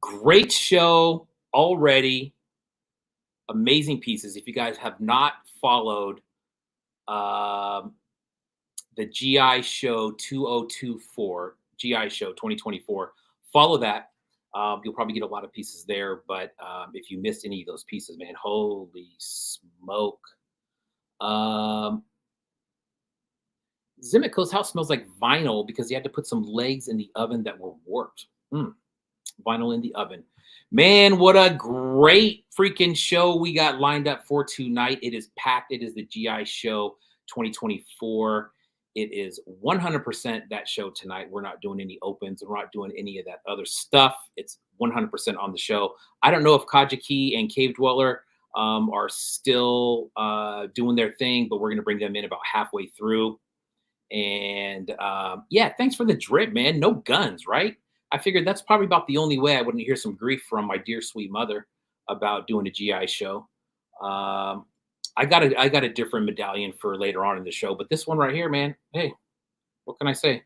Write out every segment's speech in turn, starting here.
Great show already. Amazing pieces. If you guys have not followed um, the GI Show 2024, GI Show 2024, follow that. You'll probably get a lot of pieces there. But if you missed any of those pieces, man, holy smoke. Zimico's house smells like vinyl because he had to put some legs in the oven that were warped. Vinyl in the oven. Man, what a great freaking show we got lined up for tonight. It is packed. It is the GI Show 2024. It is 100% that show tonight. We're not doing any opens. We're not doing any of that other stuff. It's 100% on the show. I don't know if Kajiki and Cave Dweller are still doing their thing, but we're going to bring them in about halfway through. And yeah, thanks for the drip, man. No guns, right? I figured that's probably about the only way I wouldn't hear some grief from my dear sweet mother about doing a GI show. I got a different medallion for later on in the show, but this one right here, man. Hey, what can I say?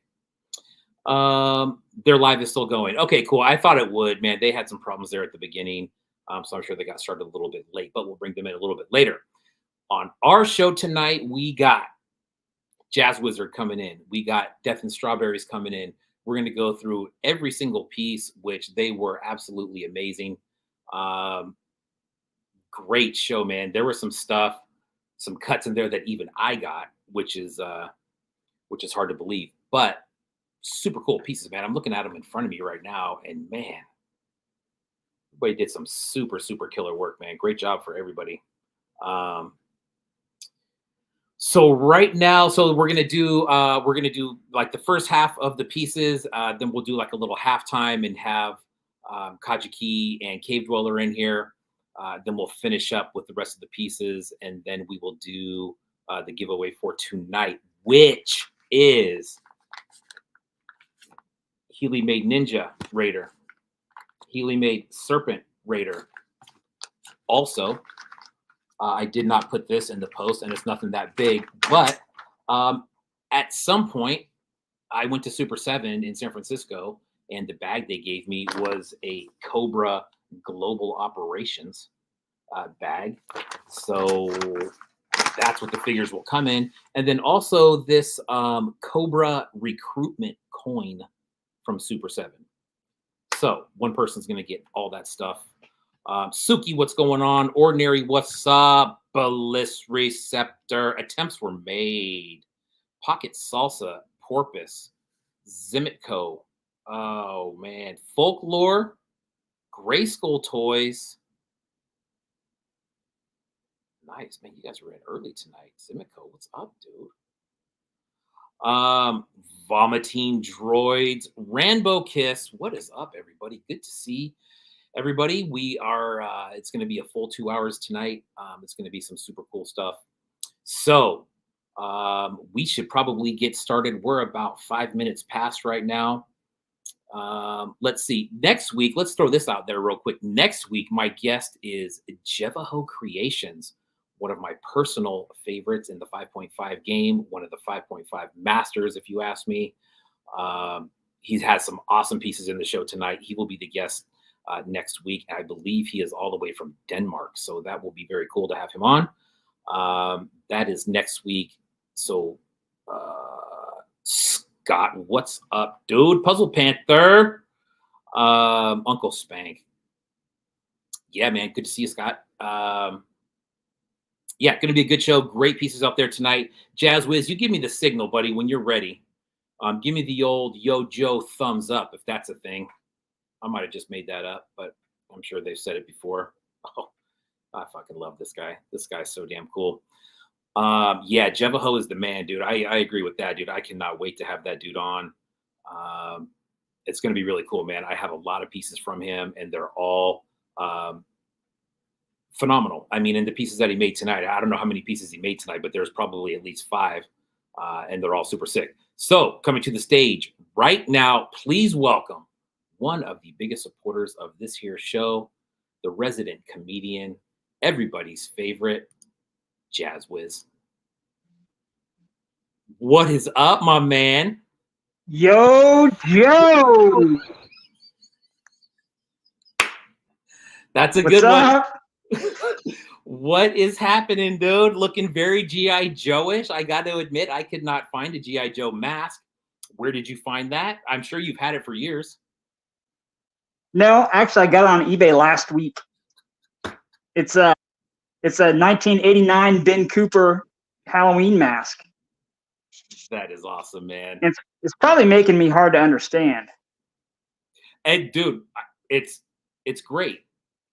Their live is still going. Okay, cool. I thought it would, man. They had some problems there at the beginning, so I'm sure they got started a little bit late, but we'll bring them in a little bit later. On our show tonight, we got Jazz Wizard coming in. We got Death and Strawberries coming in. We're going to go through every single piece, which they were absolutely amazing. Great show, man. There was some stuff, some cuts in there that even I got, which is hard to believe, but super cool pieces, man. I'm looking at them in front of me right now, and man, everybody did some super, super killer work, man. Great job for everybody. So right now, we're gonna do like the first half of the pieces. Then we'll do like a little halftime and have Kajiki and Cave Dweller in here. Then we'll finish up with the rest of the pieces, and then we will do the giveaway for tonight, which is Healy Made Ninja Raider, Healy Made Serpent Raider. Also, I did not put this in the post, and it's nothing that big, but at some point, I went to Super 7 in San Francisco, and the bag they gave me was a Cobra Global Operations bag. So that's what the figures will come in. And then also this Cobra recruitment coin from Super 7. So one person's going to get all that stuff. Suki, what's going on? Ordinary, what's up? Bliss Receptor. Attempts were made. Pocket Salsa. Porpoise. Zimitco. Oh, man. Folklore. Grayskull Toys. Nice, man. You guys were in early tonight. Zimitco, what's up, dude? Vomiting Droids. Ranbo Kiss. What is up, everybody? Good to see everybody. We are it's going to be a full 2 hours tonight. It's going to be some super cool stuff. So we should probably get started. We're about 5 minutes past right now. Let's see. Next week, let's throw this out there real quick. Next week, my guest is Jevaho Creations, one of my personal favorites in the 5.5 game, one of the 5.5 masters, if you ask me. He's had some awesome pieces in the show tonight. He will be the guest next week. I believe he is all the way from Denmark, so that will be very cool to have him on. That is next week. So Scott, what's up, dude? Puzzle Panther, Uncle Spank. Yeah, man, good to see you, Scott. Yeah, going to be a good show. Great pieces out there tonight. Jazz Wiz, you give me the signal, buddy, when you're ready. Give me the old Yo Joe thumbs up, if that's a thing. I might have just made that up, but I'm sure they've said it before. Oh, I fucking love this guy. This guy's so damn cool. Yeah, Jevaho is the man, dude. I agree with that, dude. I cannot wait to have that dude on. It's going to be really cool, man. I have a lot of pieces from him, and they're all phenomenal. I mean, in the pieces that he made tonight, I don't know how many pieces he made tonight, but there's probably at least 5, and they're all super sick. So coming to the stage right now, please welcome one of the biggest supporters of this here show, the resident comedian, everybody's favorite, Jazz Wiz. What is up, my man? Yo, Joe! That's a What's good one. up? What is happening, dude? Looking very G.I. Joe-ish. I got to admit, I could not find a G.I. Joe mask. Where did you find that? I'm sure you've had it for years. No, actually, I got it on eBay last week. It's a 1989 Ben Cooper Halloween mask. That is awesome, man. It's probably making me hard to understand. And dude, it's great.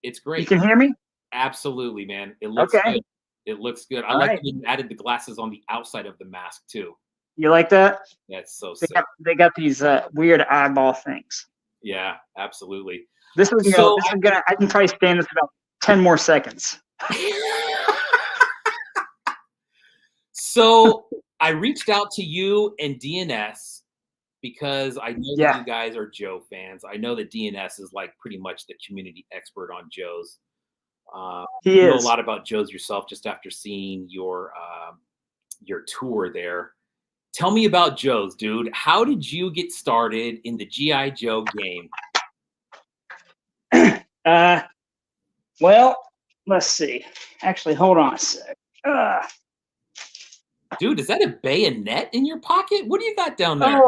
It's You great. can hear me? Absolutely, man. It looks Okay. good. It looks good. I All like right. that you added the glasses on the outside of the mask too. You like that? That's so sick. They got these weird eyeball things. Yeah, absolutely. This is So gonna. I can probably stand this about 10 more seconds. So I reached out to you and DNS because I know that Yeah, you guys are Joe fans. I know that DNS is like pretty much the community expert on Joes. he You know a is. lot about Joe's yourself just after seeing your tour there. Tell me about Joe's, dude. How did you get started in the GI Joe game? Well, let's see. Actually, hold on a sec. Dude, is that a bayonet in your pocket? What do you got down there?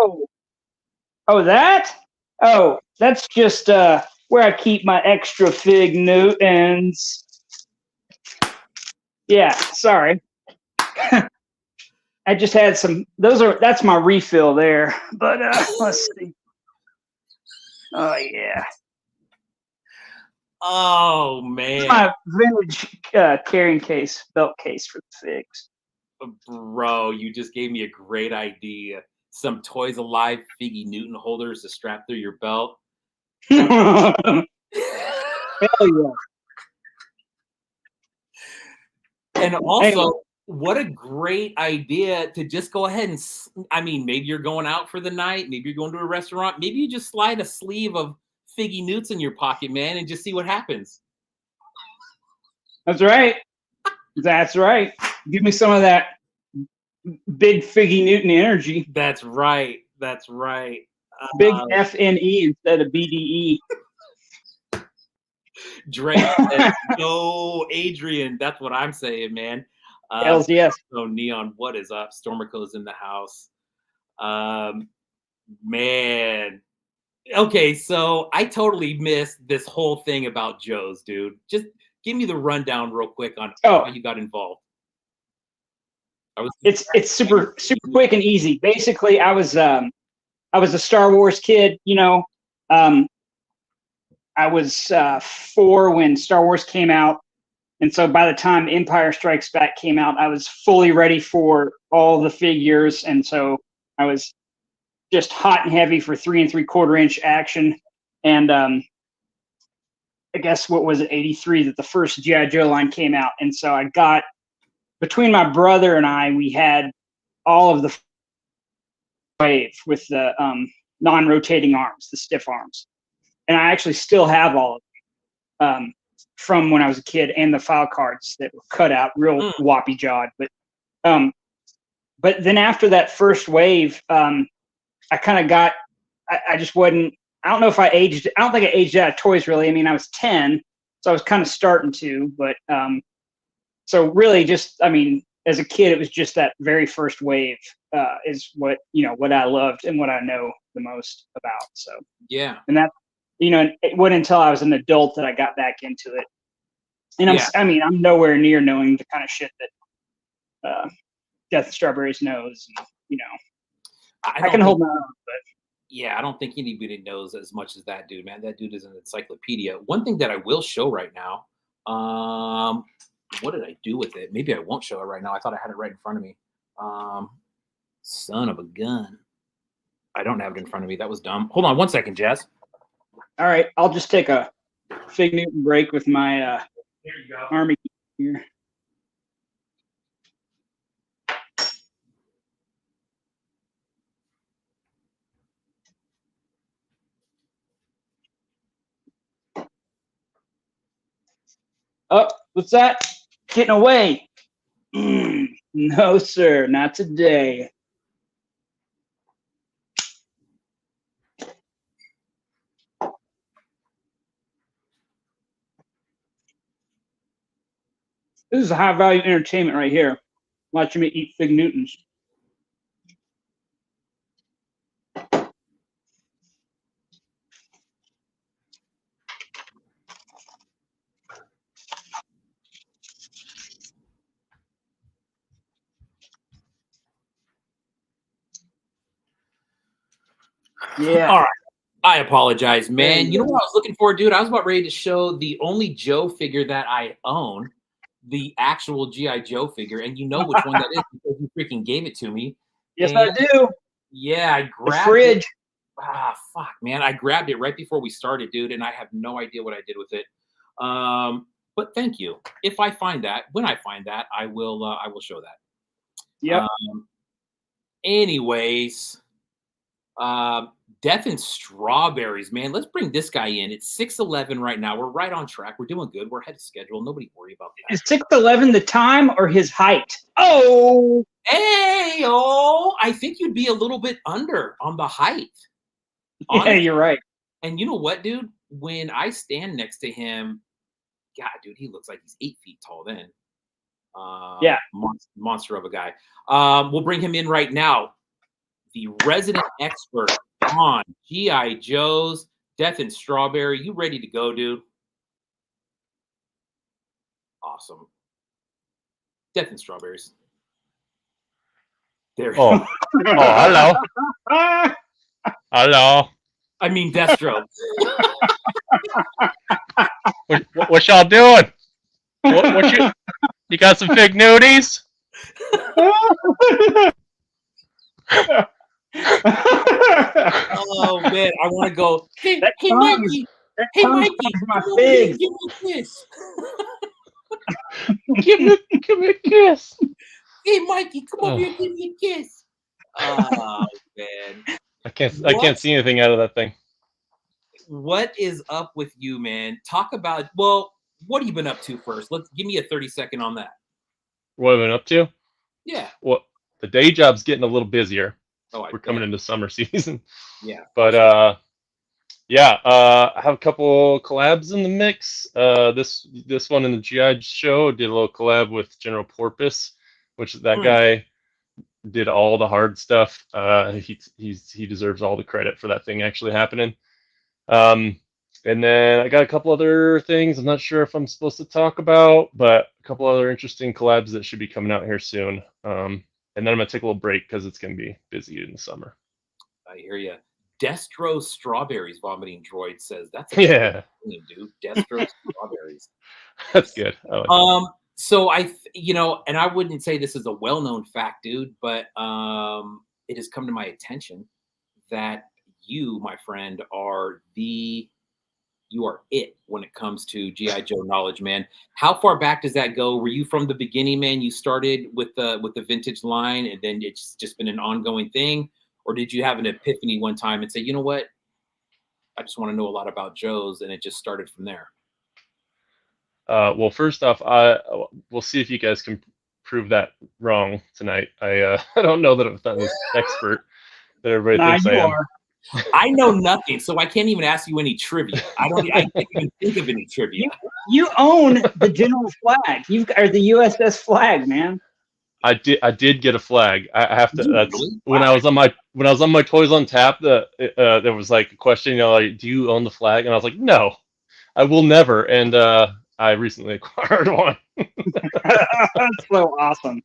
Oh, that? Oh, that's just where I keep my extra fig Newtons. Yeah, sorry. I just had some. That's my refill there. But let's see. Oh yeah. Oh This is man, my vintage carrying case, belt case for the figs. bro, you just gave me a great idea. Some Toys Alive Figgy Newton holders to strap through your belt. Hell yeah. And also, Anyway. what a great idea to just go ahead and, I mean, maybe you're going out for the night, maybe you're going to a restaurant, maybe you just slide a sleeve of Figgy Newts in your pocket, man, and just see what happens. That's right. That's right. Give me some of that big Figgy Newton energy. That's right. That's right. Big FNE instead of BDE. Drake says, "Go, Adrian." That's what I'm saying, man. Hells yes. So Neon, what is up? Stormico's in the house. Man. Okay, so I totally missed this whole thing about Joe's, dude. Just give me the rundown real quick on how you got involved. It's super quick and easy. Basically, I was a Star Wars kid. You know, I was 4 when Star Wars came out, and so by the time Empire Strikes Back came out, I was fully ready for all the figures, and so I was just hot and heavy for 3 3/4 inch action. And I guess what was it, 83 that the first G.I. Joe line came out, and so I got, between my brother and I, we had all of the wave with the non-rotating arms, the stiff arms, and I actually still have all of them from when I was a kid, and the file cards that were cut out, real whoppy jawed. But then after that first wave, I kind of got, I just wasn't. I don't know if I aged. I don't think I aged out of toys really. I mean, I was 10, so I was kind of starting to. But so really, just, I mean, as a kid, it was just that very first wave is what, you know, what I loved and what I know the most about. So yeah, and that, you know, it wasn't until I was an adult that I got back into it. And I'm nowhere near knowing the kind of shit that Death of Strawberries knows. And, you know, I can hold my own, but. Yeah, I don't think anybody knows as much as that dude, man. That dude is an encyclopedia. One thing that I will show right now, what did I do with it? Maybe I won't show it right now. I thought I had it right in front of me. Son of a gun. I don't have it in front of me. That was dumb. Hold on 1 second, Jazz. All right, I'll just take a Fig Newton break with my there you go. army here. Oh, what's that? Getting away. No, sir, not today. This is high value entertainment right here. Watching me eat Fig Newtons. Yeah. All right. I apologize, There man. you You know go. what I was looking for, dude? I was about ready to show the only Joe figure that I own, the actual G.I. Joe figure, and you know which one that is because you freaking gave it to me. Yes, And I do. yeah, I The grabbed it. fridge. Ah, fuck, man. I grabbed it right before we started, dude, and I have no idea what I did with it. But thank you. If I find that, when I find that, I will show that. Yep. Anyways, Death and Strawberries, man. Let's bring this guy in. It's 6:11 right now. We're right on track. We're doing good. We're ahead of schedule. Nobody worry about that. Is 6'11" the time or his height? Oh, Hey, oh, I think you'd be a little bit under on the height. yeah, Honestly. you're right. And you know what, dude? When I stand next to him, God, dude, he looks like he's 8 feet tall then. Yeah. Monster of a guy. We'll bring him in right now. The resident expert on G.I. Joe's, Death and Strawberry. You ready to go, dude? Awesome. Death and Strawberries. There. Oh, hello. Hello. I mean, Deathstroke. What y'all doing? What you got some fig nudies? Oh man, I want to go. Hey, That hey, tongue Mikey. That Hey, tongue Mikey. comes my Come over here figs. and give me a kiss. Give me a kiss. Hey, Mikey, come over here and give me a kiss. Oh man, I can't see anything out of that thing. what is up with you, man? Talk about, well, what have you been up to first? Let's give me a 30-second on that. What have I been up to? Yeah. Well, the day job's getting a little busier. Oh, We're coming into summer season. Yeah. But yeah, I have a couple collabs in the mix. This one in the GI show did a little collab with General Porpoise, which that guy did all the hard stuff. He deserves all the credit for that thing actually happening. And then I got a couple other things I'm not sure if I'm supposed to talk about, but a couple other interesting collabs that should be coming out here soon. And then I'm gonna take a little break because it's gonna be busy in the summer. I hear you. Destro Strawberries Vomiting Droid says that's a Yeah, name, dude. Destro Strawberries. that's good. I like that. So and I wouldn't say this is a well-known fact, dude, but it has come to my attention that you, my friend, you are it when it comes to G.I. Joe knowledge, man. How far back does that go? Were you from the beginning, man? You started with the vintage line and then it's just been an ongoing thing? Or did you have an epiphany one time and say, you know what? I just want to know a lot about Joe's, and it just started from there? Well, first off, we'll see if you guys can prove that wrong tonight. I don't know that I'm not this expert that everybody thinks I am. I know nothing, so I can't even ask you any trivia. I can't even think of any trivia. You own the general flag. Or the USS flag, man. I did get a flag. I have to. That's Really? when I was on my Toys on Tap. There was like a question, like, do you own the flag? And I was like, no, I will never. And I recently acquired one. That's so awesome.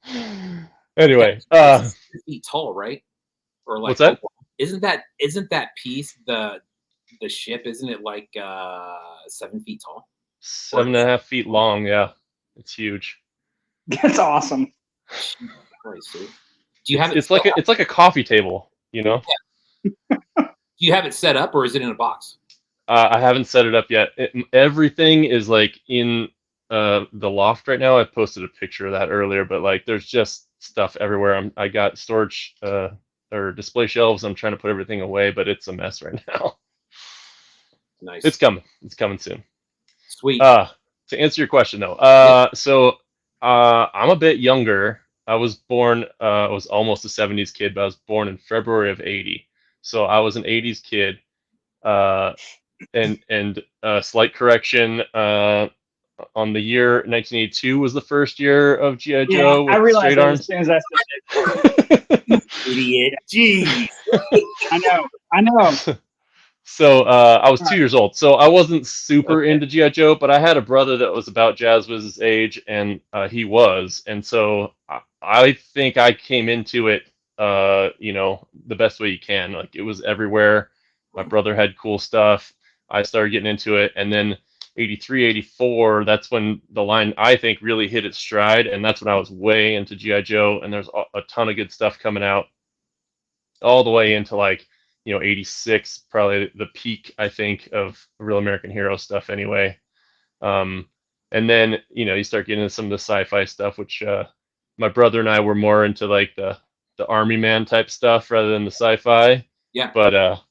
Anyway, it's 6 feet tall, right? Or like, what's that? Isn't that piece the ship? Isn't it like 7 feet tall? 7.5 feet long. Yeah, it's huge. That's awesome. Christ, dude. Do you have it? It's like a coffee table, you know. Yeah. Do you have it set up, or is it in a box? I haven't set it up yet. Everything is like in the loft right now. I posted a picture of that earlier, but like there's just stuff everywhere. I got storage or display shelves. I'm trying to put everything away, but it's a mess right now. Nice. It's coming. It's coming soon. Sweet. To answer your question though, so I'm a bit younger. I was born. I was almost a '70s kid, but I was born in February of '80. So I was an '80s kid. And slight correction, on the year 1982 was the first year of GI Yeah, Joe I with realized straight that arms. as soon as I said it. Idiot. Jeez. I know. So I was All 2 right. years old, so I wasn't super Okay. into GI Joe, but I had a brother that was about Jazzwiz's age, and he was, and so I think I came into it, the best way you can. Like it was everywhere. My brother had cool stuff. I started getting into it, and then 83, 84, that's when the line I think really hit its stride, and that's when I was way into GI Joe, and there's a ton of good stuff coming out all the way into like 86, probably the peak I think of Real American Hero stuff anyway. um and then you start getting into some of the sci-fi stuff, which my brother and I were more into like the army man type stuff rather than the sci-fi. Yeah. But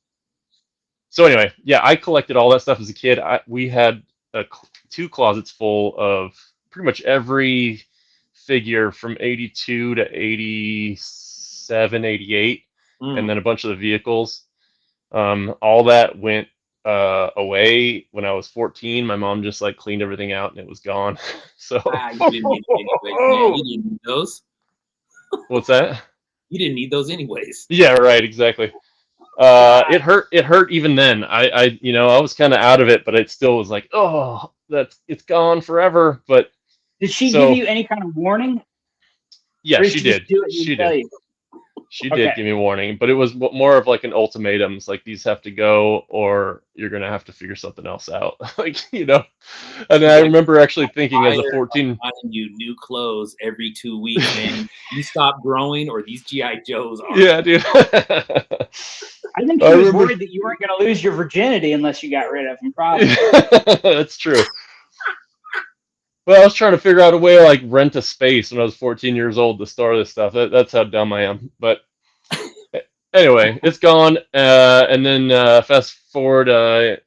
so anyway, yeah, I collected all that stuff as a kid. We had two closets full of pretty much every figure from 82 to 87, 88, and Mm. then a bunch of the vehicles. All that went away when I was 14. My mom just like cleaned everything out and it was gone. So You didn't need it anyways, man. You didn't need those. what's that? You didn't need those anyways. Yeah, right, exactly. It hurt even then. I was kind of out of it, but it still was like, oh, it's gone forever. But Did she give so you any kind of warning? yeah, Or did she she just did. do it and She tell did. you? She Okay. did give me a warning, but it was more of like an ultimatum. It's like these have to go, or you're gonna have to figure something else out. And then I Yeah, remember actually thinking as a tired 14. of buying you new clothes every 2 weeks, man. You stop growing, or these GI Joes are. Yeah, dude. I think I she was remember. worried that you weren't going to lose your virginity unless you got rid of them, probably. That's true. Well, I was trying to figure out a way to like rent a space when I was 14 years old to store this stuff. That's how dumb I am. But anyway, it's gone. And then fast forward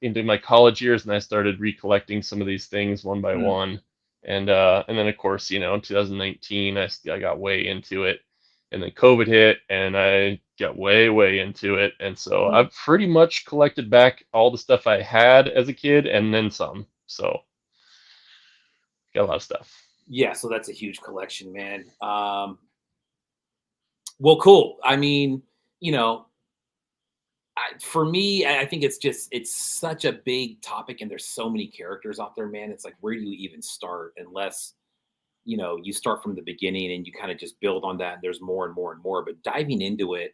into my college years, and I started recollecting some of these things one by one. And then of course, in 2019, I got way into it, and then COVID hit, and I got way into it, and so I've pretty much collected back all the stuff I had as a kid, and then some. So got a lot of stuff. Yeah, so that's a huge collection, man. Well, cool. I mean, you know, for me, I think it's such a big topic, and there's so many characters out there, man. It's like, where do you even start? Unless you start from the beginning and you kind of just build on that, and there's more and more and more. But diving into it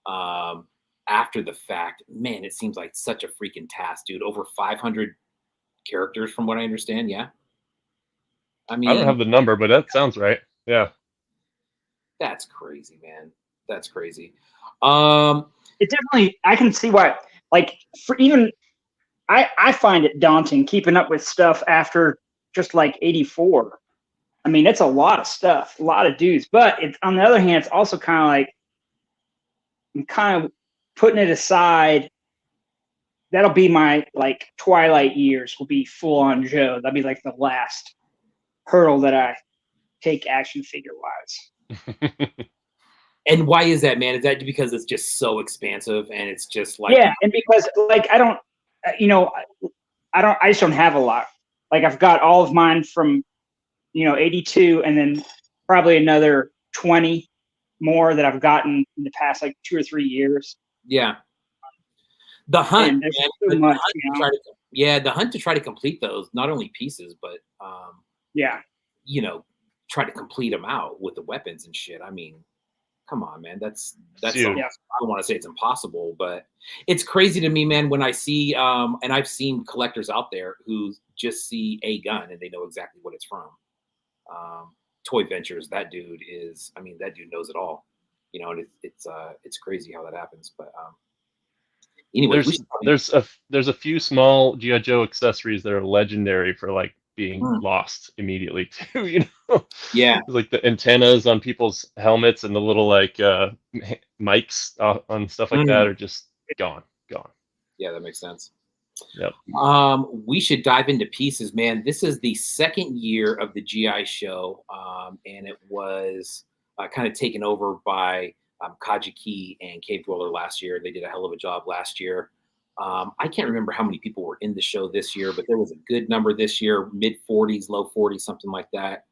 um, after the fact, man, it seems like such a freaking task, dude. Over 500 characters, from what I understand. Yeah, I I don't mean, have the number, but that sounds right. Yeah. that's crazy, man. That's crazy. Um, It definitely, I can see why, like, for even, I find it daunting keeping up with stuff after just like 84. I mean, it's a lot of stuff, a lot of dudes. But on the other hand, it's also kind of like, I'm kind of putting it aside. That'll be my like twilight years will be full on Joe. That'll be like the last hurdle that I take action figure wise. and why is that, man? Is that because it's just so expansive and it's just like, Yeah, and because like I don't, I just don't have a lot. Like I've got all of mine from 82, and then probably another 20 more that I've gotten in the past like 2 or 3 years. yeah, the hunt, And there's man. so The much, hunt to try to, yeah, the hunt to try to complete those, not only pieces, but Yeah. try to complete them out with the weapons and shit. I mean, come on, man. That's Huge. Yeah. I don't want to say it's impossible, but it's crazy to me, man, when I see and I've seen collectors out there who just see a gun and they know exactly what it's from. Toy Ventures, that dude knows it all. And it's crazy how that happens. But anyways, There's a few small GI Joe accessories that are legendary for like being lost immediately too. yeah, Like the antennas on people's helmets and the little like mics on stuff like that are just gone. yeah, that makes sense. Yep. We should dive into pieces, man. This is the second year of the GI show, and it was kind of taken over by Kaji Key and Cave Dweller last year. They did a hell of a job last year. I can't remember how many people were in the show this year, but there was a good number this year, mid 40s, low 40s, something like that,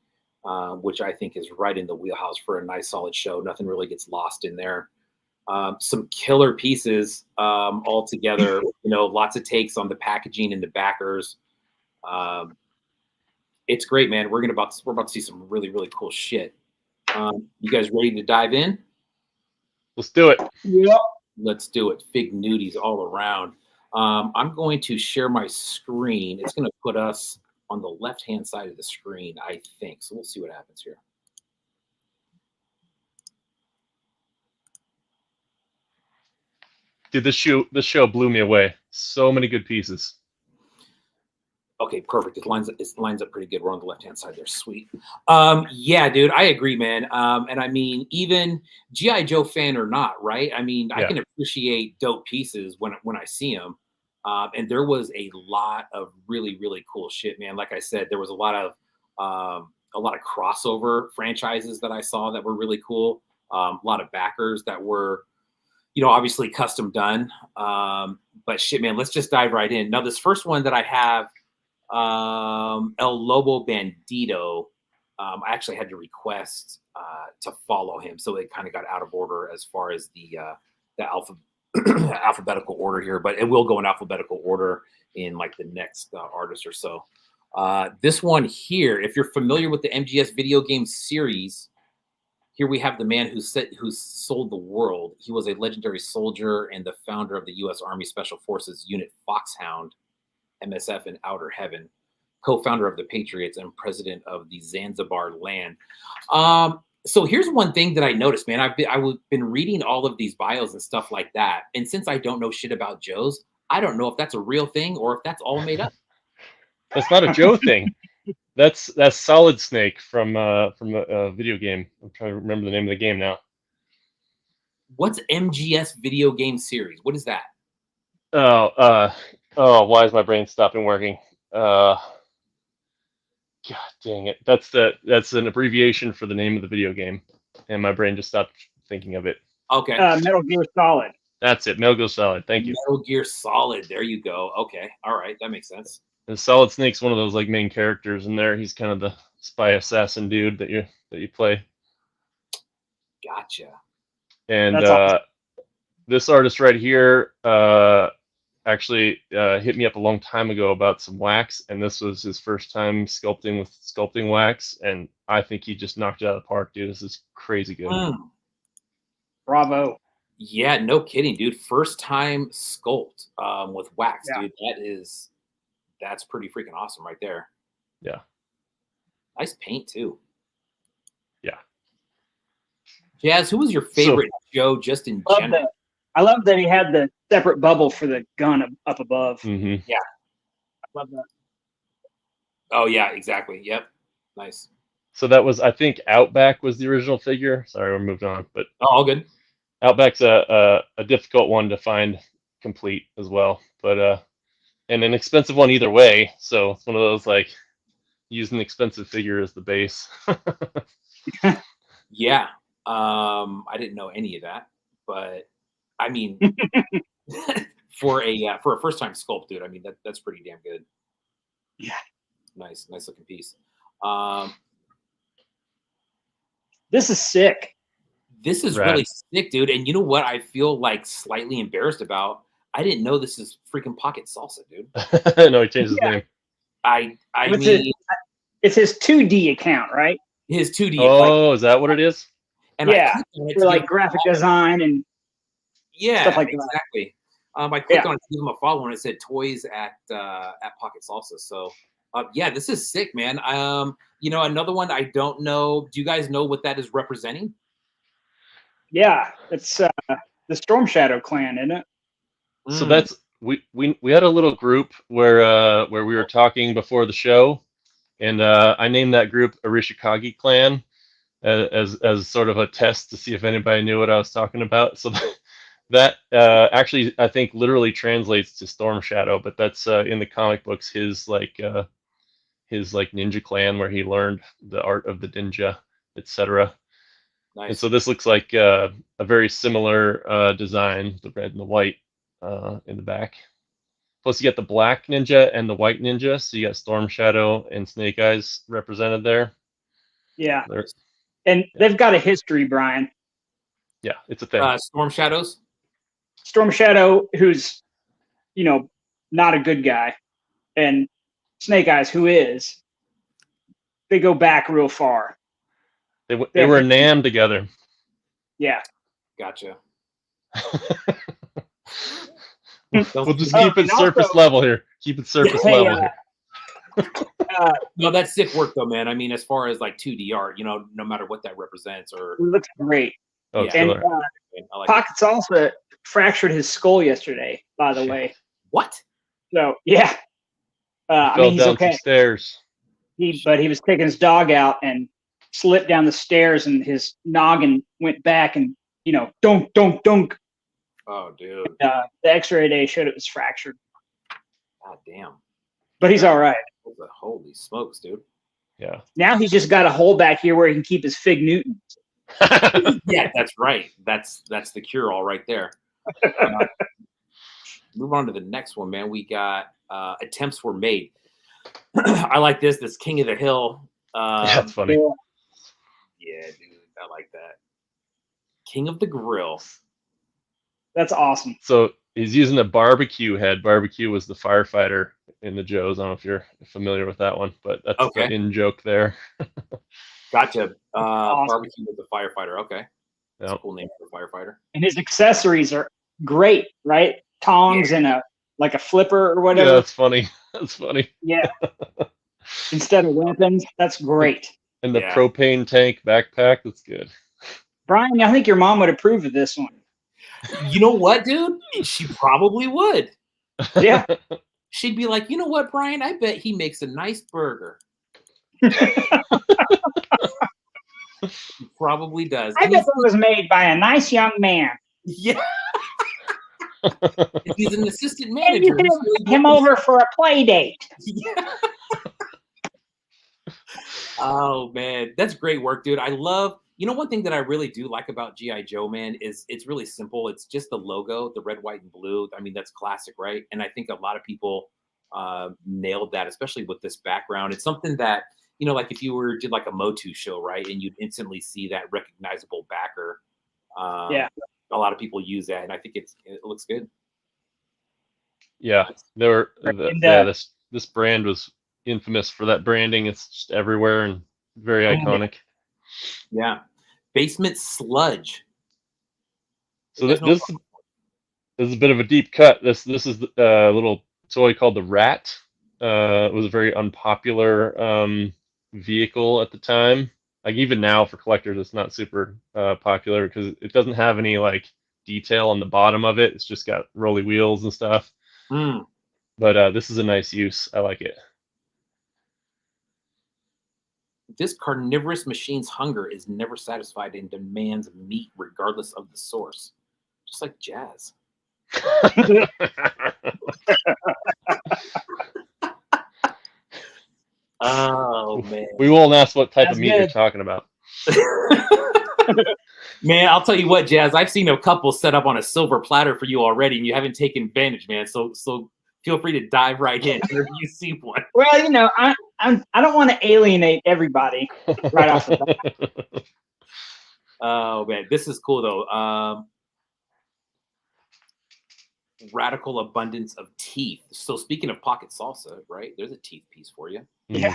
which I think is right in the wheelhouse for a nice, solid show. Nothing really gets lost in there. Some killer pieces all together. Lots of takes on the packaging and the backers. It's great, man. We're about to see some really, really cool shit. You guys ready to dive in? Let's do it. Yep. Let's do it. Fig nudies all around. I'm going to share my screen. It's going to put us on the left-hand side of the screen, I think. So we'll see what happens here. Dude, this show blew me away. So many good pieces. Okay, perfect. It lines up pretty good. We're on the left-hand side there. Sweet. Yeah, dude, I agree, man. And I mean, even G.I. Joe fan or not, right? I mean, I can appreciate dope pieces when I see them. And there was a lot of really, really cool shit, man. Like I said, there was a lot of crossover franchises that I saw that were really cool. A lot of backers that were, obviously custom done. But shit, man, let's just dive right in. Now, this first one that I have, El Lobo Bandito, I actually had to request to follow him, so it kind of got out of order as far as the alphabetical order here, but it will go in alphabetical order in like the next artist or so. This one here, if you're familiar with the MGS video game series, here we have the man who sold the world. He was a legendary soldier and the founder of the U.S. Army Special Forces Unit Foxhound, MSF in Outer Heaven, co-founder of the Patriots and president of the Zanzibar land. So here's one thing that I noticed, man. I've been reading all of these bios and stuff like that. And since I don't know shit about Joes, I don't know if that's a real thing or if that's all made up. That's not a Joe thing. That's Solid Snake from a video game. I'm trying to remember the name of the game now. What's MGS video game series? What is that? Oh, why is my brain stopping working? God dang it. That's an abbreviation for the name of the video game, and my brain just stopped thinking of it. Okay. Metal Gear Solid. That's it. Metal Gear Solid. Thank you. Metal Gear Solid. There you go. Okay. All right. That makes sense. And Solid Snake's one of those like main characters in there. He's kind of the spy assassin dude that you play. Gotcha. And awesome. This artist right here actually hit me up a long time ago about some wax, and this was his first time sculpting with sculpting wax, and I think he just knocked it out of the park, dude. This is crazy good. Bravo. Yeah, no kidding, dude. First time sculpt with wax, dude. That's pretty freaking awesome right there. Yeah. Nice paint too. Yeah. Jazz, who was your favorite Joe just in general? I love that he had the separate bubble for the gun up above. Mm-hmm. Yeah. I love that. Oh, yeah, exactly. Yep. Nice. So that was, I think, Outback was the original figure. Sorry, we're moving on. But all good. Outback's a difficult one to find complete as well. But and an expensive one either way. So it's one of those, like, use an expensive figure as the base. Yeah. I didn't know any of that. But, I mean, for a first-time sculpt, dude, I mean, that's pretty damn good. Yeah. Nice looking piece. This is sick. This is really sick, dude. And you know what I feel like slightly embarrassed about? I didn't know this is freaking Pocket Salsa, dude. No, he changed his name. I mean, it's his 2D account, right? His 2D. Oh, is that what it is? And yeah, for like graphic design and stuff like exactly. I clicked on it to give him a follow, and it said toys at Pocket Salsa. So, yeah, this is sick, man. Another one I don't know. Do you guys know what that is representing? Yeah, it's the Storm Shadow clan, isn't it? So that's we had a little group where we were talking before the show, and I named that group Arishikage Clan as sort of a test to see if anybody knew what I was talking about. So that actually I think literally translates to Storm Shadow, but that's in the comic books his ninja clan where he learned the art of the ninja, etc. Nice. And so this looks like a very similar design, the red and the white in the back. Plus, you got the black ninja and the white ninja. So you got Storm Shadow and Snake Eyes represented there. Yeah. They're- And they've got a history, Brian. yeah, it's a thing. Storm Shadows. Storm Shadow, who's, not a good guy, and Snake Eyes, who is, they go back real far. They were NAMM together. Yeah. Gotcha. We'll just keep it and surface also- level here. Keep it surface Hey, level here. No, that's sick work though, man. I mean, as far as like 2D art, no matter what that represents, or It looks great. Oh, yeah. killer. And I like Pocket Salsa fractured his skull yesterday, by the way. what? So, yeah. I Fell mean, he's down okay. some stairs. But he was taking his dog out and slipped down the stairs, and his noggin went back and, dunk, dunk, dunk. Oh, dude. The X-ray today showed it was fractured. God damn. But he's all right. Holy smokes, dude. Yeah. Now he's just got a hole back here where he can keep his Fig Newton. Yeah, that's right. That's the cure all right there. Move on to the next one, man. We got attempts were made. I like this King of the Hill. That's funny. Yeah, dude. I like that. King of the Grill. That's awesome. So he's using a barbecue head. Barbecue was the firefighter in the Joes. I don't know if you're familiar with that one, but that's Okay. the in joke there. Gotcha. Awesome. Barbecue with the firefighter. Okay. That's Yep. a cool name for a firefighter. And his accessories are great, right? Tongs and a flipper or whatever. Yeah, that's funny. That's funny. Yeah. Instead of weapons. That's great. And the Yeah. propane tank backpack. That's good. Brian, I think your mom would approve of this one. You know what, dude? She probably would. Yeah. She'd be like, you know what, Brian? I bet he makes a nice burger. He probably does. I And bet that was made by a nice young man. yeah. If he's an assistant And manager. you can he's invite really him good. over for a play date. Yeah. Oh man, that's great work, dude. I love. One thing that I really do like about GI Joe, man, is it's really simple. It's just the logo, the red, white, and blue. I mean, that's classic, right? And I think a lot of people nailed that, especially with this background. It's something that like if you did like a Motu show, right, and you'd instantly see that recognizable backer. Yeah. A lot of people use that, and I think it looks good. Yeah, there were. And, This brand was infamous for that branding. It's just everywhere and very iconic. Yeah. Basement Sludge. So this is a bit of a deep cut. This is a little toy called the Rat. It was a very unpopular vehicle at the time. Like even now for collectors, it's not super popular because it doesn't have any like detail on the bottom of it. It's just got rolly wheels and stuff. Mm. But this is a nice use. I like it. This carnivorous machine's hunger is never satisfied and demands meat regardless of the source. Just like jazz. Oh, man. We won't ask what type That's of meat you're good. talking about. Man, I'll tell you what, Jazz. I've seen a couple set up on a silver platter for you already, and you haven't taken advantage, man. So feel free to dive right in whenever you see one. Well, I don't want to alienate everybody right off the bat. Oh man, this is cool though. Radical abundance of teeth. So speaking of pocket salsa, right? There's a teeth piece for you. Yeah,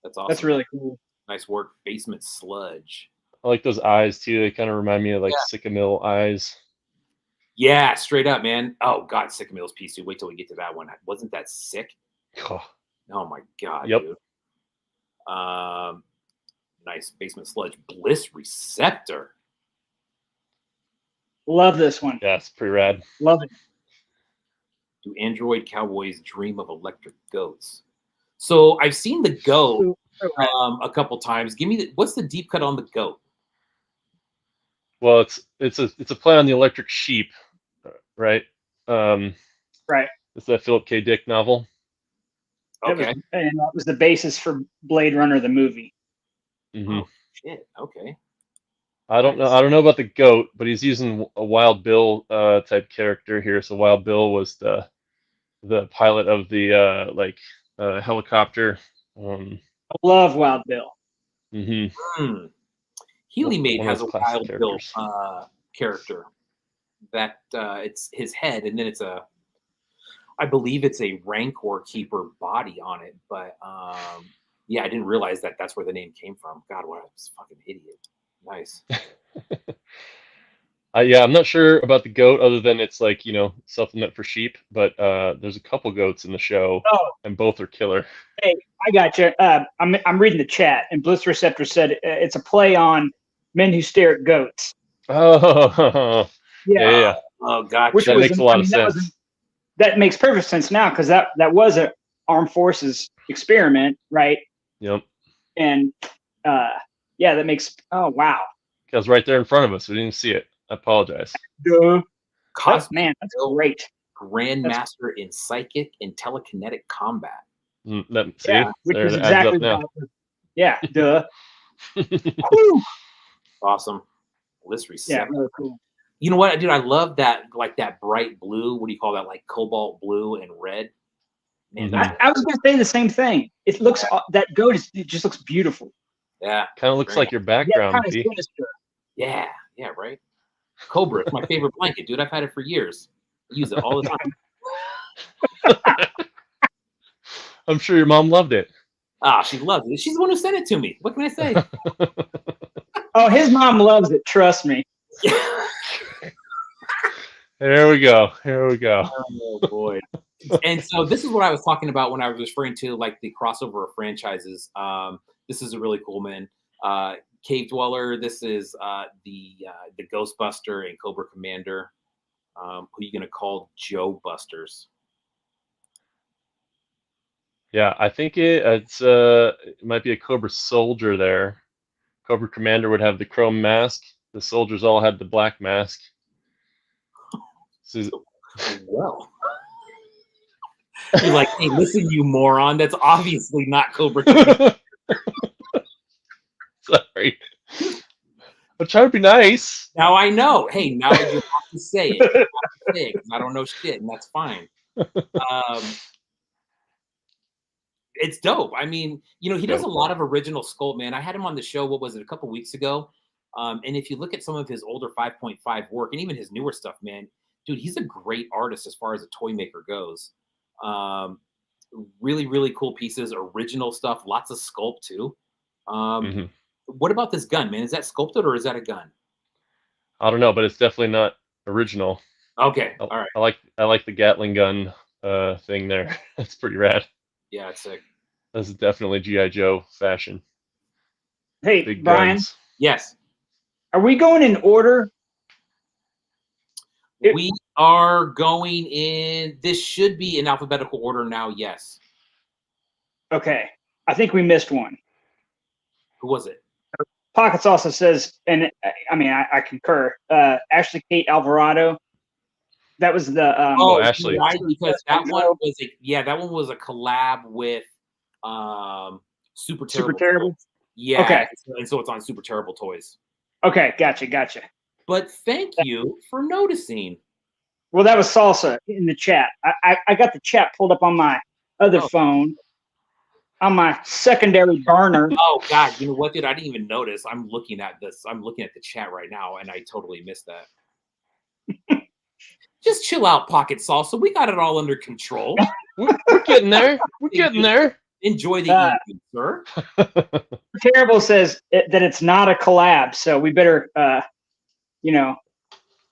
That's awesome. that's really cool. Nice work. Basement Sludge. I like those eyes too. They kind of remind me of like Sycamore eyes. Yeah, straight up, man. Oh god, Sycamille's piece too. Wait till we get to that one. Wasn't that sick? Oh, Oh my god, Yep. dude. Nice Basement Sludge. Bliss Receptor. Love this one. yeah, it's pretty rad. Love it. Do android cowboys dream of electric goats? So I've seen the goat a couple times. Give me what's the deep cut on the goat? Well, it's a play on the electric sheep, right? Right. It's that Philip K. Dick novel. Okay. And that was the basis for Blade Runner, the movie. Hmm. Oh, shit. Okay. I don't know about the goat, but he's using a Wild Bill type character here. So Wild Bill was the the pilot of the helicopter. I love Wild Bill. Mm-hmm. Healy Made One of has his a classic Wild Bill characters. character that it's his head, and then it's I believe it's a Rancor Keeper body on it. But yeah, I didn't realize that that's where the name came from. God, what a fucking idiot. Nice. Yeah, I'm not sure about the goat other than it's like, supplement for sheep, but there's a couple goats in the show, Oh, and both are killer. hey, I got you. I'm reading the chat, and Bliss Receptor said it's a play on Men Who Stare at Goats. Oh, yeah. Oh, gotcha. Which That was, makes a lot of that sense. that makes perfect sense now, because that was a armed forces experiment, right? Yep. And yeah, that makes, oh wow, That was right there in front of us. We didn't see it. I apologize. duh. Cosmic Man, that's Bill, great. Grandmaster in Psychic and Telekinetic Combat. See, Yeah, which there is it adds exactly up now. yeah, duh. Whew. Awesome. List Yeah, receptor. really cool. You know what, dude? I love that, like that bright blue. What do you call that? Like cobalt blue and red. Man, Mhm. I was gonna say the same thing. It looks, that goat it just looks beautiful. yeah, Kind of looks Very like your Yeah, background, kind of P. sinister. yeah, right. Cobra, it's my favorite blanket, dude. I've had it for years. I use it all the time. I'm sure your mom loved it. Ah, she loves it. She's the one who sent it to me. What can I say? Oh, his mom loves it. Trust me. Here we go. Here we go. Oh boy. And so this is what I was talking about when I was referring to like the crossover of franchises. This is a really cool man. Cave Dweller. This is the Ghostbuster and Cobra Commander. Who are you gonna call Joe Busters? Yeah, I think it might be a Cobra Soldier there. Cobra Commander would have the chrome mask. The soldiers all had the black mask. Well, you're like, hey, listen, you moron. That's obviously not Cobra Commander. Sorry. I'm trying to be nice. Now I know. Hey, now you have to say it. You have to say it 'cause I don't know shit, and that's fine. It's dope. I mean, he does a lot of original sculpt, man. I had him on the show, what was it, a couple weeks ago? And if you look at some of his older 5.5 work and even his newer stuff, man, dude, he's a great artist as far as a toy maker goes. Really, really cool pieces, original stuff, lots of sculpt too. What about this gun, man? Is that sculpted or is that a gun? I don't know, but it's definitely not original. Okay, all right. I like the Gatling gun thing there. That's pretty rad. Yeah, it's sick. This is definitely G.I. Joe fashion. Hey, Big Brian, guns. Yes. are we going in order? We are going in. This should be in alphabetical order now. Yes. Okay, I think we missed one. Who was it? Pockets also says, and I mean, I concur. Ashley Kate Alvarado. That was the Ashley. Right, because that one was a collab with Super Terrible. Super Terrible. Yeah. Okay. And so it's on Super Terrible Toys. Okay, gotcha. But thank you for noticing. Well, that was Salsa in the chat. I got the chat pulled up on my other phone, on my secondary burner. Oh God, you know what, dude? I didn't even notice. I'm looking at this. I'm looking at the chat right now, and I totally missed that. Just chill out, Pocket Salsa. We got it all under control. We're getting there. We're getting there. Enjoy the evening, sir. Terrible says that it's not a collab, so we better,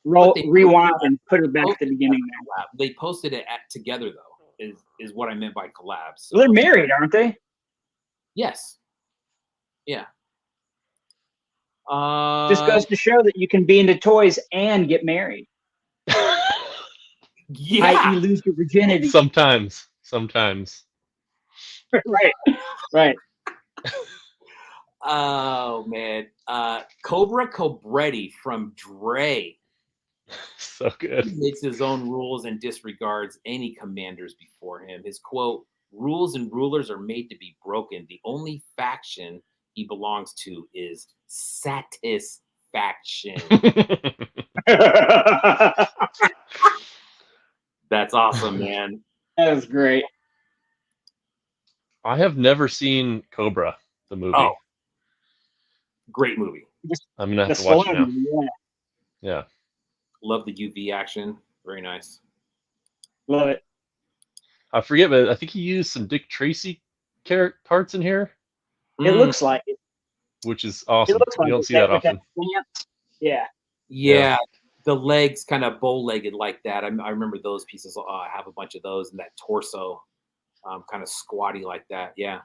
rewind and put her back at the beginning there. They posted it together, though, is what I meant by collabs. So. Well, they're married, aren't they? Yes. Yeah. Just goes to show that you can be into toys and get married. Yeah. You lose your virginity. Sometimes. Right. Oh man. Cobra Cobretti from Dre. So good. He makes his own rules and disregards any commanders before him. His quote, "Rules and rulers are made to be broken. The only faction he belongs to is satisfaction." That's awesome, man. That was great. I have never seen Cobra, the movie. Oh, great movie. I'm gonna have The to watch it now. Stallone, yeah, Yeah. Love the UV action. Very nice. love it. I forget, but I think he used some Dick Tracy parts in here, It Mm, looks like it. which is It awesome. looks You like don't it, see that with that often. stance. Yeah. yeah, the legs kind of bow-legged like that. I remember those pieces. I have a bunch of those, and that torso, kind of squatty like that. Yeah.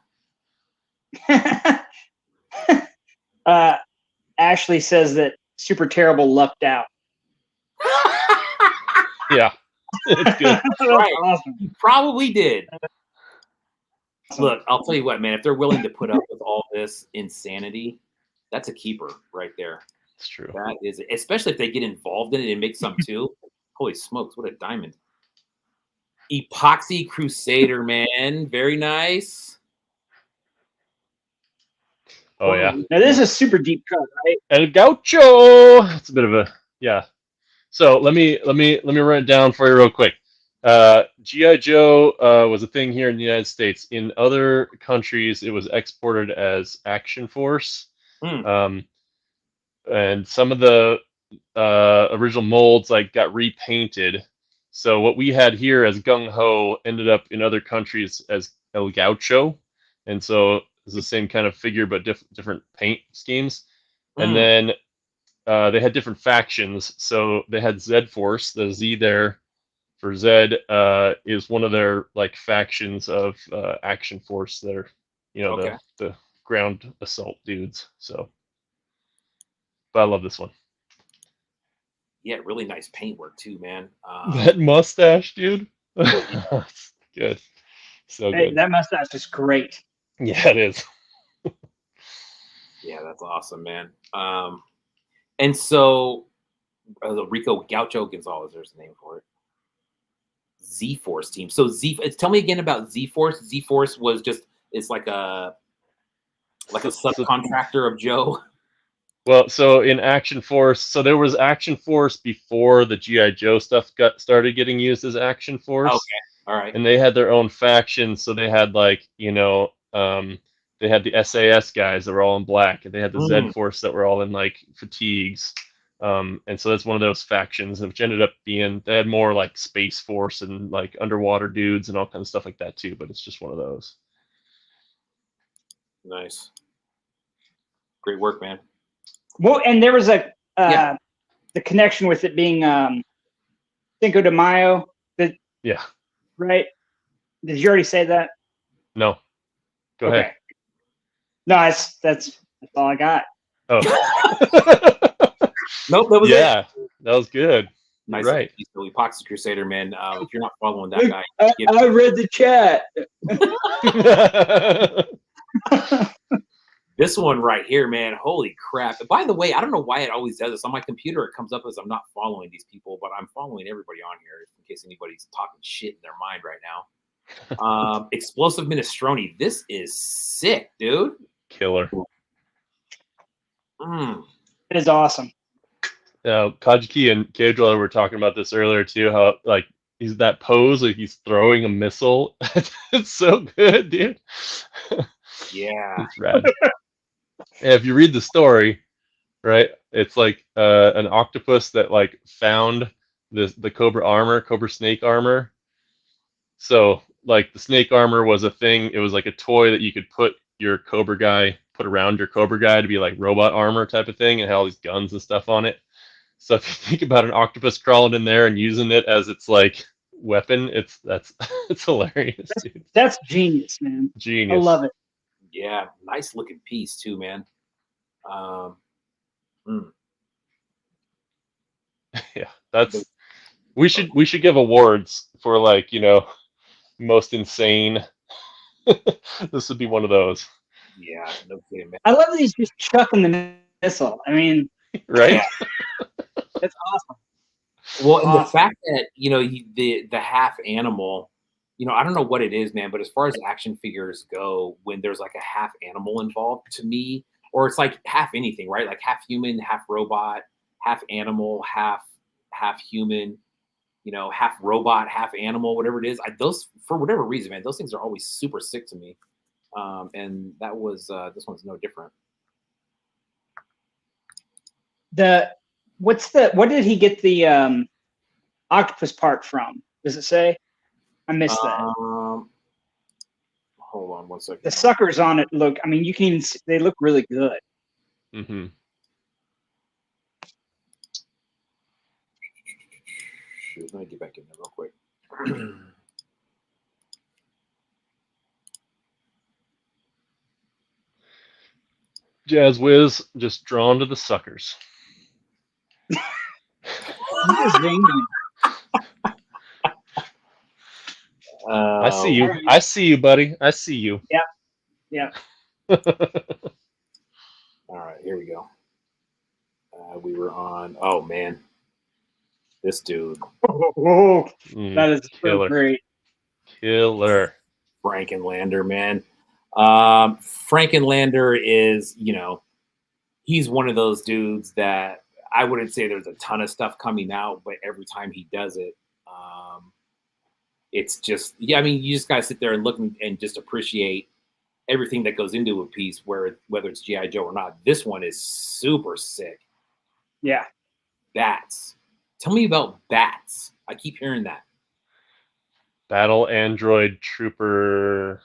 Ashley says that Super Terrible lucked out. Yeah. It's good. That's Right. awesome. You probably did. Awesome. Look, I'll tell you what, man. If they're willing to put up with all this insanity, that's a keeper right there. It's true. That is, especially if they get involved in it and make some too. Holy smokes, what a diamond! Epoxy Crusader, man, very nice. Oh yeah. Now this is a super deep cut, right? El Gaucho. It's a bit of a yeah. So let me run it down for you real quick. GI Joe was a thing here in the United States. In other countries, it was exported as Action Force. And some of the original molds like got repainted. So what we had here as Gung Ho ended up in other countries as El Gaucho, and so it's the same kind of figure but different paint schemes. And then they had different factions. So they had Z Force, the Z there for Z is one of their like factions of Action Force. They're Okay. the ground assault dudes. So, but I love this one. Yeah, really nice paintwork too, man. That mustache, dude. Good. So Hey, good. that mustache is great. Yeah, it is. Yeah, that's awesome, man. And so the Rico Gaucho Gonzalez, there's the name for it. Z Force team. So tell me again about Z Force. Z Force was it's like a subcontractor of Joe. Well, so in Action Force, so there was Action Force before the GI Joe stuff started getting used as Action Force. Okay, all right. And they had their own factions. So they had they had the SAS guys that were all in black, and they had the Z Force that were all in like fatigues. And so that's one of those factions, which ended up being they had more like Space Force and like underwater dudes and all kinds of stuff like that too. But it's just one of those. Nice, great work, man. Well, and there was the connection with it being Cinco de Mayo. Yeah. Right? Did you already say that? No. Go ahead. No, that's all I got. Oh. Nope, that was it. Yeah, that was good. Nice, right? The Epoxy Crusader, man. If you're not following that guy, I read the chat. This one right here, man. Holy crap! By the way, I don't know why it always does this on my computer. It comes up as I'm not following these people, but I'm following everybody on here in case anybody's talking shit in their mind right now. Explosive Minestrone. This is sick, dude. Killer. It is awesome. Kajiki and Kedwell were talking about this earlier too. How like he's that pose like he's throwing a missile. It's so good, dude. Yeah, it's rad. And if you read the story, right, it's like an octopus that like found the Cobra snake armor. So like the snake armor was a thing. It was like a toy that you could put around your Cobra guy to be like robot armor type of thing, and had all these guns and stuff on it. So if you think about an octopus crawling in there and using it as its like weapon, it's hilarious, dude. That's genius, man. Genius. I love it. Yeah, nice looking piece too, man. Yeah, we should give awards for like most insane. This would be one of those. Yeah, no kidding, man. I love that he's just chucking the missile. I mean, right? That's awesome. Well, and the fact that the half animal, I don't know what it is, man, but as far as action figures go, when there's like a half animal involved, to me, or it's like half anything, right? Like half human, half robot, half animal, half human. half robot, half animal, whatever it is. Those, for whatever reason, man, those things are always super sick to me. And that was this one's no different. What did he get the octopus part from? Does it say? I missed that. Hold on one second. The suckers on it look. I mean, you can even see, they look really good. Mm-hmm. Shoot, let me get back in there real quick. Jazz Whiz just drawn to the suckers. I see you. I see you, buddy. I see you. Yeah. Yeah. All right, here we go. We were on. Oh man, this dude. That is killer. So great. Killer. Frankenlander, man. Frankenlander is, he's one of those dudes that I wouldn't say there's a ton of stuff coming out, but every time he does it, it's just, I mean, you just gotta sit there and look and just appreciate everything that goes into a piece, whether it's G.I. Joe or not. This one is super sick. Yeah. Bats. Tell me about bats. I keep hearing that. Battle Android Trooper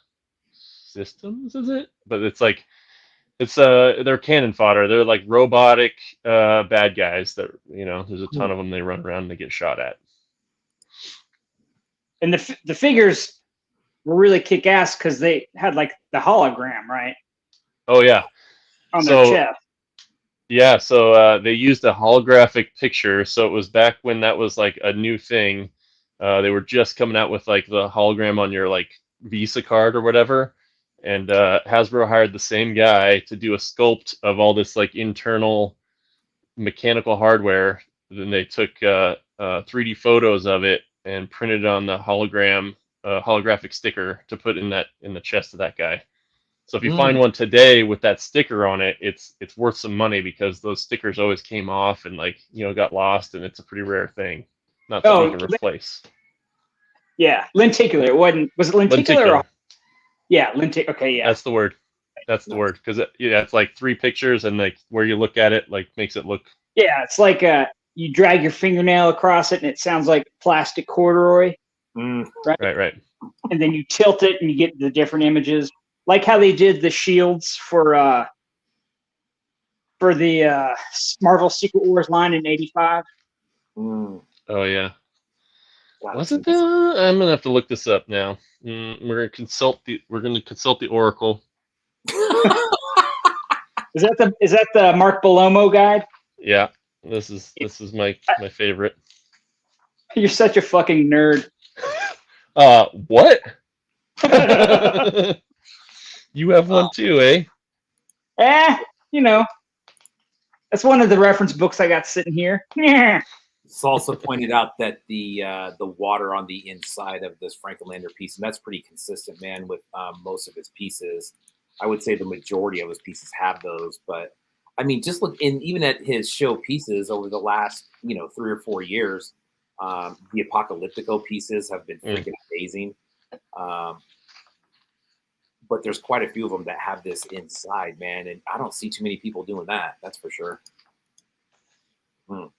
Systems, is it? But it's like, they're cannon fodder. They're like robotic bad guys that, there's a ton of them. They run around and they get shot at. And the figures were really kick ass because they had like the hologram, right? Oh yeah. On their chest. Yeah, so they used a holographic picture. So it was back when that was like a new thing. They were just coming out with like the hologram on your like Visa card or whatever. And Hasbro hired the same guy to do a sculpt of all this like internal mechanical hardware. Then they took 3D photos of it and printed it on the holographic sticker to put in the chest of that guy. So if you find one today with that sticker on it, it's worth some money because those stickers always came off and like got lost, and it's a pretty rare thing. Not that you can replace. Yeah, lenticular. Was it lenticular? Or, yeah, lenticular. Okay, yeah. That's the word. That's the word because it's like 3 pictures and like where you look at it like makes it look. Yeah, it's like you drag your fingernail across it and it sounds like plastic corduroy. Right. And then you tilt it and you get the different images, like how they did the shields for the Marvel Secret Wars line in '85. Oh yeah. Wasn't there? I'm gonna have to look this up now. We're gonna consult the Oracle. Is that the Mark Belomo guide? Yeah, this is my favorite. You're such a fucking nerd. What? You have one too, eh? That's one of the reference books I got sitting here. Salsa pointed out that the water on the inside of this Frankenlander piece, and that's pretty consistent, man, with most of his pieces. I would say the majority of his pieces have those, but I mean, just look even at his show pieces over the last 3 or 4 years. The Apocalyptico pieces have been freaking amazing. But there's quite a few of them that have this inside, man, and I don't see too many people doing that. That's for sure. So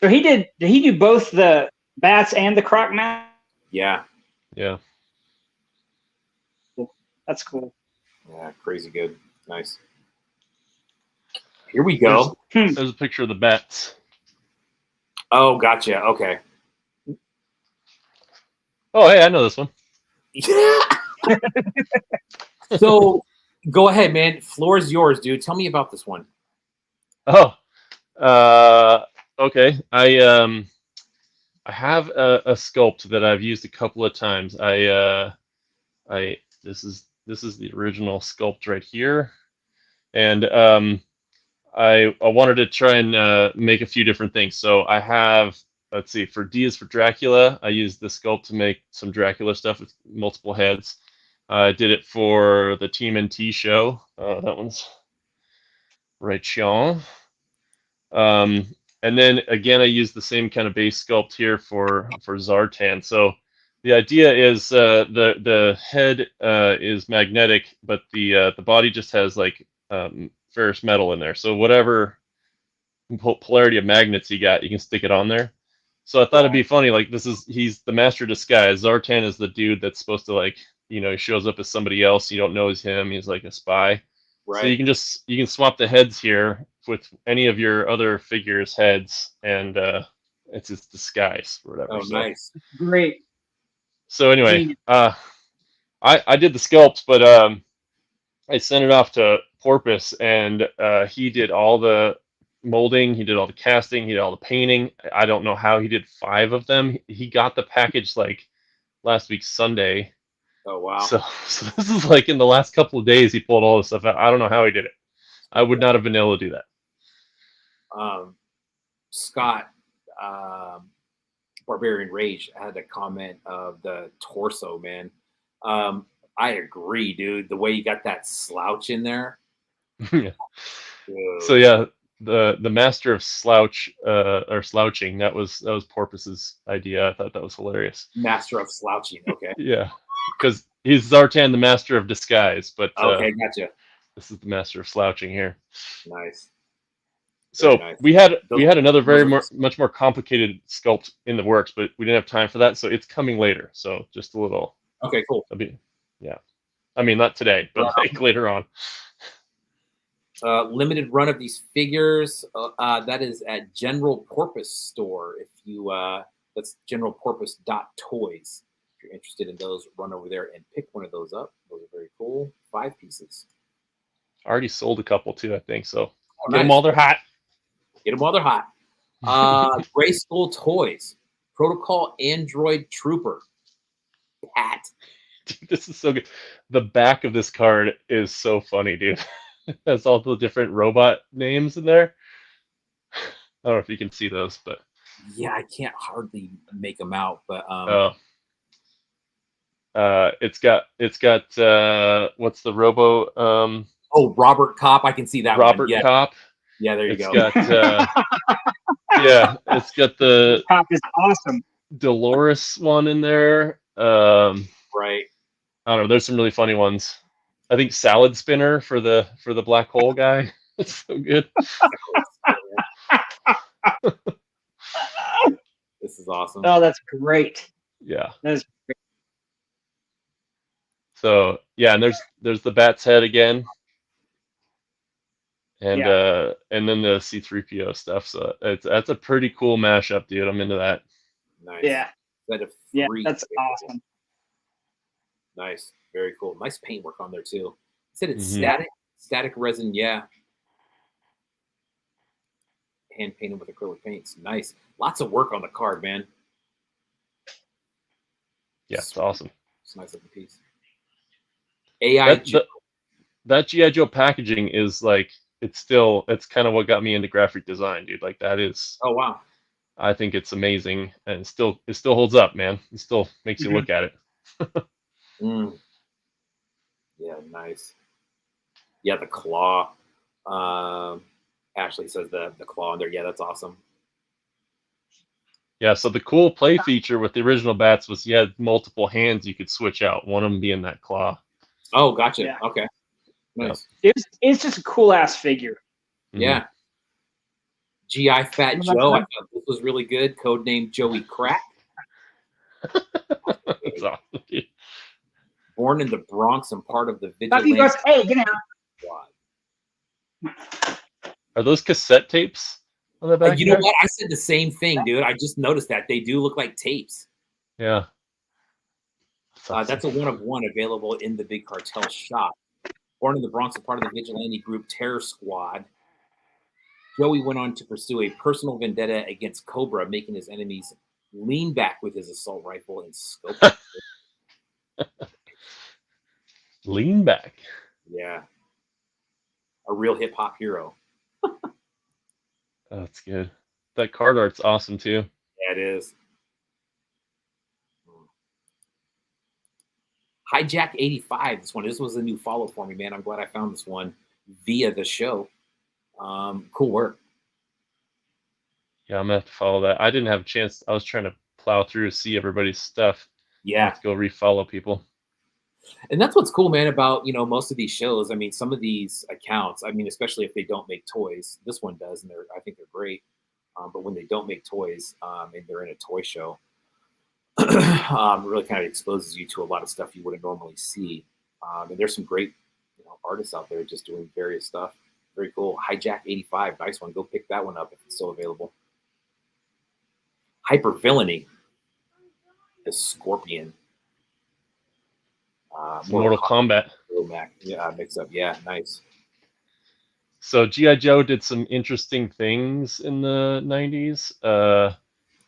did he do both the bats and the croc mount? Yeah. That's cool. Yeah, crazy good. Nice. Here we go. There's a picture of the bats. Oh, gotcha. Okay. Oh, hey, I know this one. Yeah. So go ahead, man. Floor is yours, dude. Tell me about this one. Oh, okay. I have a sculpt that I've used a couple of times. This is the original sculpt right here, and I wanted to try and make a few different things. So I have, let's see, for D is for Dracula, I used the sculpt to make some Dracula stuff with multiple heads. I did it for the TMNT show. That one's right, Sean. And And then again, I use the same kind of base sculpt here for Zartan. So the idea is the head is magnetic, but the body just has like ferrous metal in there. So whatever polarity of magnets you got, you can stick it on there. So I thought it'd be funny. Like he's the master of disguise. Zartan is the dude that's supposed to like, you know, he shows up as somebody else. You don't know it's him. He's like a spy. Right. So you can swap the heads here with any of your other figures' heads, and it's his disguise or whatever. Oh, so, nice. Great. So anyway, I did the sculpt, but I sent it off to Porpoise, and he did all the molding, he did all the casting, he did all the painting. I don't know how he did 5 of them. He got the package like last week Sunday. Oh, wow. So this is like in the last couple of days he pulled all this stuff out. I don't know how he did it. I would not have been able to do that. Scott, Barbarian Rage had a comment of the torso, man. I agree, dude. The way you got that slouch in there. Yeah. Dude. So yeah, the master of slouch or slouching, that was Porpoise's idea. I thought that was hilarious. Master of slouching. Okay. Yeah, because he's Zartan, the master of disguise, but okay, gotcha. This is the master of slouching here. Nice. So nice. we had another much more complicated sculpt in the works, but we didn't have time for that, so it's coming later. So just a little. Okay, cool. Yeah, I mean not today, but like later on. Limited run of these figures. That is at General Porpoise store. If you that's generalporpoise.toys. If you're interested in those, run over there and pick one of those up. Those are very cool. 5 pieces. I already sold a couple too, I think. So Get them while they're hot. Get them while they're hot. Gray Skull Toys. Protocol Android Trooper. Pat. Dude, this is so good. The back of this card is so funny, dude. It has all the different robot names in there. I don't know if you can see those, but yeah, I can't hardly make them out. But it's got what's the robo? Robert Kopp. I can see that. Robert one. Kopp. Yeah, there you It's go. got yeah, it's got the Kopp is awesome. Dolores one in there. Right. I don't know. There's some really funny ones. I think Salad Spinner for the black hole guy. It's so good. This is awesome. Oh, that's great. Yeah. That is great. So yeah, and there's the bat's head again. And and then the C3PO stuff. So that's a pretty cool mashup, dude. I'm into that. Nice. Yeah. Yeah, that's awesome. Nice. Very cool. Nice paintwork on there too. Said it's Mhm. static resin, yeah. Hand painted with acrylic paints. Nice. Lots of work on the card, man. Yeah, it's awesome. It's a nice looking piece. AI that G.I. Joe packaging is like it's kind of what got me into graphic design, dude. Like that is Oh wow. I think it's amazing, and it still holds up, man. It still makes you look at it. Yeah, nice. Yeah, the claw. Ashley says the claw in there. Yeah, that's awesome. Yeah, so the cool play feature with the original bats was you had multiple hands you could switch out, one of them being that claw. Oh, gotcha. Yeah. Okay. Nice. It's just a cool ass figure. Yeah. GI Fat Joe. I thought this was really good. Codename Joey Crack. That's awesome, dude. Born in the Bronx and part of the Vigilante Hey, get out. Squad. Are those cassette tapes on the back? You know what? I said the same thing, dude. I just noticed that they do look like tapes. Yeah. That's a 1-of-1 available in the Big Cartel shop. Born in the Bronx and part of the vigilante group Terror Squad, Joey went on to pursue a personal vendetta against Cobra, making his enemies lean back with his assault rifle and scope. Lean back. Yeah. A real hip hop hero. That's good. That card art's awesome too. Yeah, it is. Hijack 85. This was a new follow for me, man. I'm glad I found this one via the show. Cool work. Yeah, I'm gonna have to follow that. I didn't have a chance. I was trying to plow through to see everybody's stuff. I Yeah. have to go refollow people. And that's what's cool, man, about, most of these shows. I mean, some of these accounts, I mean, especially if they don't make toys, this one does, and I think they're great. But when they don't make toys, and they're in a toy show, really kind of exposes you to a lot of stuff you wouldn't normally see. And there's some great, artists out there just doing various stuff. Very cool. Hijack 85, nice one. Go pick that one up if it's still available. Hyper Villainy, the Scorpion. Mortal Kombat. Yeah, mix up. Yeah, nice. So G.I. Joe did some interesting things in the 90s.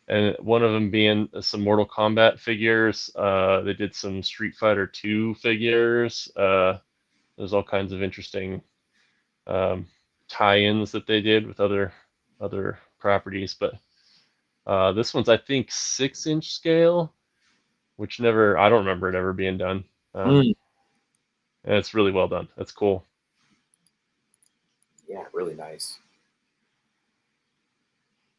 And one of them being some Mortal Kombat figures. They did some Street Fighter 2 figures. There's all kinds of interesting tie-ins that they did with other properties. But this one's, I think, 6-inch scale, which I don't remember it ever being done. And it's really well done. That's cool. Yeah, really nice.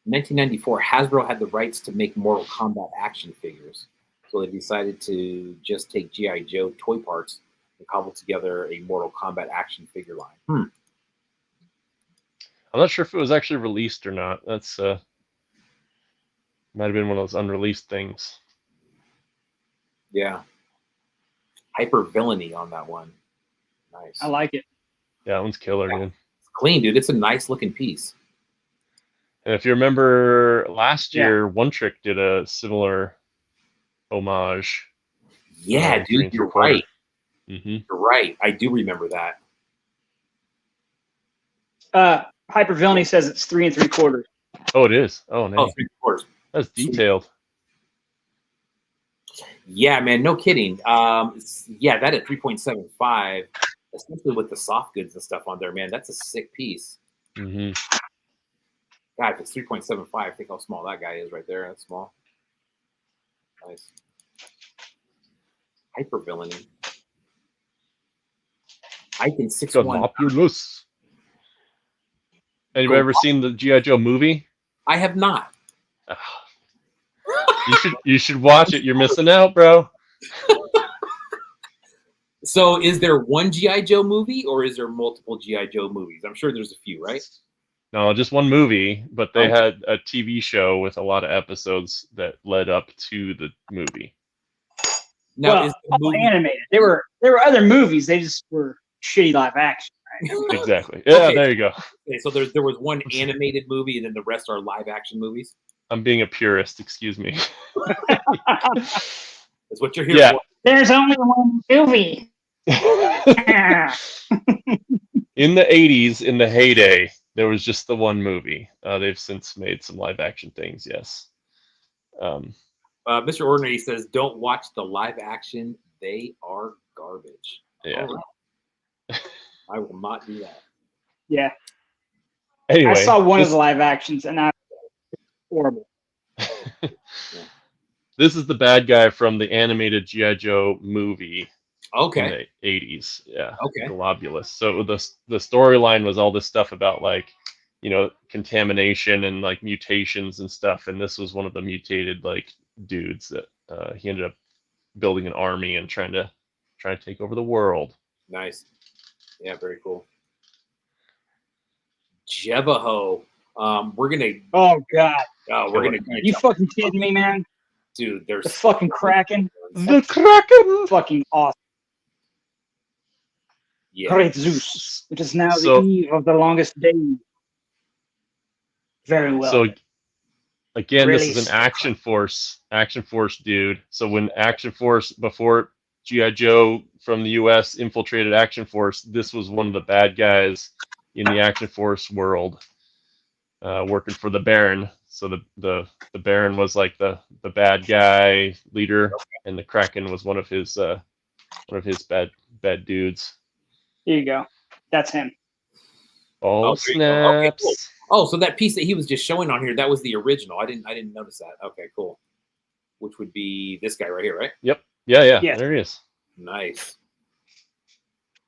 1994, Hasbro had the rights to make Mortal Kombat action figures, so they decided to just take G.I. Joe toy parts and cobble together a Mortal Kombat action figure line. I'm not sure if it was actually released or not. That's might have been one of those unreleased things. Yeah. Hyper Villainy on that one. Nice. I like it. Yeah, that one's killer, dude. It's clean, dude. It's a nice looking piece. And if you remember last year, One Trick did a similar homage. Yeah, dude, you're right. Mm-hmm. You're right. I do remember that. Hyper Villainy says it's 3 3/4. Oh, it is. Oh, nice. Oh, 3/4. That's detailed. Yeah, man, no kidding. Yeah, that at 3.75, especially with the soft goods and stuff on there, man, that's a sick piece. Mm-hmm. God, if it's 3.75, think how small that guy is right there. That's small. Nice. Hyper Villainy. I can 6'1". Populous. Anybody ever seen the G.I. Joe movie? I have not. You should watch it. You're missing out, bro. So is there one G.I. Joe movie or is there multiple G.I. Joe movies? I'm sure there's a few, right? No, just one movie, but they had a TV show with a lot of episodes that led up to the movie. Now, well, is the movie animated? There were other movies. They just were shitty live action. Right? Exactly. Yeah, Okay. There you go. Okay, so there was one animated movie and then the rest are live action movies? I'm being a purist, excuse me. That's what you're here for. There's only one movie. In the 80s, in the heyday, there was just the one movie. They've since made some live action things, yes. Mr. Ordinary says, don't watch the live action. They are garbage. Yeah. Right. I will not do that. Yeah. Anyway, I saw one of the live actions and I horrible. This is the bad guy from the animated G.I. Joe movie. Okay. In the 80s, yeah. Okay. Globulus. So the storyline was all this stuff about contamination and like mutations and stuff, and this was one of the mutated dudes that he ended up building an army and trying to take over the world. Nice. Yeah, very cool. Jevaho. We're gonna. Oh God. Oh, we're gonna. You fucking kidding me, man? Dude, there's the fucking Kraken. The Kraken. Fucking awesome. Yeah. Great Zeus. It is now the eve of the longest day. Very well. So again, really this is an Action Force dude. So when Action Force, before G.I. Joe from the U.S. infiltrated Action Force, this was one of the bad guys in the Action Force world, working for the Baron. So the Baron was like the bad guy leader, and the Kraken was one of his bad dudes. Here you go. That's him. Oh, snaps! Okay, cool. Oh, so that piece that he was just showing on here, that was the original. I didn't notice that. Okay, cool. Which would be this guy right here, right? Yep. Yeah. Yes. There he is. Nice.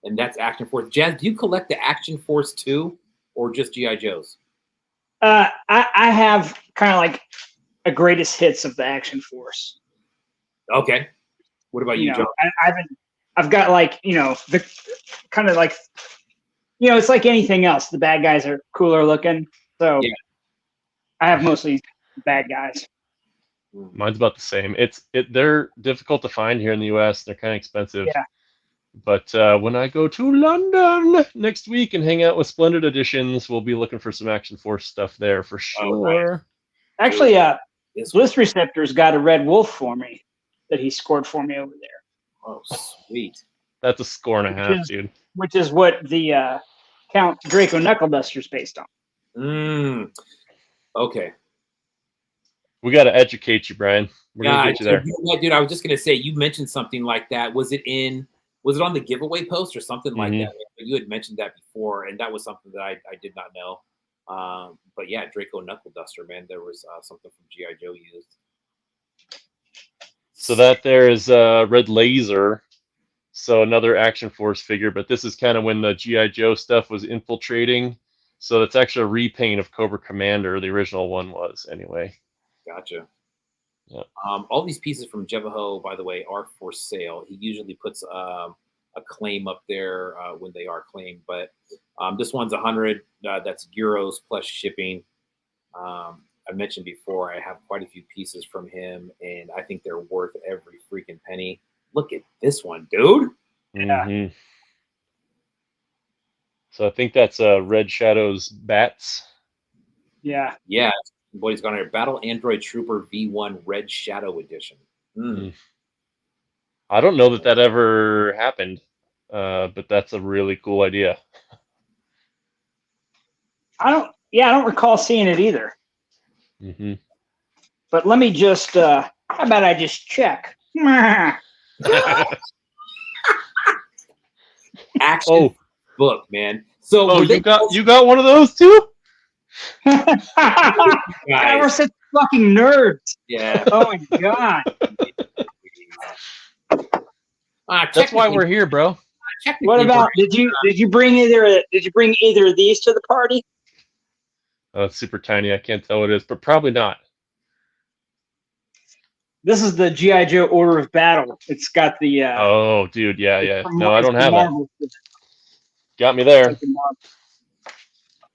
And that's Action Force. Jazz, do you collect the Action Force 2 or just G.I. Joes? I have kind of like a greatest hits of the Action Force. Okay. What about you, Joe? I've got like, the kind of like, it's like anything else. The bad guys are cooler looking. So Yeah. I have mostly bad guys. Mine's about the same. They're difficult to find here in the U.S. They're kind of expensive. Yeah. But when I go to London next week and hang out with Splendid Editions, we'll be looking for some Action Force stuff there for sure. Nice. Actually, Bliss Receptor's got a Red Wolf for me that he scored for me over there. Oh, sweet. That's a score and a half, dude. Which is what the Count Draco Knuckle Duster's based on. Okay. We got to educate you, Brian. We're gonna get you there. You know what, dude, I was just gonna say, you mentioned something like that. Was it on the giveaway post or something like that? You had mentioned that before, and that was something that I did not know. But yeah, Draco Knuckle Duster, man, there was something from G.I. Joe used. So that there is Red Laser. So another Action Force figure, but this is kind of when the G.I. Joe stuff was infiltrating. So it's actually a repaint of Cobra Commander. The original one was, anyway. Gotcha. Yeah. All these pieces from Jevaho, by the way, are for sale. He usually puts a claim up there when they are claimed, but this one's 100. That's euros plus shipping. I mentioned before, I have quite a few pieces from him, and I think they're worth every freaking penny. Look at this one, dude. Yeah. So I think that's Red Shadow's Bats. Yeah. Yeah. Boy, he's gone here. Battle Android Trooper V1 Red Shadow Edition. I don't know that ever happened, but that's a really cool idea. I don't recall seeing it either. But let me just, how about I just check? Action book, man. So you got one of those too? We're such fucking nerds. Yeah. Oh my god. That's why we're here, bro. What about did you bring either of these to the party? Oh, it's super tiny. I can't tell what it is, but probably not. This is the G.I. Joe Order of Battle. It's got the oh, dude, yeah. No, I don't have that. Got me there.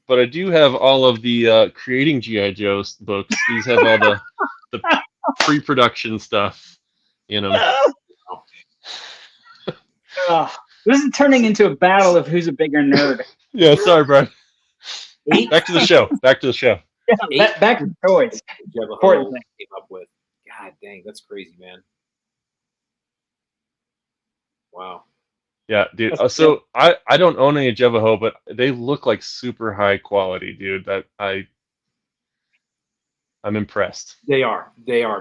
But I do have all of the Creating G.I. Joe's books. These have all the pre-production stuff in them. This is turning into a battle of who's a bigger nerd. Yeah, sorry, Brian. Back to the show. Yeah, back to the toys. Important thing. Came up with. God dang, that's crazy, man. Wow. Yeah, dude. So I don't own any Jevaho, but they look like super high quality, dude. I'm impressed. They are,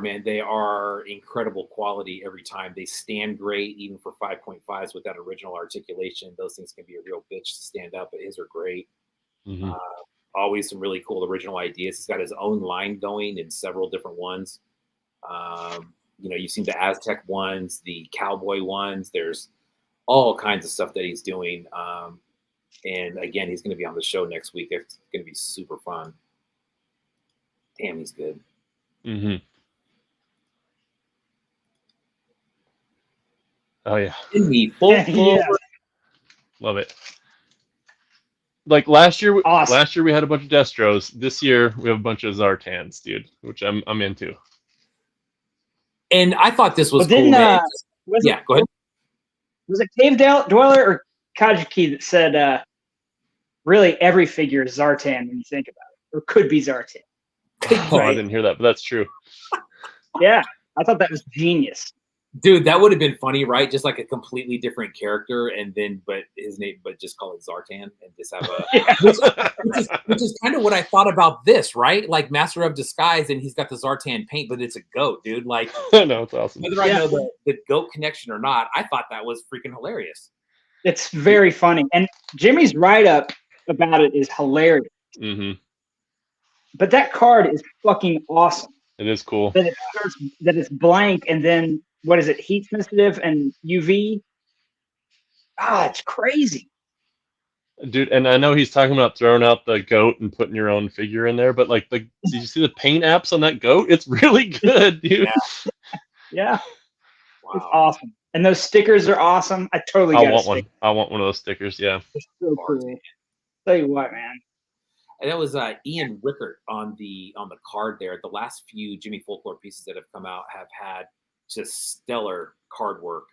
man. They are incredible quality every time. They stand great, even for 5.5s with that original articulation. Those things can be a real bitch to stand up, but his are great. Always some really cool original ideas. He's got his own line going in several different ones. You've seen the Aztec ones, the cowboy ones. There's all kinds of stuff that he's doing. And again, he's going to be on the show next week. It's going to be super fun. Damn, he's good. Oh yeah. In the full Love it. Like last year, awesome. Last year we had a bunch of Destros. This year we have a bunch of Zartans, dude, which I'm into. And I thought this was cool. Go ahead. Was it Cave Dweller or Kajiki that said, really every figure is Zartan when you think about it, or could be Zartan? Oh, I didn't hear that, but that's true. Yeah, I thought that was genius. Dude, that would have been funny, right? Just like a completely different character, but just call it Zartan and just have a which is kind of what I thought about this, right? Like Master of Disguise, and he's got the Zartan paint, but it's a goat, dude. Like, no, it's awesome. Whether I know the goat connection or not, I thought that was freaking hilarious. It's very funny, and Jimmy's write-up about it is hilarious. But that card is fucking awesome. It is cool. That it's blank, and then what is it? Heat sensitive and UV. It's crazy. Dude, and I know he's talking about throwing out the goat and putting your own figure in there, but like did you see the paint apps on that goat? It's really good, dude. Yeah, it's Wow. awesome. And those stickers are awesome. I totally I got a want sticker. one. I want one of those stickers, yeah. It's so cool. Tell you what, man. And that was Ian Rickert on the card there. The last few Jimmy Folklore pieces that have come out have had just stellar card work,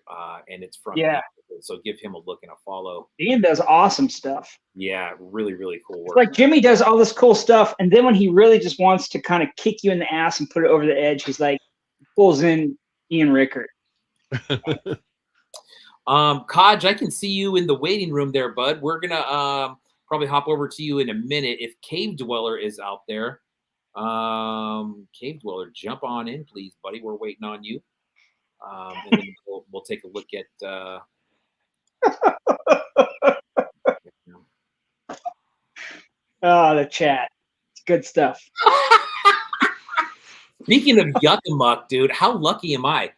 and it's from Yeah. Ian Rickert. So give him a look and a follow. Ian does awesome stuff. Yeah, really, really cool It's work. like Jimmy does all this cool stuff, and then when he really just wants to kind of kick you in the ass and put it over the edge, he's like pulls in Ian Rickert. Kodge, I can see you in the waiting room there, bud. We're gonna probably hop over to you in a minute. If Cave Dweller is out there, Cave Dweller, jump on in, please, buddy. We're waiting on you. And then we'll take a look at. Oh, the chat. It's good stuff. Speaking of Yuckamuck, dude, how lucky am I?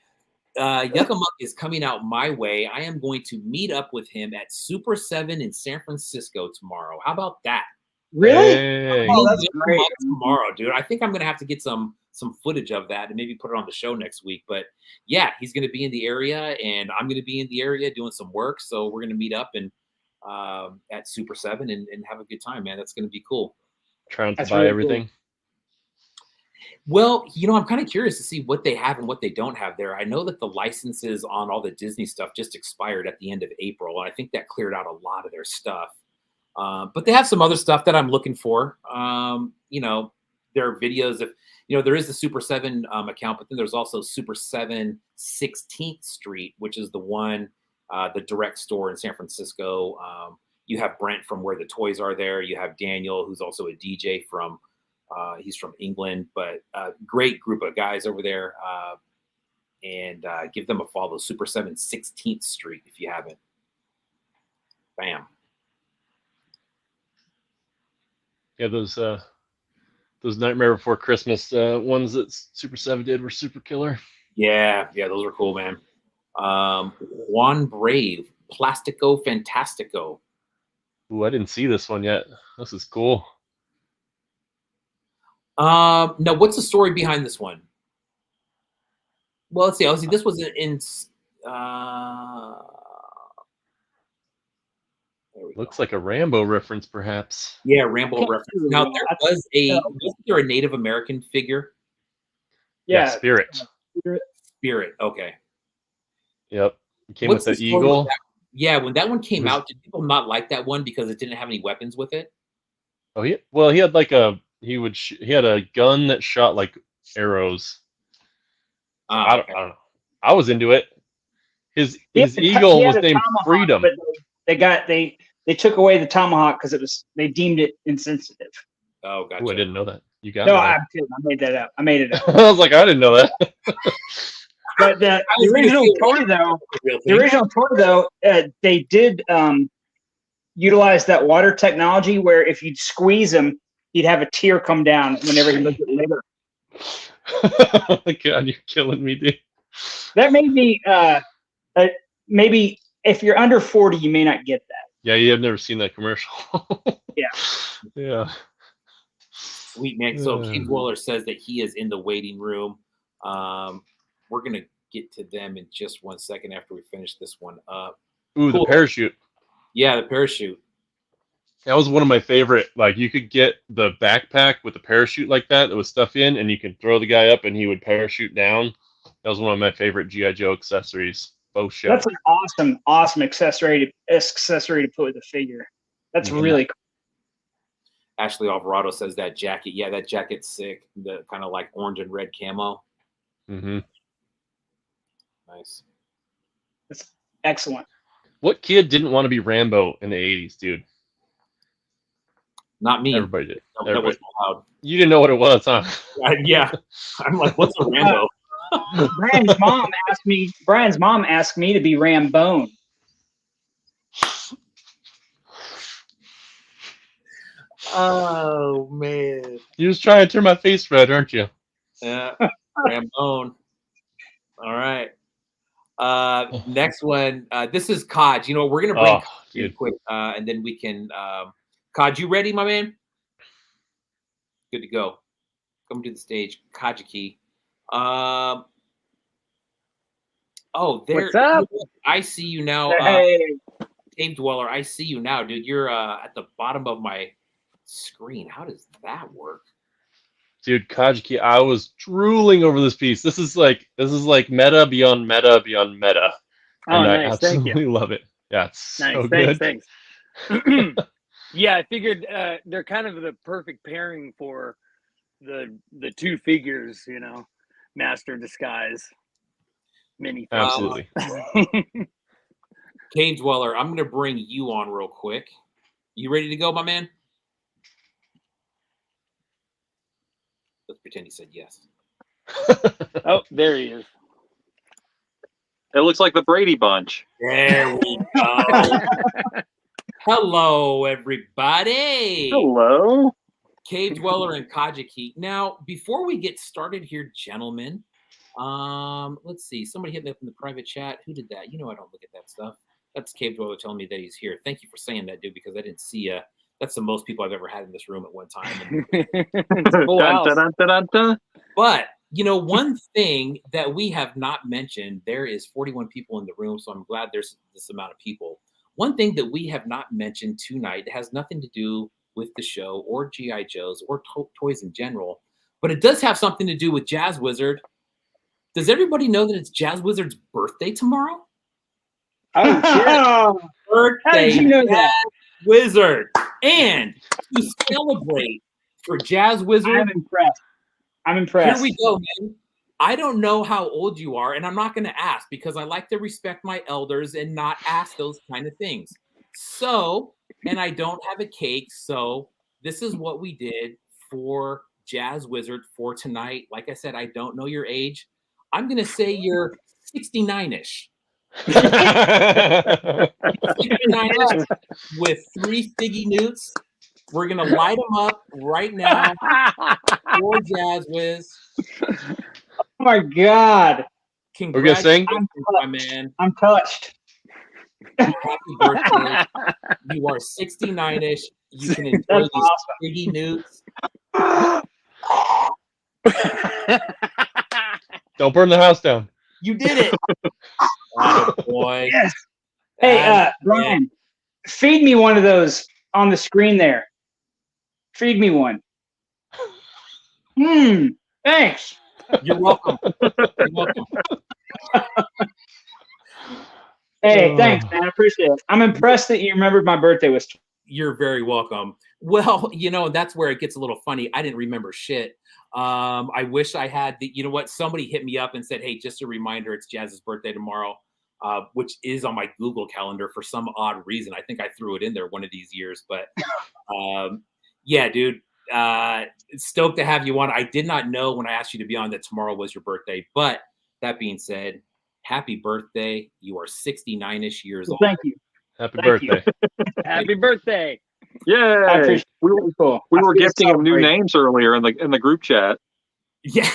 Yuckamuck is coming out my way. I am going to meet up with him at Super 7 in San Francisco tomorrow. How about that? Really? Hey. Oh, that's Yuckamuck great. tomorrow, dude. I think I'm gonna have to get some footage of that and maybe put it on the show next week. But yeah, he's gonna be in the area, and I'm gonna be in the area doing some work. So we're gonna meet up and at Super 7 and have a good time, man. That's gonna be cool. Trying to That's buy really everything. Well, I'm kind of curious to see what they have and what they don't have there. I know that the licenses on all the Disney stuff just expired at the end of April, and I think that cleared out a lot of their stuff. But they have some other stuff that I'm looking for. There are videos of, there is the Super 7 account, but then there's also Super 7 16th Street, which is the one, the direct store in San Francisco. You have Brent from Where the Toys Are there. You have Daniel, who's also a DJ from, he's from England, but great group of guys over there. And give them a follow, Super 7 16th Street, if you haven't. Bam. Yeah, those Nightmare Before Christmas ones that Super 7 did were super killer. Yeah, those are cool, man. Juan Brave, Plastico Fantastico. Ooh, I didn't see this one yet. This is cool. Now, what's the story behind this one? Well, let's see. Obviously, this was in. Looks like a Rambo reference, perhaps. Yeah, Rambo reference. Now, wasn't there a Native American figure? Yeah, Spirit. Spirit. Okay. Yep. It came with the eagle. Yeah, when that one came out, did people not like that one because it didn't have any weapons with it? Oh, he had like he had a gun that shot like arrows. I don't know. I was into it. His eagle was named Freedom. But they took away the tomahawk because they deemed it insensitive. Oh, gotcha. Ooh, I didn't know that. You got no, me. I'm kidding. I made that up. I made it up. I was like, I didn't know that. But the original toy though, they did utilize that water technology where if you'd squeeze him, he'd have a tear come down whenever he looked at later. Oh my God, you're killing me, dude. That may be maybe if you're under 40, you may not get that. Yeah, you have never seen that commercial. Yeah. Sweet, man. So King Waller says that he is in the waiting room. We're going to get to them in just 1 second after we finish this one up. Ooh, cool. The parachute. Yeah, the parachute. That was one of my favorite. Like, you could get the backpack with the parachute like that with stuff in, and you can throw the guy up and he would parachute down. That was one of my favorite G.I. Joe accessories. Both show. That's an awesome accessory to put with the figure. That's really cool. Ashley Alvarado says that jacket. Yeah, that jacket's sick. The kind of like orange and red camo. Mm-hmm. Nice. That's excellent. What kid didn't want to be Rambo in the 80s, dude? Not me. Everybody did. That wasn't allowed. You didn't know what it was, huh? Yeah. I'm like, what's a Rambo? Brian's mom asked me to be Rambone. Oh man. You was trying to turn my face red, aren't you? Yeah. Rambone. All right. Next one. This is Kaj. You know, we're gonna bring Oh, Kaj in dude. quick, and then we can. Kaj, you ready, my man? Good to go. Come to the stage, Kajiki. Oh, there. What's up? I see you now, Hey, Cave Dweller. I see you now, dude. You're at the bottom of my screen. How does that work? Dude, Kajiki, I was drooling over this piece. This is like meta beyond meta beyond meta. Oh, And I nice. Thank you. absolutely love it. Yeah, it's so Nice. good. Thanks. Yeah, I figured they're kind of the perfect pairing for the two figures, you know, Master Disguise, mini. Absolutely. Cave Dweller, I'm gonna bring you on real quick. You ready to go, my man? Let's pretend he said yes. Oh, there he is. It looks like the Brady Bunch. There we go. Hello, everybody. Hello. Cave Dweller and Kajiki. Now, before we get started here, gentlemen, let's see. Somebody hit me up in the private chat. Who did that? You know I don't look at that stuff. That's Cave Dweller telling me that he's here. Thank you for saying that, dude, because I didn't see you. That's the most people I've ever had in this room at one time. It's a full house. Dun, dun, dun, dun, dun. But, you know, one thing that we have not mentioned, there is 41 people in the room, so I'm glad there's this amount of people. One thing that we have not mentioned tonight has nothing to do with the show or G.I. Joes or toys in general, but it does have something to do with Jazz Wizard. Does everybody know that it's Jazz Wizard's birthday tomorrow? oh, shit. Birthday, How did you know that? Jazz Wizard. And to celebrate for Jazz Wizard, I'm impressed. here we go, man. I don't know how old you are, and I'm not going to ask because I like to respect my elders and not ask those kind of things. So, and I don't have a cake, so this is what we did for Jazz Wizard for tonight. Like I said, I don't know your age. I'm going to say you're 69-ish. 69-ish with 3 Figgy Newts. We're going to light them up right now for Jazz Wiz. Oh my God. We're gonna sing? My man. I'm touched. Happy birthday. You are 69-ish. You can enjoy That's these Figgy Newts. Don't burn the house down. You did it. Oh, boy. Yes. Hey, Brian, feed me one of those on the screen there. Feed me one. Thanks. You're welcome. You're welcome. Hey, thanks, man. I appreciate it. I'm impressed that you remembered my birthday was. You're very welcome. Well, you know, that's where it gets a little funny. I didn't remember shit. I wish I had the, you know what? Somebody hit me up and said, hey, just a reminder, it's Jazz's birthday tomorrow, which is on my Google calendar for some odd reason. I think I threw it in there one of these years, but yeah, dude, stoked to have you on. I did not know when I asked you to be on that tomorrow was your birthday, but that being said, happy birthday. You are 69-ish years old. Thank you. Happy Thank birthday. Happy birthday. I Yay. appreciate We, it. Cool. we I were feel gifting him new celebrated. names earlier in the group chat. Yeah.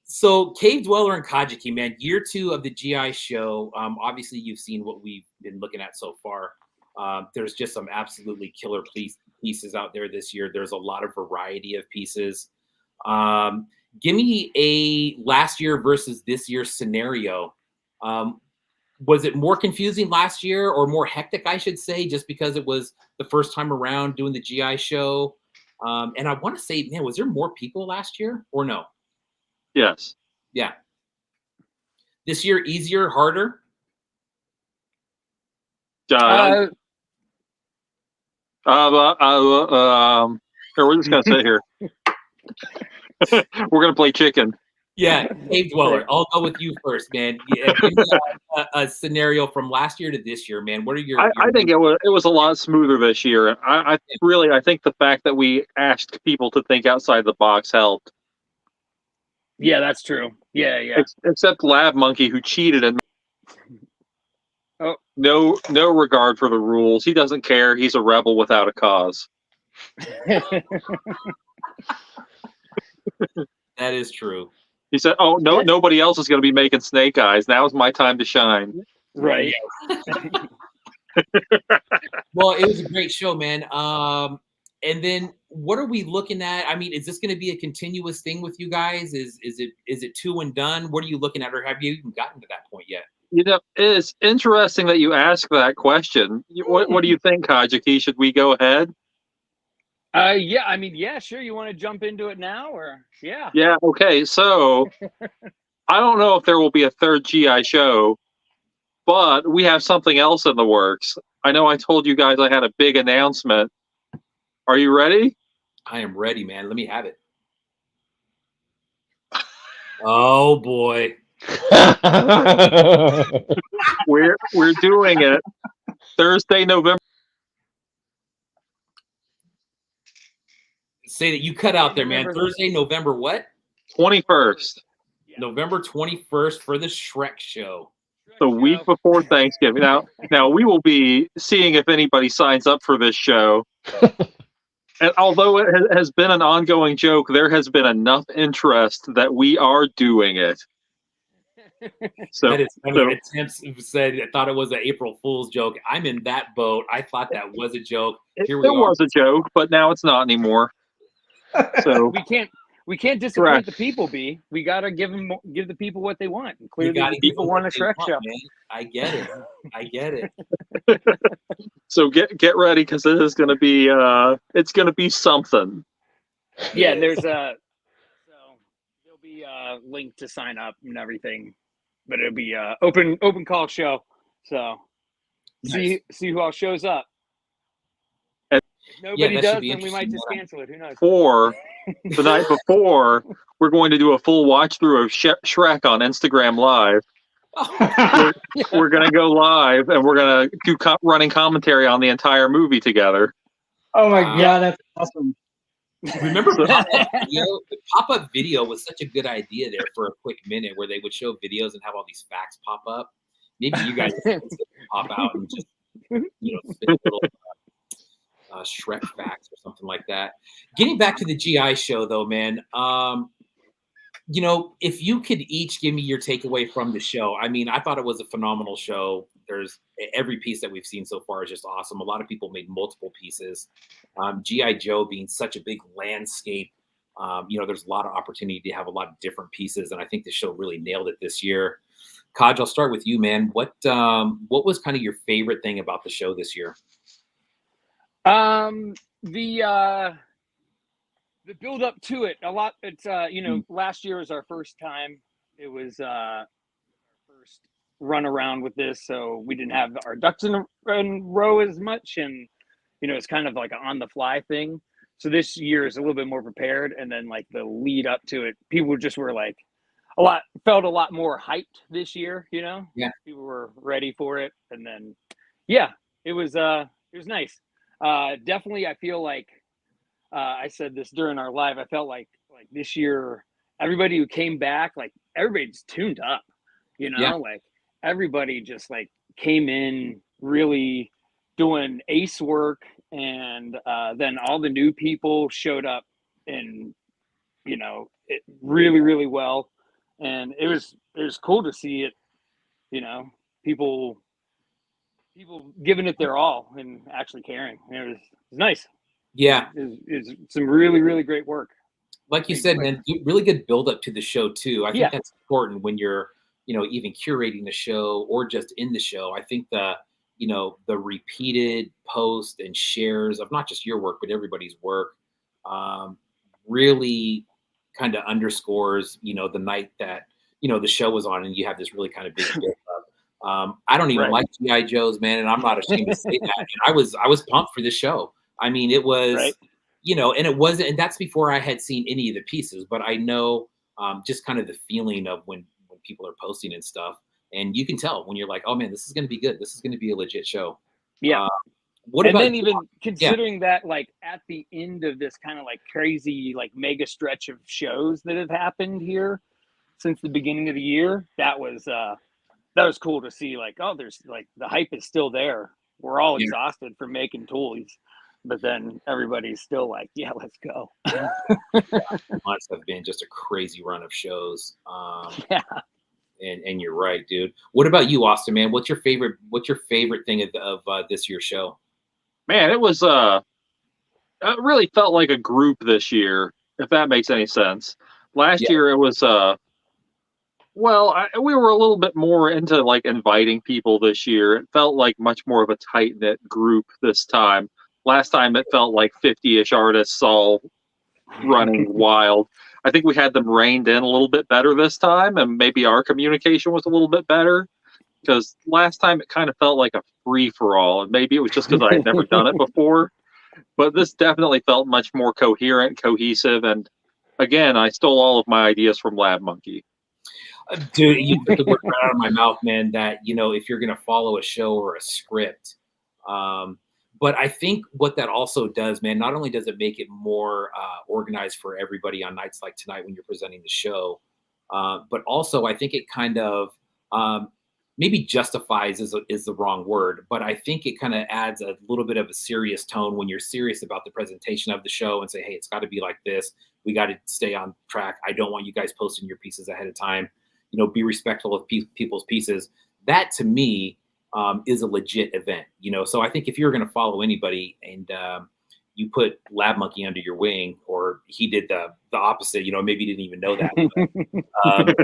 So Cave Dweller and Kajiki, man, year 2 of the GI show. Obviously you've seen what we've been looking at so far. There's just some absolutely killer pieces out there this year. There's a lot of variety of pieces. Give me a last year versus this year scenario. Was it more confusing last year or more hectic, I should say, just because it was the first time around doing the GI show? And I want to say, man, was there more people last year or no? Yes. Yeah. This year, easier, harder? Here, we're just gonna sit here. We're gonna play chicken. Yeah, Cave Dweller. I'll go with you first, man. Yeah, give me a scenario from last year to this year, man. What are your? I think it was a lot smoother this year. I think the fact that we asked people to think outside the box helped. Yeah, that's true. Yeah. Except Lab Monkey, who cheated and Oh. no regard for the rules. He doesn't care. He's a rebel without a cause. That is true. He said, "Oh no, nobody else is going to be making Snake Eyes. Now is my time to shine." Right. Well, it was a great show, man. And then what are we looking at? I mean, is this going to be a continuous thing with you guys? Is it two and done? What are you looking at, or have you even gotten to that point yet? You know, it's interesting that you ask that question. What do you think, Kajiki? Should we go ahead? Yeah, I mean, yeah, sure. You want to jump into it now, or yeah? Yeah. Okay. So I don't know if there will be a third GI show, but we have something else in the works. I know I told you guys I had a big announcement. Are you ready? I am ready, man. Let me have it. Oh boy. We're doing it Thursday, November. Say that you cut out there, man. November- Thursday, November what? 21st, November 21st for the Shrek show. the week before Thanksgiving. Now we will be seeing if anybody signs up for this show. And although it has been an ongoing joke, there has been enough interest that we are doing it. So, That is funny. Attempts said I thought it was an April Fool's joke. I'm in that boat. I thought that was a joke. Here we it are. was a joke, but now it's not anymore. So we can't disappoint the people. We gotta give the people what they want. And clearly, the people want a Shrek show. Man. I get it. I get it. So get ready, because it is going to be it's going to be something. Yeah, there's there'll be a link to sign up and everything, but it'll be a open call show. So see who all shows up. And if nobody that does, should be then we might just interesting. cancel it. Who knows? For the night before, we're going to do a full watch through of Shrek on Instagram Live. We're going to go live, and we're going to do running commentary on the entire movie together. Oh my god, that's awesome. Remember pop-up video? The pop-up video was such a good idea there for a quick minute, where they would show videos and have all these facts pop up. Maybe you guys pop out and just spit little Shrek facts or something like that. Getting back to the GI show, though, man. If you could each give me your takeaway from the show. I mean, I thought it was a phenomenal show. There's every piece that we've seen so far is just awesome. A lot of people made multiple pieces. G.I. Joe being such a big landscape, there's a lot of opportunity to have a lot of different pieces. And I think the show really nailed it this year. Kaj, I'll start with you, man. What was kind of your favorite thing about the show this year? The build up to it a lot. It's last year was our first time. It was our first run around with this, so we didn't have our ducks in a row as much, and it's kind of like an on the fly thing. So this year is a little bit more prepared, and then like the lead up to it, people just were like felt a lot more hyped this year. Yeah, people were ready for it, and then it was nice. Definitely, I feel like. I said this during our live. I felt like this year, everybody who came back, like everybody's tuned up, like everybody just like came in really doing ace work, and then all the new people showed up and it really, really well, and it was cool to see it, people giving it their all and actually caring. It was nice. Yeah, is some really, really great work. Like you said, man, really good build up to the show too. I think that's important when you're, even curating the show or just in the show. I think the repeated posts and shares of not just your work but everybody's work really kind of underscores, the night that the show was on, and you have this really kind of big build up. I don't even like G.I. Joes, man, and I'm not ashamed to say that. And I was pumped for this show. I mean, it was, and it wasn't, and that's before I had seen any of the pieces, but I know just kind of the feeling of when people are posting and stuff, and you can tell when you're like, oh man, this is going to be good. This is going to be a legit show. Yeah. What and about then even considering that, like at the end of this kind of like crazy, like mega stretch of shows that have happened here since the beginning of the year, that was cool to see. Like, oh, there's like the hype is still there. We're all exhausted from making toys. but then everybody's still like, yeah, let's go. Months have been just a crazy run of shows. Yeah. And you're right, dude. What about you, Austin, man? What's your favorite thing of this year's show? Man, it was it really felt like a group this year, if that makes any sense. Last year it was we were a little bit more into like inviting people this year. It felt like much more of a tight knit group this time. Last time it felt like 50-ish artists all running wild. I think we had them reined in a little bit better this time, and maybe our communication was a little bit better, because last time it kind of felt like a free for all, and maybe it was just because I had never done it before. But this definitely felt much more coherent, cohesive, and again, I stole all of my ideas from Lab Monkey. Dude, you put the word right out of my mouth, man, that, if you're going to follow a show or a script, but I think what that also does, man, not only does it make it more organized for everybody on nights like tonight when you're presenting the show, but also I think it kind of maybe justifies is the wrong word, but I think it kind of adds a little bit of a serious tone when you're serious about the presentation of the show and say, hey, it's got to be like this. We got to stay on track. I don't want you guys posting your pieces ahead of time. Be respectful of people's pieces. That to me is a legit event, So I think if you're going to follow anybody and you put Lab Monkey under your wing, or he did the opposite, maybe you didn't even know that. But,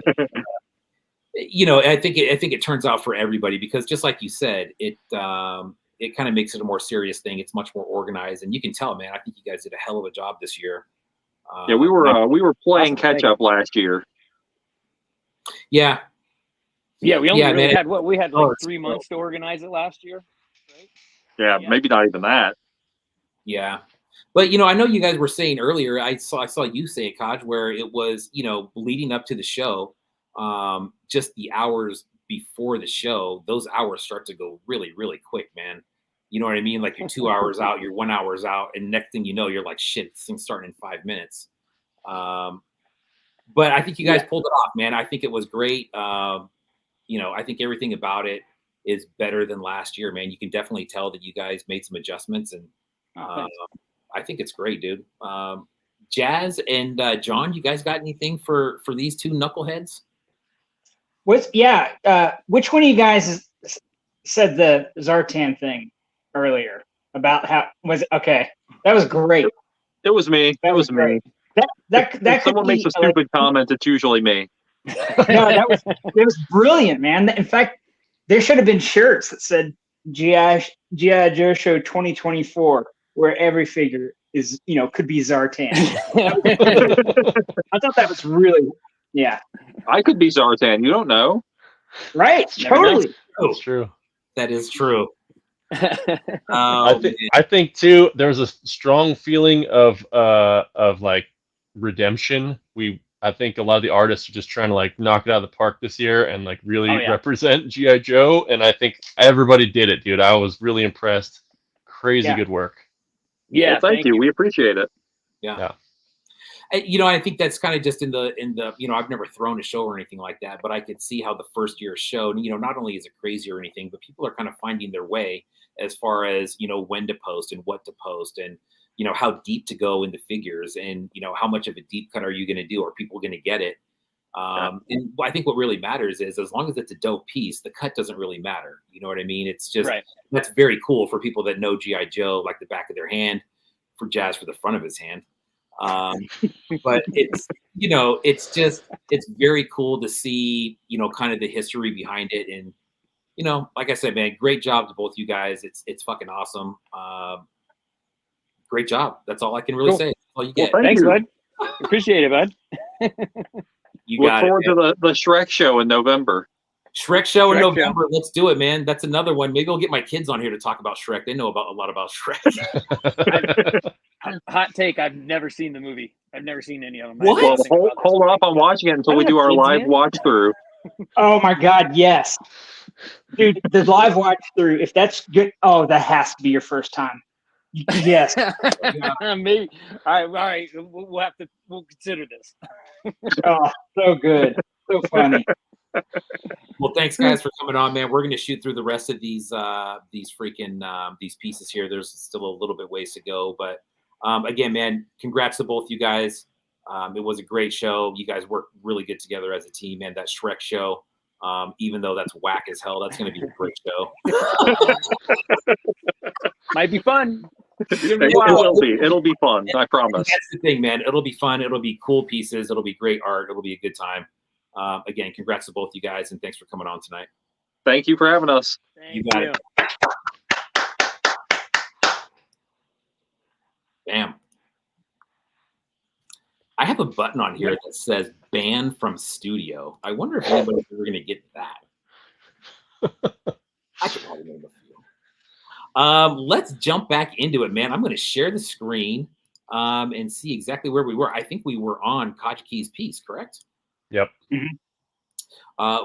I think it turns out for everybody, because just like you said, it kind of makes it a more serious thing. It's much more organized, and you can tell, man. I think you guys did a hell of a job this year. Yeah, we were playing catch up last year. Yeah. Yeah, we only really man. we had like 3 months to organize it last year, right? Yeah, maybe not even that. Yeah. But, I know you guys were saying earlier, I saw you say it, Kaj, where it was, leading up to the show, just the hours before the show, those hours start to go really, really quick, man. You know what I mean? Like you're 2 hours out, you're 1 hour out, and next thing you know, you're like, shit, this thing's starting in 5 minutes. But I think you guys pulled it off, man. I think it was great. I think everything about it is better than last year, man. You can definitely tell that you guys made some adjustments, and I think it's great, dude. Jazz and John, you guys got anything for these two knuckleheads? Which one of you guys said the Zartan thing earlier about how was it? Okay, that was great. It was me. That was me. That someone makes a stupid comment, it's usually me. No, it was brilliant, man. In fact, there should have been shirts that said G.I. Joe Show 2024, where every figure is, could be Zartan. I thought that was really, I could be Zartan. You don't know. Right. Totally. That's true. That is true. I think too, there's a strong feeling of like redemption. I think a lot of the artists are just trying to like knock it out of the park this year and like really represent G.I. Joe. And I think everybody did it, dude. I was really impressed. Crazy good work. Yeah. Well, thank you. We appreciate it. Yeah. I think that's kind of just in the I've never thrown a show or anything like that, but I could see how the first year show, not only is it crazy or anything, but people are kind of finding their way as far as, when to post and what to post, and, how deep to go into figures, and, how much of a deep cut are you going to do? Are people going to get it? And I think what really matters is, as long as it's a dope piece, the cut doesn't really matter. You know what I mean? It's just, that's very cool for people that know G.I. Joe like the back of their hand, for Jazz for the front of his hand. But it's, it's very cool to see, kind of the history behind it. And, like I said, man, great job to both you guys. It's fucking awesome. Great job. That's all I can really say. That's all you get. Well, Thanks, bud. Appreciate it, bud. You Look got forward to the Shrek show in November. Shrek show in November. Let's do it, man. That's another one. Maybe I'll get my kids on here to talk about Shrek. They know a lot about Shrek. Hot take, I've never seen the movie. I've never seen any of them. What? Well, hold off on watching it until we do our live watch through. Oh my God, yes. Dude, the live watch through, if that's good, that has to be your first time. Yes. Maybe. All right. We'll consider this. Oh, so good. So funny. Well, thanks guys for coming on, man. We're going to shoot through the rest of these freaking these pieces here. There's still a little bit ways to go, but again, man, congrats to both you guys. It was a great show. You guys worked really good together as a team, man. That Shrek show, even though that's whack as hell, that's going to be a great show. Might be fun. It will be. It'll be fun. I promise. That's the thing, man. It'll be fun. It'll be cool pieces. It'll be great art. It'll be a good time. Again, congrats to both you guys, and thanks for coming on tonight. Thank you for having us. You got it. Bam. I have a button on here that says "ban from studio." I wonder if anybody's ever going to get that. I could probably name a few. Let's jump back into it, man. I'm going to share the screen and see exactly where we were. I think we were on Kajiki's piece, correct? Yep.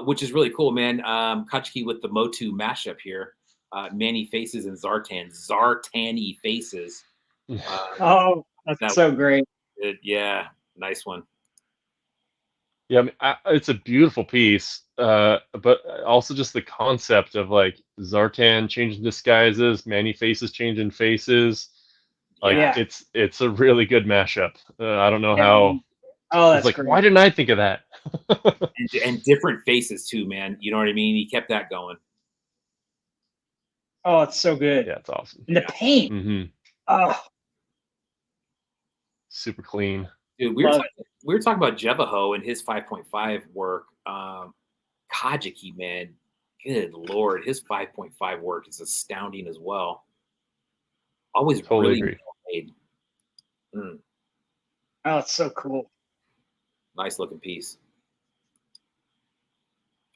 Which is really cool, man. Kajiki with the Motu mashup here. Manny Faces and Zartan. Zartani Faces. Oh, that's so great. Yeah, nice one. Yeah, I mean, it's a beautiful piece, but also just the concept of like Zartan changing disguises, Manny Faces changing faces. Like it's a really good mashup. I don't know how. Oh, that's like, great. why didn't I think of that? and different faces too, man. You know what I mean? He kept that going. Oh, it's so good. Yeah, it's awesome. And the paint. Mm-hmm. Oh, super clean. Dude, we were talking about Jevaho and his 5.5 work. Kajiki, man, good lord, his 5.5 work is astounding as well. Always Totally really agree. well made. Oh, it's so cool. Nice looking piece.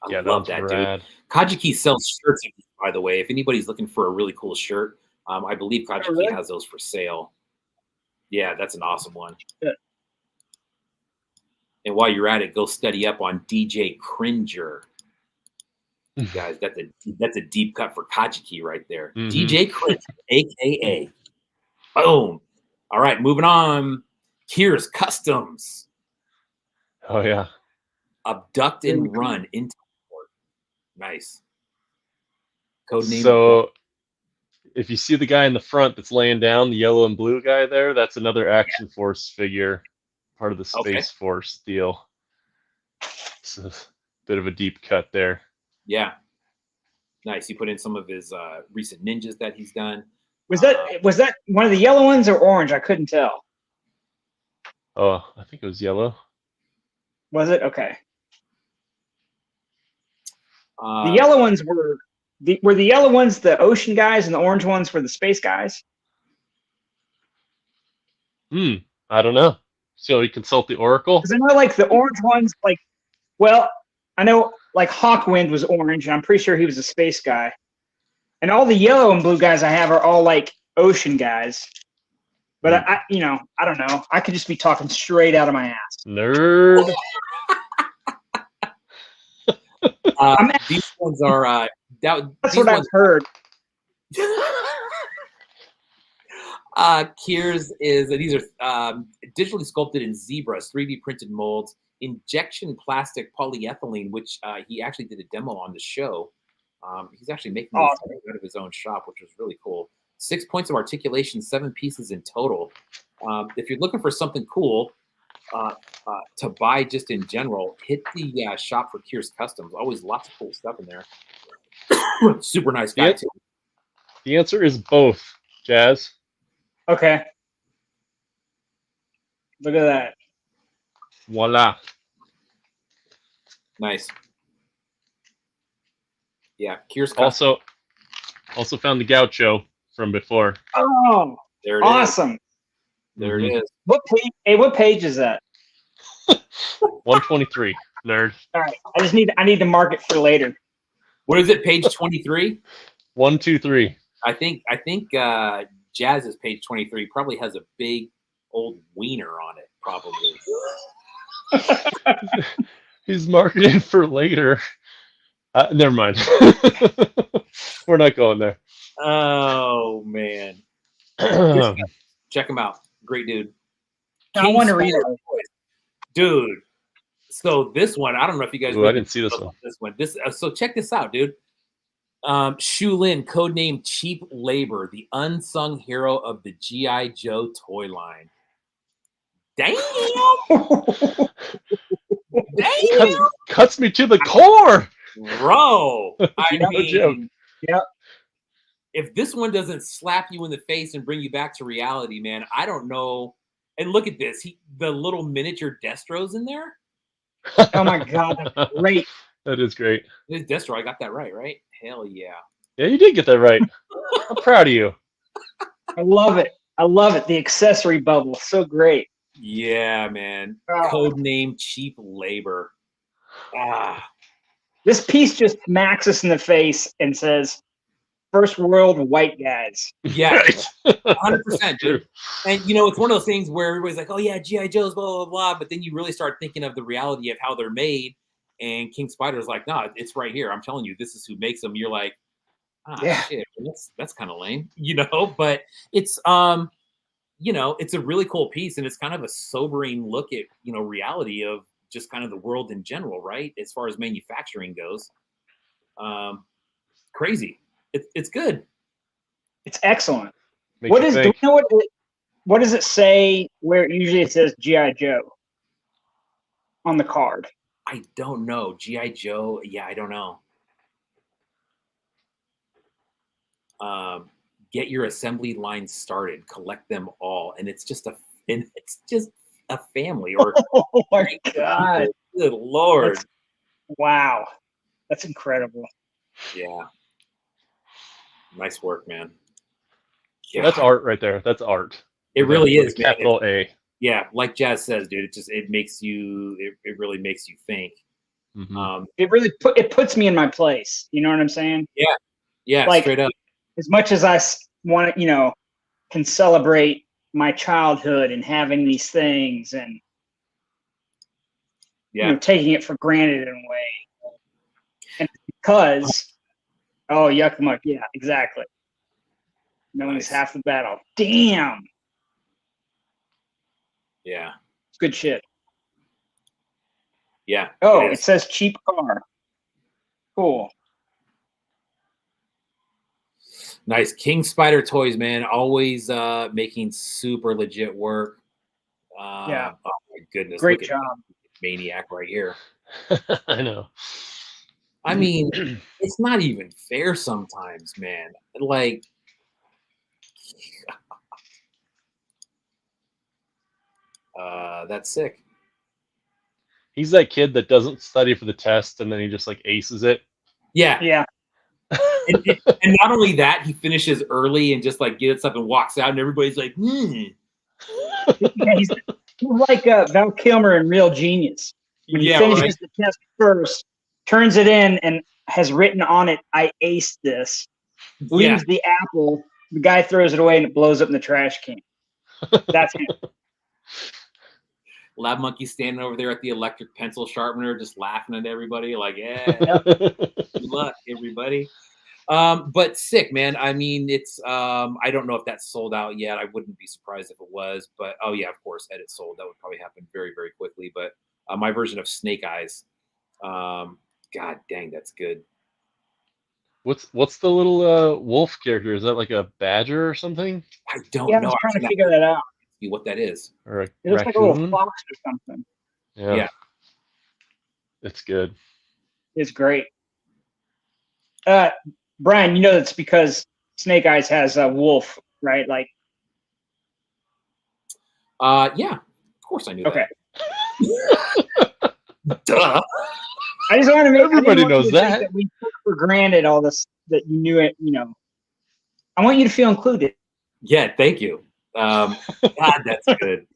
I love that, rad. dude. Kajiki sells shirts, by the way. If anybody's looking for a really cool shirt, I believe Kajiki has those for sale. Yeah, that's an awesome one. Yeah. And while you're at it, go study up on DJ Cringer. Guys, that's a deep cut for Kajiki right there. DJ Cringer, aka boom. All right, moving on. Here's Customs. Oh yeah. Abduct and run into port. Nice. Codename. So if you see the guy in the front that's laying down, the yellow and blue guy there, that's another Action Force figure, part of the Space Force deal. It's a bit of a deep cut there. Yeah. Nice. He put in some of his recent ninjas that he's done. Was that one of the yellow ones or orange? I couldn't tell. Oh, I think it was yellow. Was it? Okay. The yellow ones were the yellow ones the ocean guys and the orange ones were the space guys? I don't know. So you consult the Oracle? Because I know like the orange ones, like, well, I know like Hawkwind was orange, and I'm pretty sure he was a space guy. And all the yellow and blue guys I have are all like ocean guys. But I don't know. I could just be talking straight out of my ass. Nerd. These ones are that's what I've heard. Kiers is these are digitally sculpted in zebras, 3D printed molds, injection plastic polyethylene, which he actually did a demo on the show. He's actually making this out of his own shop, which was really cool. 6 points of articulation, 7 pieces in total. If you're looking for something cool to buy just in general, hit the shop for Kiers Customs. Always lots of cool stuff in there. Super nice guy, too. The answer is both, Jazz. Okay. Look at that. Voila. Nice. Yeah, Kiers Customs. Also found the Gaucho from before. Oh, there it awesome. Is. There it is. What page? Hey, what page is that? 123, nerd. All right. I need to mark it for later. What is it? Page 23? 123. I think Jazz's page 23 probably has a big old wiener on it, probably. He's marketing for later. Never mind. We're not going there. Oh man. Check him out. Great dude. I want to read it. Dude, So this one, I don't know if you guys. Ooh, I didn't see this one. This one. So check this out, dude. Shu Lin, codename Cheap Labor, the unsung hero of the G.I. Joe toy line. Damn! Damn! Cuts me to the core, Bro. I No mean, joke. Yep. if this one doesn't slap you in the face and bring you back to reality, man, I don't know. And look at this. The little miniature Destro's in there. Oh my God, that's great. That is great. It's Destro. I got that right? Hell yeah. Yeah, you did get that right. I'm proud of you. I love it. I love it. The accessory bubble, so great. Yeah, man. Oh. Codename Cheap Labor. This piece just smacks us in the face and says, "First world white guys." Yeah, Right. 100%, dude. And it's one of those things where everybody's like, "Oh yeah, GI Joes, blah blah blah," but then you really start thinking of the reality of how they're made. And King Spider's like, "No, it's right here. I'm telling you, this is who makes them." You're like, Yeah. shit, that's kind of lame, But it's it's a really cool piece, and it's kind of a sobering look at reality of just kind of the world in general, right? As far as manufacturing goes, crazy. It's good. It's excellent. Makes What you is? Do think. we know what does it say where usually it says GI Joe on the card? I don't know. GI Joe. Yeah, I don't know. Get your assembly line started. Collect them all, and it's just a family. Or Oh my God! Good Lord! Wow, that's incredible. Yeah, nice work, man. Yeah, that's art right there. That's art. It really With is, a capital A. Yeah, like Jazz says, dude. It makes you. It really makes you think. Mm-hmm. It really puts me in my place. You know what I'm saying? Yeah, Like, straight up. as much as I want to, can celebrate my childhood and having these things and taking it for granted in a way, and because yuck muck, yeah, exactly. Knowing's half the battle. Damn. Yeah. It's good shit. Yeah. Oh, it says cheap car. Cool. Nice. King Spider Toys, man. Always making super legit work. Yeah. Oh my goodness. Great Look job. at Maniac right here. I know. I mean, it's not even fair sometimes, man. Like, that's sick. He's that kid that doesn't study for the test and then he just like aces it. Yeah. Yeah. and not only that, he finishes early and just like gets up and walks out, and everybody's like, Yeah, he's like Val Kilmer in Real Genius. When he finishes the test first, turns it in, and has written on it, "I aced this." Leaves the apple. The guy throws it away, and it blows up in the trash can. That's him. Lab Monkey standing over there at the electric pencil sharpener, just laughing at everybody, like, yeah, good luck, everybody. But sick, man. I mean, it's I don't know if that's sold out yet. I wouldn't be surprised if it was, but oh yeah, of course, edit sold. That would probably happen very, very quickly. But my version of Snake Eyes, god dang, that's good. What's the little wolf character? Is that like a badger or something? I don't know. I was trying to figure that out. See what that is. Or it looks like a little fox or something. Yeah. It's good. It's great. Brian, that's because Snake Eyes has a wolf, right? Like, yeah, of course I knew that. Okay. Duh. I just want to make everybody knows that. We took for granted all this, that you knew it. I want you to feel included. Yeah, thank you. God, that's good.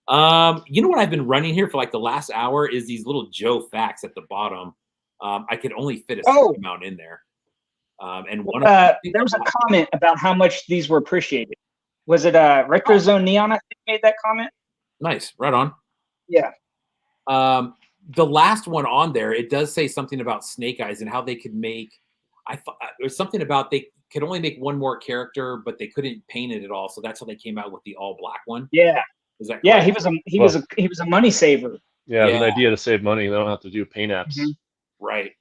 You know what I've been running here for like the last hour is these little Joe facts at the bottom. I could only fit a certain amount in there. And one there was a comment about how much these were appreciated. Was it Retro Zone Neon? I think made that comment. Nice, right on. Yeah. The last one on there, it does say something about Snake Eyes and how they could make. There's something about they could only make one more character, but they couldn't paint it at all. So that's how they came out with the all black one. Yeah. Is that Yeah, correct? he was a money saver. Yeah, it's an Yeah. idea to save money. They don't have to do paint apps. Mhm. Right.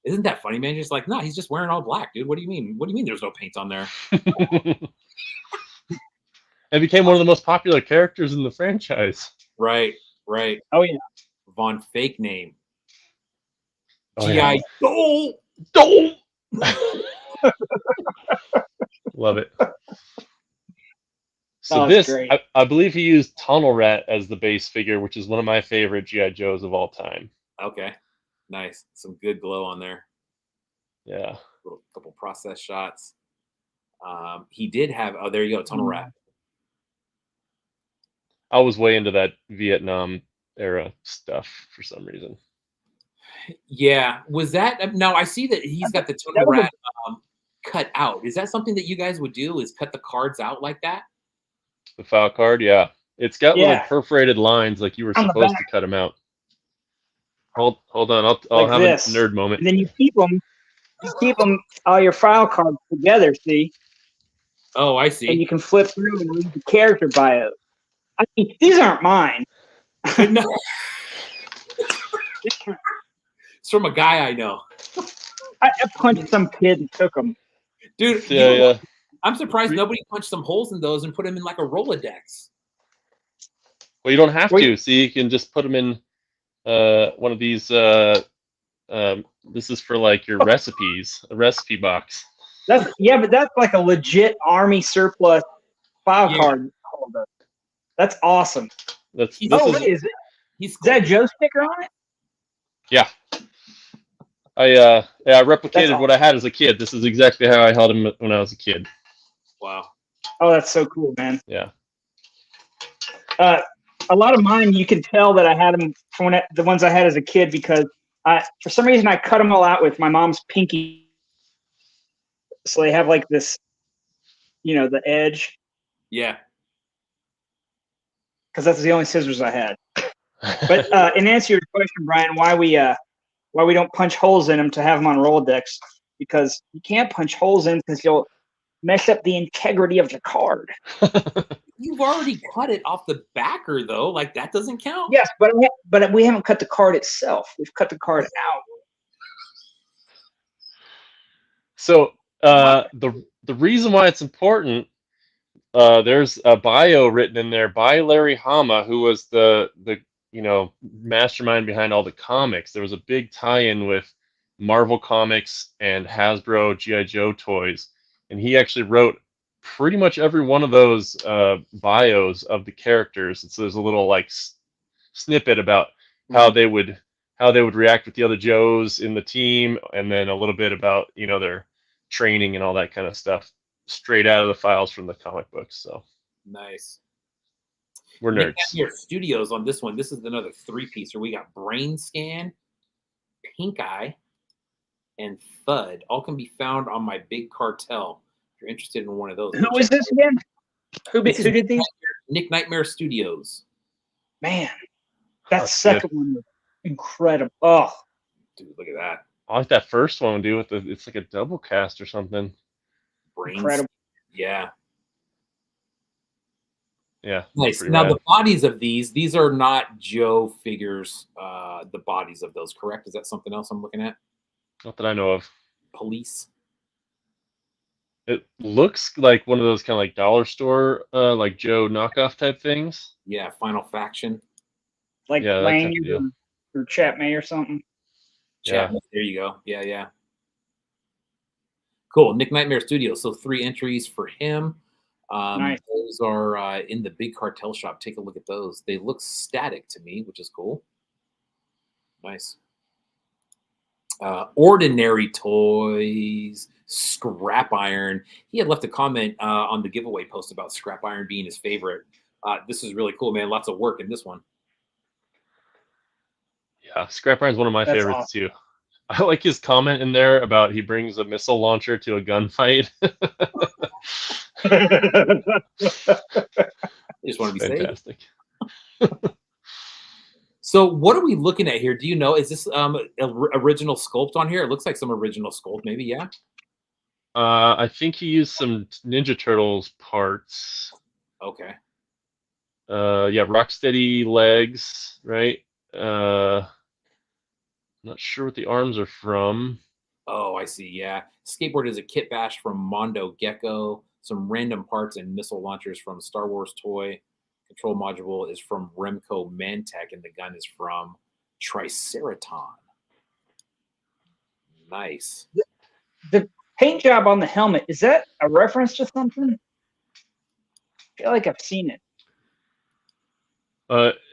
Isn't that funny, man? Just like, no, he's just wearing all black, dude. What do you mean? What do you mean there's no paint on there? It became one of the most popular characters in the franchise. Right, right. Oh yeah. Von Fake Name. Oh, G.I. Joe. Don't. Love it. So That was great. I believe he used Tunnel Rat as the base figure, which is one of my favorite G.I. Joes of all time. Okay. Nice. Some good glow on there. Yeah. Little couple process shots. He did have, oh, there you go, Tunnel Rat. I was way into that Vietnam era stuff for some reason. Yeah. Was that, now I see that he's got the Tunnel was a- Rat cut out. Is that something that you guys would do, is cut the cards out like that? The file card, yeah. It's got little Yeah. perforated lines like you were On the supposed back. to cut them out. Hold on, I'll Like have this. a nerd moment. And then you keep them all your file cards together, see? Oh, I And see. you can flip through and read the character bio. I mean, these aren't mine. No. It's from a guy I know. I punched some kid and took them. Dude, Yeah, yeah. I'm surprised nobody punched some holes in those and put them in like a Rolodex. Well, you don't have Wait. to. See, you can just put them in one of these. This is for like your recipes, a recipe box. But that's like a legit Army surplus file card holder. That's awesome. This Oh, is wait, is He's that a Joe sticker on it? yeah. I replicated That's what I had as a kid. This is exactly how I held him when I was a kid. Wow. Oh, that's so cool, man. Yeah. A lot of mine, you can tell that I had them from the ones I had as a kid because for some reason I cut them all out with my mom's pinky, so they have like this, the edge, Yeah. because that's the only scissors I had. But in answer to your question, Brian, why we don't punch holes in them to have them on Rolodex, because you can't punch holes in because you'll mess up the integrity of the card. You've already cut it off the backer, though. Like, that doesn't count. Yes, but we haven't cut the card itself. We've cut the card out. So the reason why it's important, there's a bio written in there by Larry Hama, who was the mastermind behind all the comics. There was a big tie-in with Marvel Comics and Hasbro G.I. Joe toys, and he actually wrote pretty much every one of those bios of the characters. And so there's a little like snippet about how they would react with the other Joes in the team, and then a little bit about their training and all that kind of stuff, straight out of the files from the comic books. So Nice. we're Nick nerds. Your studios on this one. This is another three-piecer. We got Brain Scan, Pink Eye, and Thud. All can be found on my Big Cartel. If you're interested in one of those. Who is this again? Who This is did these? Nick Nightmare Studios. Man, that That's second one was incredible. Oh, Dude, look at that. I like that first one, dude. It's like a double cast or something. Brains. incredible. Yeah. Yeah. Nice. pretty Now, rad. the bodies of these are not Joe figures, the bodies of those, correct? Is that something else I'm looking at? Not that I know of. Police. It looks like one of those kind of like dollar store, like Joe knockoff type things. Yeah, Final Faction. Like Yeah, that type of Lanyard deal. or Chatmay or something. Yeah. Chat. There you go. Yeah, yeah. Cool. Nick Nightmare Studios. So 3 entries for him. Nice. Those are in the Big Cartel shop. Take a look at those. They look static to me, which is cool. Nice. Ordinary Toys, Scrap Iron. He had left a comment on the giveaway post about Scrap Iron being his favorite. This is really cool, man. Lots of work in this one. Yeah, Scrap Iron's one of my That's favorites awesome. too. I like his comment in there about he brings a missile launcher to a gunfight. I just want to be safe. Fantastic. So what are we looking at here? Do you know? Is this original sculpt on here? It looks like some original sculpt, maybe, yeah? I think he used some Ninja Turtles parts. Okay. Yeah, Rocksteady legs, right? Not sure what the arms are from. Oh, I see. Yeah. Skateboard is a kit bash from Mondo Gecko. Some random parts and missile launchers from Star Wars Toy. Control module is from Remco Mantech, and the gun is from Triceraton. Nice. The paint job on the helmet, is that a reference to something? I feel like I've seen it.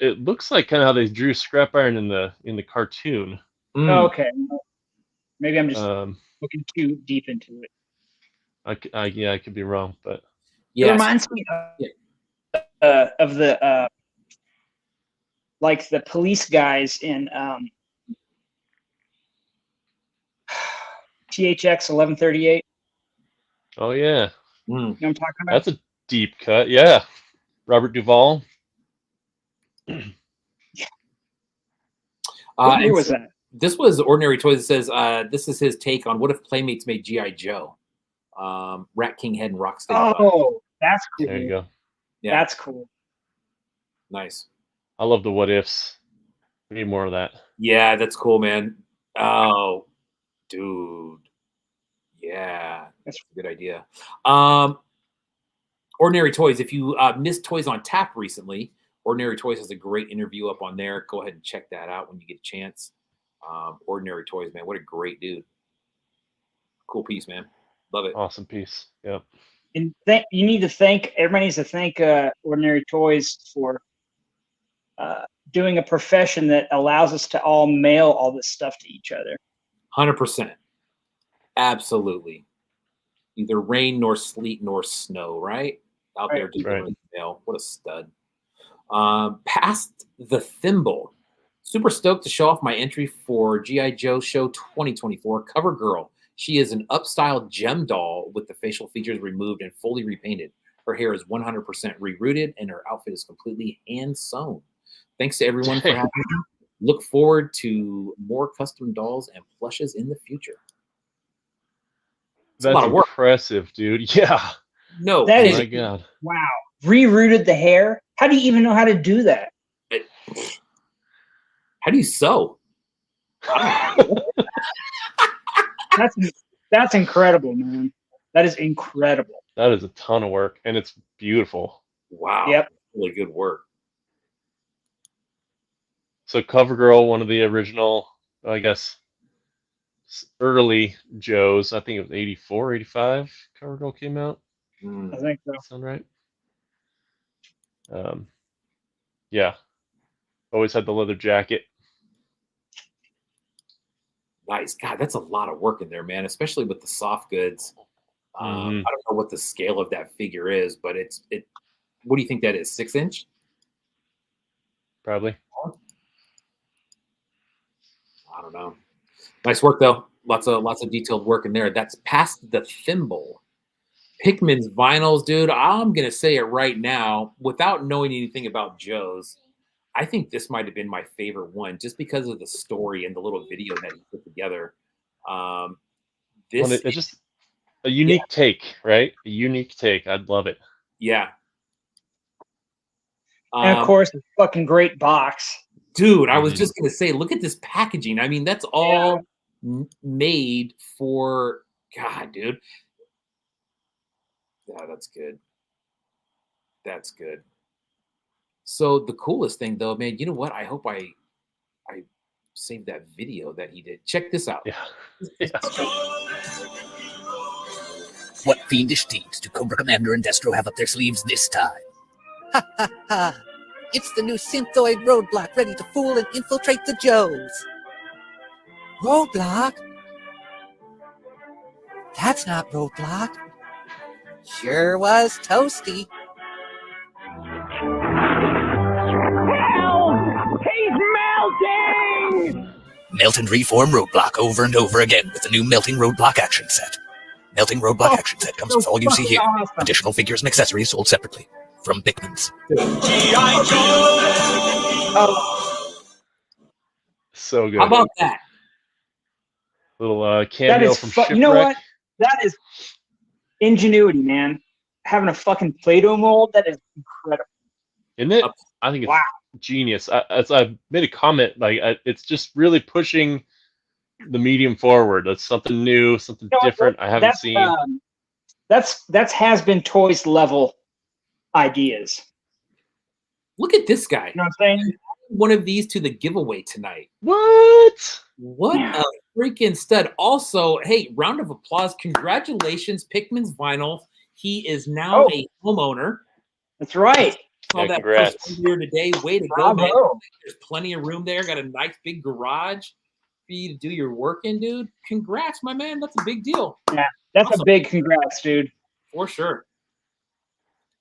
It looks like kind of how they drew Scrap Iron in the cartoon. Oh, okay. Maybe I'm just Um, looking too deep into it. yeah, I could be wrong, but It Yes. reminds me of the like the police guys in THX 1138. oh yeah, Mm. You know what I'm talking about? that's a deep cut. Yeah, Robert Duvall. What year And was so that? this was Ordinary Toys. It says this is his take on what if Playmates made G.I. Joe, Rat King Head and Rocksteady. Oh, that's cool. There you go. Yeah. That's cool. Nice. I love the what ifs. We need more of that. Yeah, that's cool, man. Oh, dude. Yeah, that's a good idea. Ordinary Toys. If you missed Toys on Tap recently, Ordinary Toys has a great interview up on there. Go ahead and check that out when you get a chance. Ordinary Toys, man. What a great dude. Cool piece, man. Love it. Awesome piece. Yep. And you need to thank, everybody needs to thank Ordinary Toys for doing a profession that allows us to all mail all this stuff to each other. 100%. Absolutely. Neither rain nor sleet nor snow, right? Out there delivering mail. What a stud. Past the Thimble. Super stoked to show off my entry for G.I. Joe Show 2024. Cover girl. She is an upstyled gem doll with the facial features removed and fully repainted. Her hair is 100% rerouted and her outfit is completely hand sewn. Thanks to everyone for having me. Look forward to more custom dolls and plushes in the future. It's a lot That's of work. impressive, dude. Yeah. No, That Oh is my God. wow. Rerouted the hair. How do you even know how to do that? How do you sew? That's incredible, man. That is incredible. That is a ton of work, and it's beautiful. Wow. Yep. Really good work. So CoverGirl, one of the original, I guess, early Joes. I think it was 84, 85. CoverGirl came out. I think so. Sound right? Yeah. Always had the leather jacket. Nice. God, that's a lot of work in there, man, especially with the soft goods. I don't know what the scale of that figure is, but it. What do you think that is? 6 inch? Probably. I don't know. Nice work though. Lots of detailed work in there. That's Past the Thimble. Hickman's vinyls, dude. I'm gonna say it right now, without knowing anything about Joe's. I think this might have been my favorite one, just because of the story and the little video that he put together. It's just a unique take, right? A unique take. I'd love it. Yeah. And of course, a fucking great box. Dude, I was just going to say, look at this packaging. I mean, that's all made for, God, dude. Yeah, that's good. That's good. So the coolest thing, though, man, you know what? I hope I saved that video that he did. Check this out. Yeah. What fiendish deeds do Cobra Commander and Destro have up their sleeves this time? Ha ha ha! It's the new Synthoid Roadblock ready to fool and infiltrate the Joes. Roadblock? That's not Roadblock. Sure was toasty. Help! He's melting! Melt and reform Roadblock over and over again with the new Melting Roadblock action set. Melting Roadblock action set comes with all you see here. Awesome. Additional figures and accessories sold separately from Bickman's. So good. How about that? Little That cameo is from Shipwreck. you know what? That is ingenuity, man. Having a fucking Play-Doh mold, that is incredible. Isn't it? Up- I think it's Wow. genius. As I made a comment, like it's just really pushing the medium forward. That's something new, something You know what, different I haven't seen. That's has been toys level ideas. Look at this guy. You know what I'm saying? One of these to the giveaway tonight. What? What Yeah. a freaking stud. Also, hey, round of applause. Congratulations, Pikmin's Vinyl. He is now Oh. a homeowner. That's right. Saw Yeah, that congrats. first earlier today. Way to go, man. Bravo. There's plenty of room there. Got a nice big garage for you to do your work in, dude. Congrats, my man. That's a big deal. Yeah, that's Awesome. a big congrats, dude. For sure.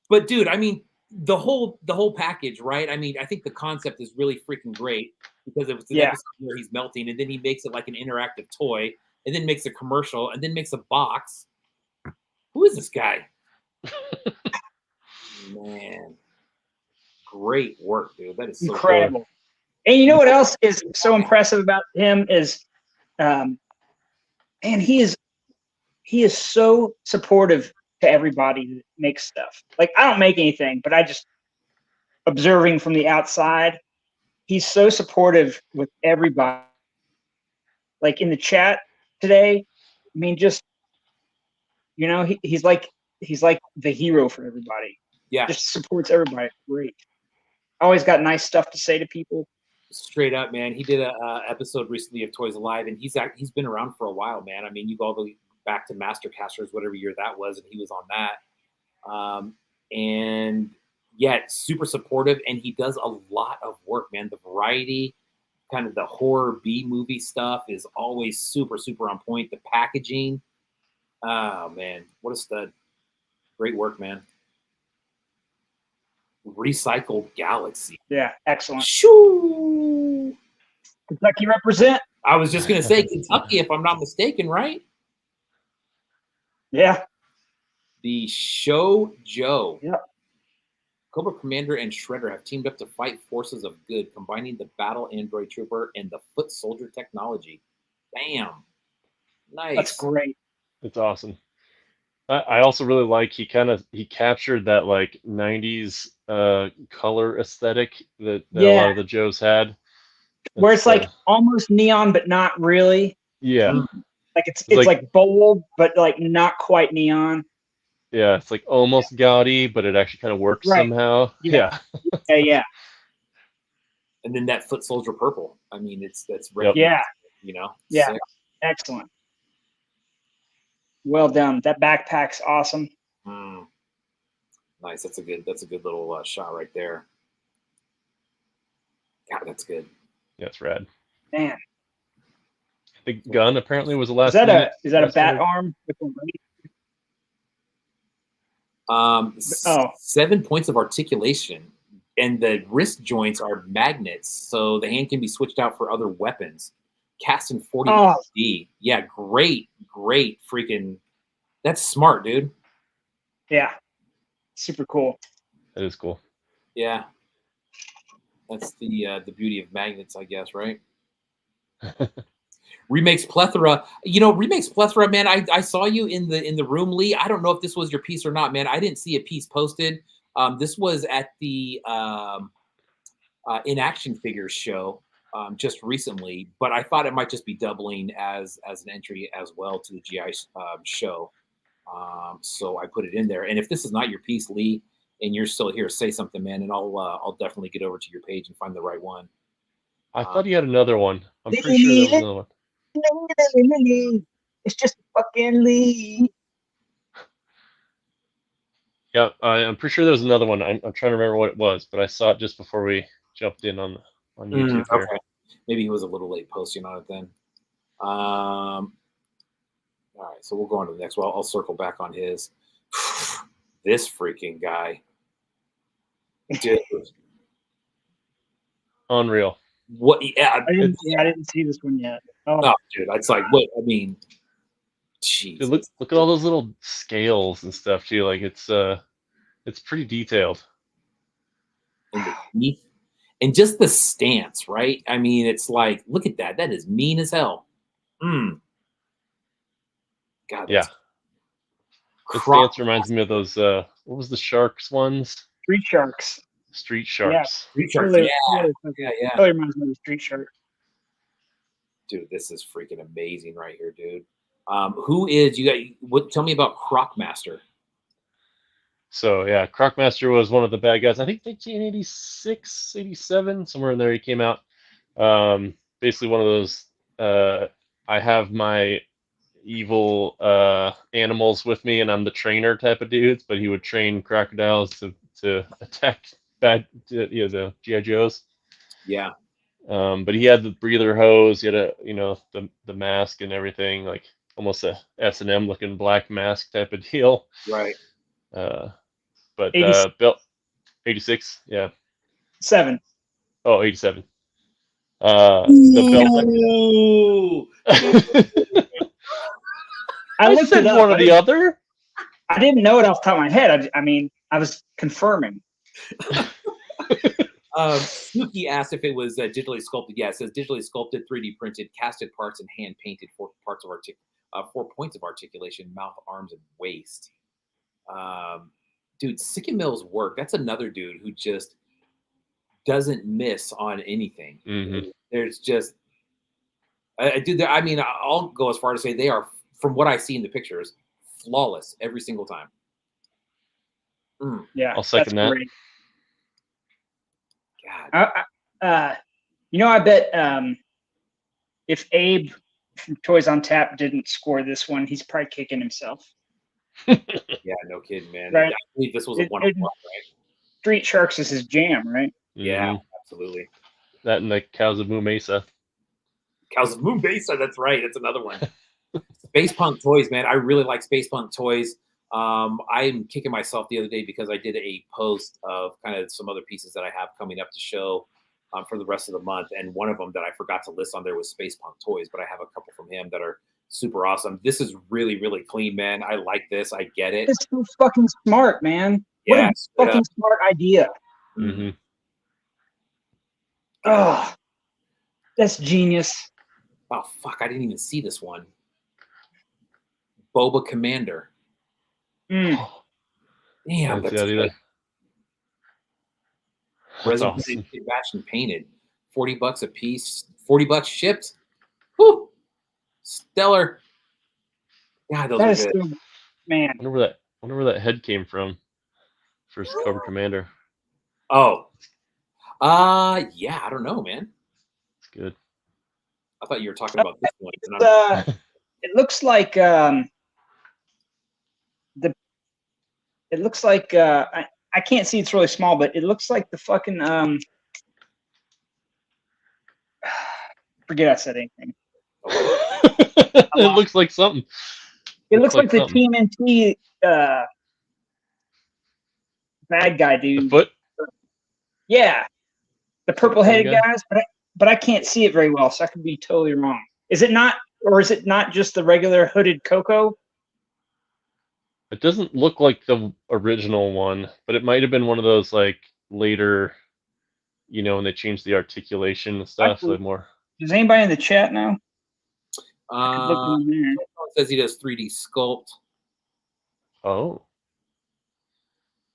But dude, I mean, the whole package, right? I mean, I think the concept is really freaking great because it's an Yeah. episode where he's melting, and then he makes it like an interactive toy, and then makes a commercial, and then makes a box. Who is this guy? Man, great work, dude. That is so Incredible. And you know what else is so impressive about him is, man, he is so supportive to everybody that makes stuff. Like, I don't make anything, but I just observing from the outside, he's so supportive with everybody. Like in the chat today, I mean, just he's like the hero for everybody. Yeah, Just supports everybody. Great. Always got nice stuff to say to people. straight up, man. He did a episode recently of Toys Alive, and he's been around for a while, man. I mean, you go all the way back to Mastercasters, whatever year that was, and he was on that. And yet super supportive, and he does a lot of work, man. The variety, kind of the horror B movie stuff is always super, super on point. The packaging, oh man, what a stud. Great work, man. Recycled Galaxy. Yeah, excellent. Shoo! Kentucky represent. I was just gonna say Kentucky, if I'm not mistaken, right? Yeah. The Show Joe. Yep. Cobra Commander and Shredder have teamed up to fight forces of good, combining the Battle Android Trooper and the Foot Soldier technology. Bam. Nice. That's great. It's awesome. I also really like he captured that like 90s color aesthetic that a lot of the Joes had. Where it's like almost neon, but not really. Yeah. Like it's like bold, but like not quite neon. Yeah, it's like almost gaudy, but it actually kind of works somehow. Yeah. Yeah. And then that Foot Soldier purple. I mean, that's Yeah. You know. Yeah. Sick. Excellent. Well done. That backpack's awesome. Nice. That's a good little shot right there. God, that's good. Yeah, it's rad. Man. The gun apparently was the last. Is that a bat arm? 7 points of articulation, and the wrist joints are magnets, so the hand can be switched out for other weapons. Cast in 40 D. Yeah, great freaking. That's smart, dude. Yeah, super cool. That is cool. Yeah, that's the beauty of magnets, I guess, right? Remakes Plethora. You know, Remakes Plethora, man. I saw you in the room, Lee. I don't know if this was your piece or not, man. I didn't see a piece posted. This was at the In Action Figures show just recently, but I thought it might just be doubling as an entry as well to the GI show. So I put it in there. And if this is not your piece, Lee, and you're still here, say something, man, and I'll definitely get over to your page and find the right one. I thought he had another one. I'm pretty sure there was another one. It's just fucking Lee. Yeah, I'm pretty sure there was another one. I'm trying to remember what it was, but I saw it just before we jumped in on YouTube. Okay. Maybe he was a little late posting on it then. All right, so we'll go on to the next one. I'll circle back on his. This freaking guy. Dude. Unreal. What? Yeah, I didn't see this one yet. Oh, dude, it's like what? I mean, jeez. Dude, look at all those little scales and stuff too. Like it's pretty detailed. And the teeth, and just the stance, right? I mean, it's like, look at that. That is mean as hell. God. Yeah. The stance reminds me of those. What was the sharks ones? Street Sharks. Street Sharks. Street Sharks. Totally, Yeah. totally reminds me of the Street Shark. Dude, this is freaking amazing right here, dude. Who is you got? What? Tell me about Crocmaster. So yeah, Crocmaster was one of the bad guys. I think 1986, 87, somewhere in there he came out. Basically one of those. I have my evil animals with me, and I'm the trainer type of dudes. But he would train crocodiles to attack the GI Joes. Yeah. But he had the breather hose. He had the mask and everything, like almost a S&M looking black mask type of deal. Right. But 86. Bill, 86, yeah. 7. Oh, 87. The belt. Ooh. I looked said it up. one or the other. I didn't know it off the top of my head. I mean, I was confirming. Snooki asked if it was digitally sculpted. Yeah, it says digitally sculpted, 3D printed, casted parts, and hand painted. 4 points of articulation: mouth, arms, and waist. Dude, Sick and Mill's work. That's another dude who just doesn't miss on anything. Mm-hmm. There's just, I mean, I'll go as far to say they are, from what I see in the pictures, flawless every single time. Yeah, I'll second that. Great. God. I bet if Abe from Toys on Tap didn't score this one, he's probably kicking himself. Yeah, no kidding, man. Right. I believe this was a one-on-one, right? Street Sharks is his jam, right? Yeah, Mhm. absolutely. That and the Kazamu Mesa. Cows of Moon Besa, that's right. That's another one. Space Punk toys, man. I really like Space Punk toys. I'm kicking myself the other day because I did a post of kind of some other pieces that I have coming up to show for the rest of the month. And one of them that I forgot to list on there was Space Punk toys, but I have a couple from him that are super awesome. This is really, really clean, man. I like this. I get it. It's so fucking smart, man. Yeah, What a fucking smart idea. Mm-hmm. Oh, that's genius. Oh, fuck. I didn't even see this one. Boba Commander. Damn, That's that's either. That's resin awesome. batch and painted. $40 a piece. $40 shipped. Woo! Stellar. God, those That are is good. so, man. I wonder where that head came from. First Cobra Commander. Oh. Yeah, I don't know, man. It's good. I thought you were talking about this one. and It looks like it looks like I can't see, it's really small, but it looks like the fucking forget I said anything. It looks like something. It looks like the something. TMNT bad guy The dude. foot. Yeah, the purple headed guy? guys, but I can't see it very well, so I could be totally wrong. Is it not, or is it not just the regular hooded Coco? It doesn't look like the original one, but it might have been one of those like later, when they changed the articulation and stuff. So more. Does anybody in the chat know? it says he does 3D sculpt. Oh,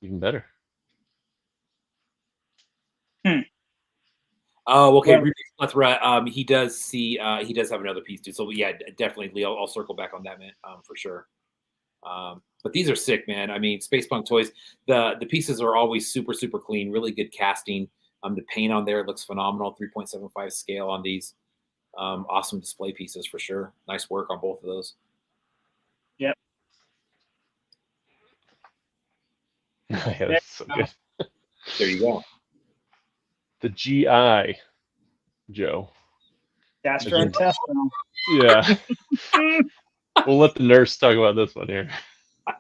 even better. Oh, okay. Yeah. Rubik's Plethora. He does have another piece too. So yeah, definitely, Lee. I'll circle back on that, man, for sure. But these are sick, man. I mean, Space Punk toys. The pieces are always super, super clean. Really good casting. The paint on there looks phenomenal. 3.75 scale on these. Awesome display pieces for sure. Nice work on both of those. Yep. Yeah, that's so good. There you go. The GI Joe. Gastrointestinal. Yeah. We'll let the nurse talk about this one here.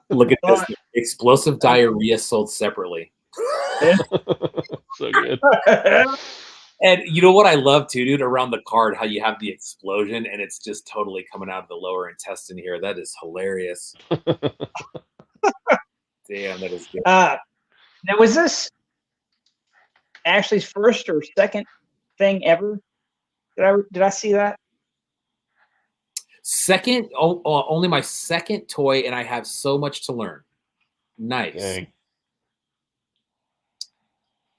Look at this. Explosive diarrhea sold separately. So good. And you know what I love too, dude? Around the card, how you have the explosion and it's just totally coming out of the lower intestine here. That is hilarious. Damn, that is good. Now, was this Ashley's first or second thing ever? Did I see that? Second, only my second toy, and I have so much to learn. Nice. Dang.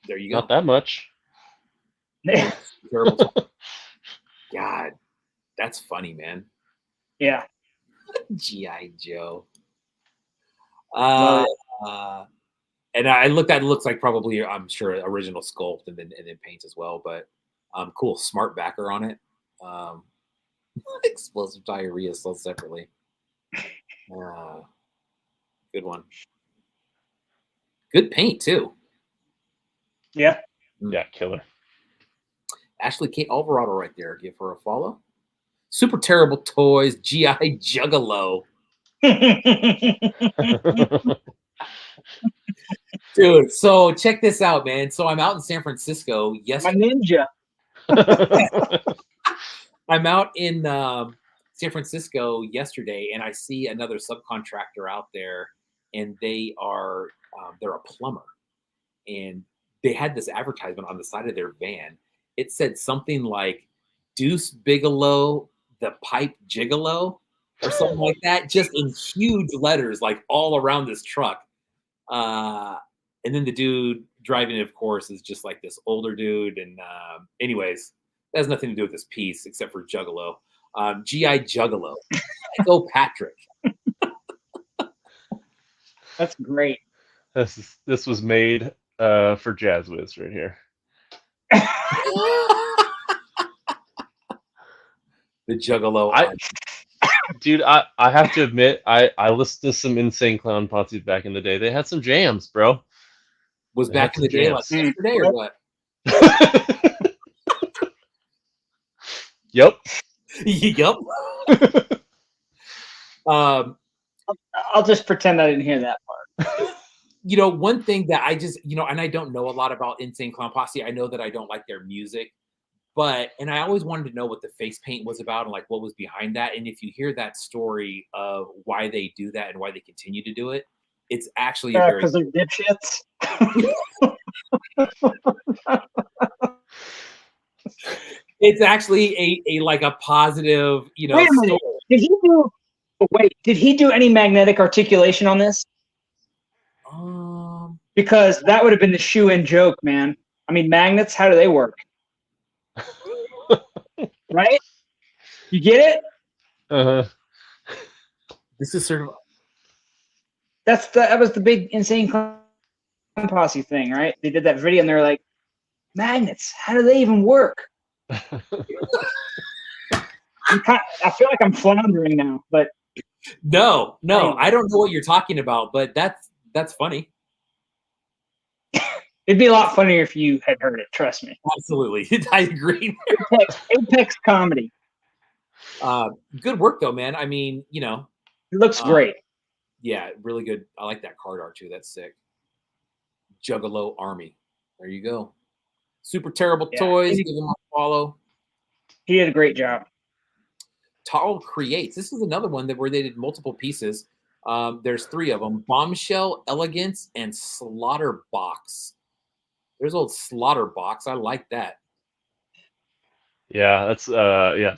There you Not go. that much. Terrible. God, that's funny, man. Yeah. G.I. Joe. Love And I looked at it, looks like probably, I'm sure, original sculpt and then paint as well. But cool, smart backer on it. Explosive diarrhea sold separately. Good one. Good paint too. Yeah. Yeah, killer. Ashley Kate Alvarado right there. Give her a follow. Super Terrible Toys, G.I. Juggalo. Dude, so check this out, man. So I'm out in San Francisco My yesterday. ninja. I'm out in San Francisco yesterday, and I see another subcontractor out there, and they are they're a plumber, and they had this advertisement on the side of their van. It said something like "Deuce Bigelow, the Pipe Gigolo," or something like that, just in huge letters, like all around this truck. And then the dude driving it, of course, is just like this older dude. And anyways, that has nothing to do with this piece except for Juggalo. G.I. Juggalo. Go Patrick. That's great. This was made for Jazz Wiz right here. The Juggalo. Dude, I have to admit, I listened to some Insane Clown Posse back in the day. They had some jams, bro. Was They back had in the some day, like jams. yesterday or what? Yep. Yep. I'll just pretend I didn't hear that part. You know, one thing that I just, and I don't know a lot about Insane Clown Posse. I know that I don't like their music, and I always wanted to know what the face paint was about and like what was behind that. And if you hear that story of why they do that and why they continue to do it, it's actually a very Because they're dipshits. it's actually a like a positive, Wait a minute. story. Did he do any magnetic articulation on this? Because that would have been the shoe-in joke, man. I mean, magnets, how do they work? Right? You get it? Uh-huh. This is sort of That was the big Insane Clown Posse thing, right? They did that video and they were like, magnets, how do they even work? I feel like I'm floundering now, but no, I don't know what you're talking about, but that's funny. it'd be a lot funnier if you had heard it. Trust me. Absolutely, I agree. Apex comedy. Good work though, man. I mean, it looks great. Yeah, really good. I like that card art too. That's sick. Juggalo Army. There you go. Super Terrible Toys. Give them a follow. He did a great job. Tall Creates. This is another one where they did multiple pieces. There's 3 of them: Bombshell, Elegance, and Slaughter Box. There's old Slaughter Box. I like that. Yeah, that's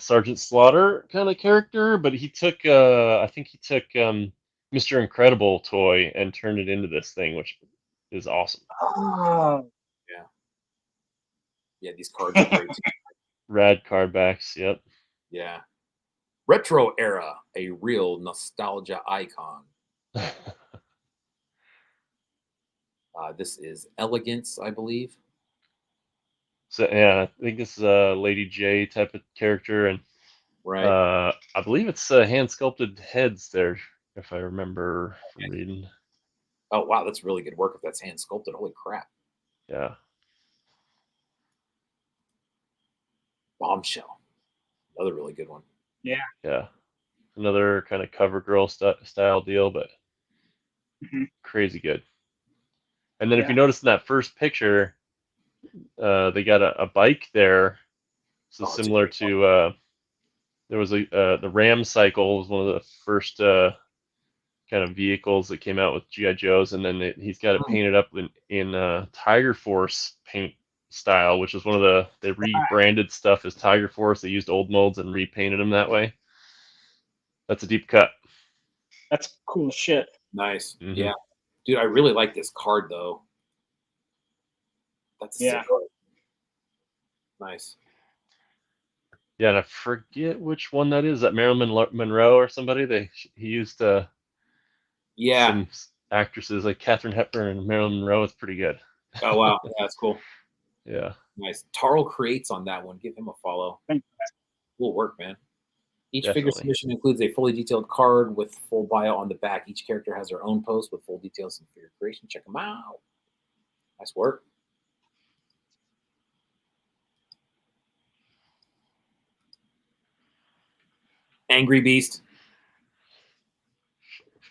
Sergeant Slaughter kind of character, but he took I think he took Mr. Incredible toy and turned it into this thing, which is awesome. Oh. Yeah, these cards are great. Rad card backs, yep. Yeah. Retro Era, a real nostalgia icon. This is Elegance, I believe. So yeah, I think this is a Lady J type of character, and right. I believe it's hand sculpted heads there, if I remember reading. Oh wow, that's really good work if that's hand sculpted. Holy crap. Yeah. Bombshell. Another really good one. Yeah. Yeah. Another kind of cover girl style deal, but crazy good. And then if you notice in that first picture, they got a bike there. So similar to there was the Ram Cycle was one of the first kind of vehicles that came out with G.I. Joes, and then he's got it painted up in Tiger Force paint style, which is one of they rebranded stuff as Tiger Force. They used old molds and repainted them that way. That's a deep cut. That's cool shit. Nice. Yeah. Dude, I really like this card though. That's a Yeah. sick card. Nice. Yeah, and I forget which one that is. That Marilyn Monroe or somebody. He used Yeah. some actresses like Katharine Hepburn and Marilyn Monroe. It's pretty good. Oh wow, yeah, that's cool. Yeah. Nice. Taro creates on that one. Give him a follow. Cool work, man. Each figure Definitely. submission includes a fully detailed card with full bio on the back. Each character has their own post with full details and figure creation. Check them out. Nice work. Angry Beast,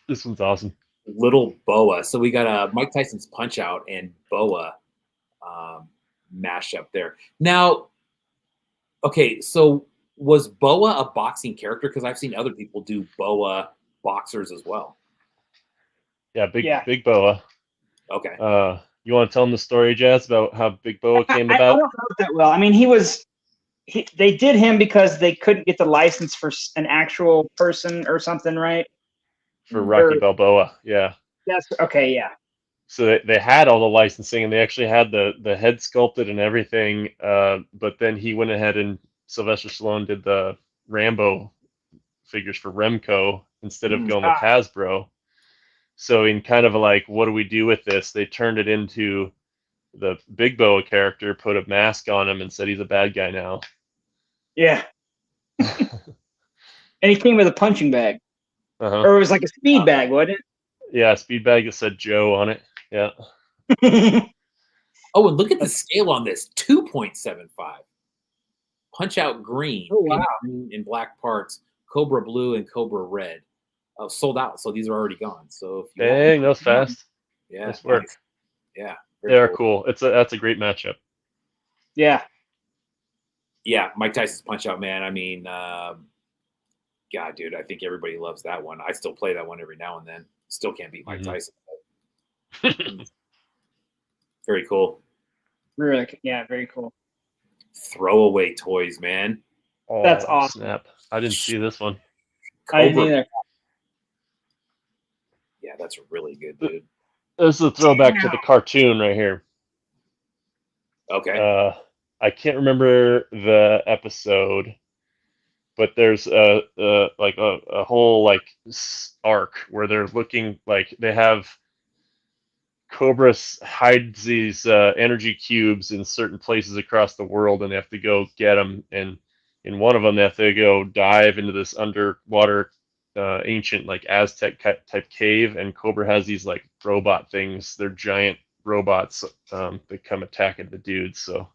This one's awesome. Little Boa. So we got a Mike Tyson's Punch Out and Boa mashup there. Now, okay, so was Boa a boxing character? Because I've seen other people do Boa boxers as well. Yeah, Yeah. Big Boa. Okay. You want to tell them the story, Jazz, about how Big Boa came I about? don't know that well. I mean, they did him because they couldn't get the license for an actual person or something, right? For Rocky Balboa, yeah. That's okay. Yeah. So they had all the licensing, and they actually had the head sculpted and everything. But then he went ahead and Sylvester Stallone did the Rambo figures for Remco instead of going with Hasbro. So in kind of like, what do we do with this? They turned it into the Big Boa character, put a mask on him, and said he's a bad guy now. Yeah. And he came with a punching bag, Uh-huh. or it was like a speed bag, wasn't Yeah, speed bag that said Joe on it. Yeah. it? Oh, and look at the scale on this, 2.75. Punch Out Green, Oh, wow. painted green and black parts, Cobra Blue and Cobra Red. Sold out, so these are already gone. So if you want Dang, that was fast. yeah, Nice work. nice. Yeah, They are cool. That's a great matchup. Yeah. Yeah, Mike Tyson's Punch Out, man. I mean, God, dude, I think everybody loves that one. I still play that one every now and then. Still can't beat Mike Tyson. But very cool. Really, yeah, very cool. Throwaway toys, man. Oh, That's awesome. Snap. I didn't see this one. I didn't either. Yeah, that's really good, dude. This is a throwback to the cartoon right here. Okay. I can't remember the episode, but there's a whole like arc where they're looking like they have Cobra hides these energy cubes in certain places across the world, and they have to go get them. And in one of them, they have to go dive into this underwater ancient like Aztec type cave, and Cobra has these like robot things. They're giant robots that come attacking the dudes. So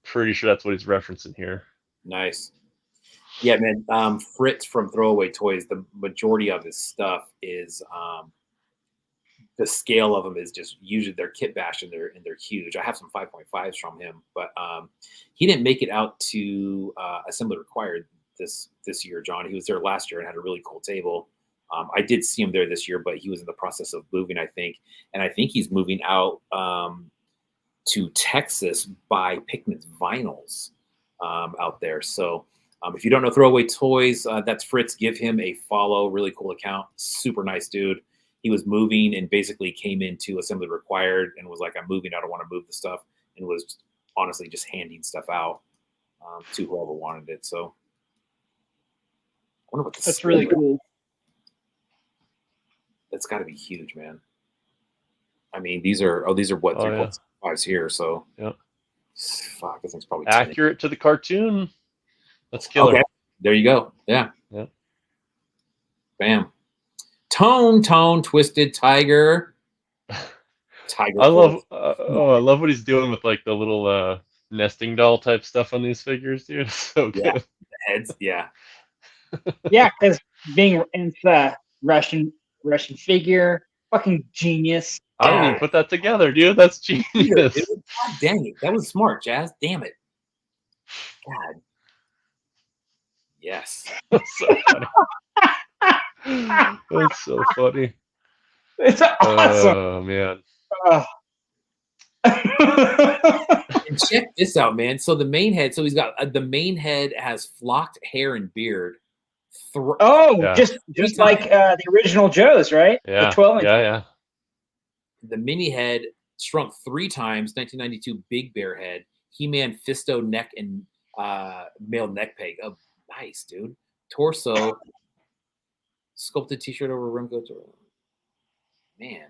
pretty sure that's what he's referencing here. Nice. Yeah, man. Fritz from Throwaway Toys, the majority of his stuff is the scale of them is just usually they're kit bash and they're huge. I have some 5.5s from him, but he didn't make it out to Assembly Required this year, John. He was there last year and had a really cool table. I did see him there this year, but he was in the process of moving, I think. And I think he's moving out to Texas by Pickman's Vinyls out there. So if you don't know Throwaway Toys, that's Fritz. Give him a follow. Really cool account. Super nice dude. He was moving and basically came into Assembly Required and was like, I'm moving. I don't want to move the stuff. And was honestly just handing stuff out to whoever wanted it. So I wonder what this That's really cool. That's got to be huge, man. I mean, these are what 3.5s here. So yeah, fuck, this thing's probably accurate to the cartoon. That's killer. Okay. There you go. Yeah. Yeah. Bam. Tone, Twisted Tiger. Tiger. I love what he's doing with like the little nesting doll type stuff on these figures, dude. It's so good. Yeah. The heads, yeah. Yeah, because it's a Russian figure, fucking genius. I didn't even put that together, dude. That's genius. God dang it. That was smart, Jazz. Damn it. God. Yes. That's so funny. That's so funny. It's awesome. Oh man. And check this out, man. So the main head, he's got the main head has flocked hair and beard. Just like the original Joe's, right? Yeah. The 12-inch. Yeah. The mini head shrunk 3 times. 1992 Big Bear head. He-Man Fisto neck and male neck peg. Oh, nice, dude. Torso. Sculpted T-shirt over rim coat. Man,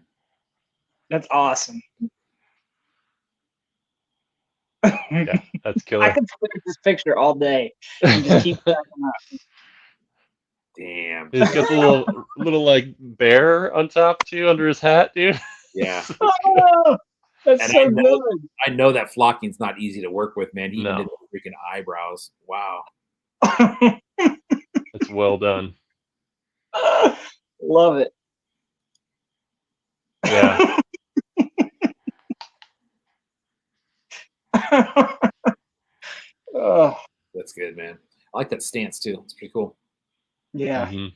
That's awesome. Yeah, that's I killer. could look at this picture all day and just keep cracking up. damn. He's got the little like bear on top too under his hat, dude. Yeah. Oh, that's And so good. I know that flocking's not easy to work with, man. He even No. did the freaking eyebrows. Wow. It's well done. Love it. Yeah. Oh, That's good, man. I like that stance too. It's pretty cool. yeah. Mhm.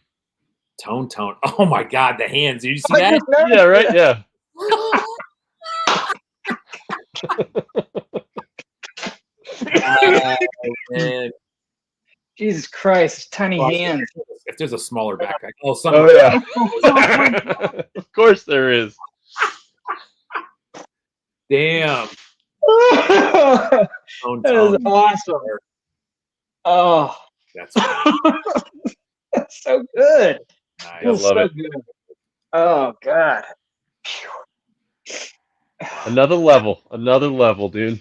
Tone. Oh my God, the hands. Did you see that? Yeah, right. Yeah. Oh, man. Jesus Christ, tiny Well, hands. If there's a smaller backpack. Oh, Oh yeah. Of course there is. damn. That Tone. is awesome. Oh, That's that's so good. nice. I love it. Good. Oh God. Another level, dude.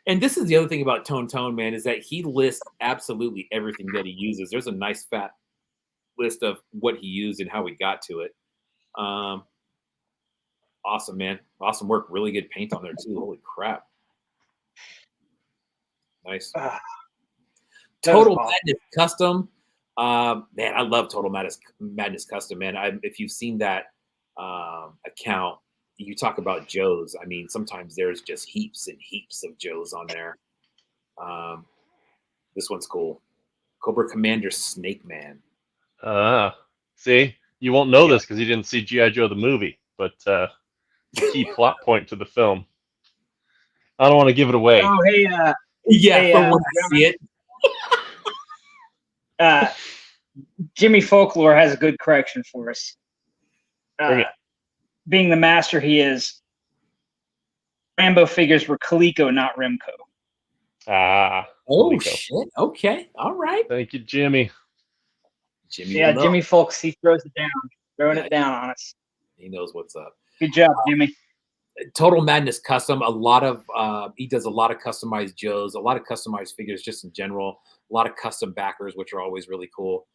And this is the other thing about Tone, man, is that he lists absolutely everything that he uses. There's a nice fat list of what he used and how he got to it. Awesome, man. Awesome work. Really good paint on there too. Holy crap. Nice. Ah, Total awesome. Madness Custom. Man, I love Total Madness Custom, man. If you've seen that account, you talk about Joes. I mean, sometimes there's just heaps and heaps of Joes on there. This one's cool. Cobra Commander Snake Man. See, you won't know this because you didn't see G.I. Joe the movie, but key plot point to the film. I don't want to give it away. Oh, hey, Yeah, Hey, from when I see it. Jimmy Folklore has a good correction for us. Bring it. Being the master he is, Rambo figures were Coleco, not Remco. Oh, Coleco. shit. Okay. All right. Thank you, Jimmy. Jimmy. Yeah, will know. Jimmy Folks, he throws it down, throwing Yeah. it down on us. He knows what's up. Good job, Jimmy. Total Madness Custom. He does a lot of customized Joes, a lot of customized figures just in general, a lot of custom backers, which are always really cool.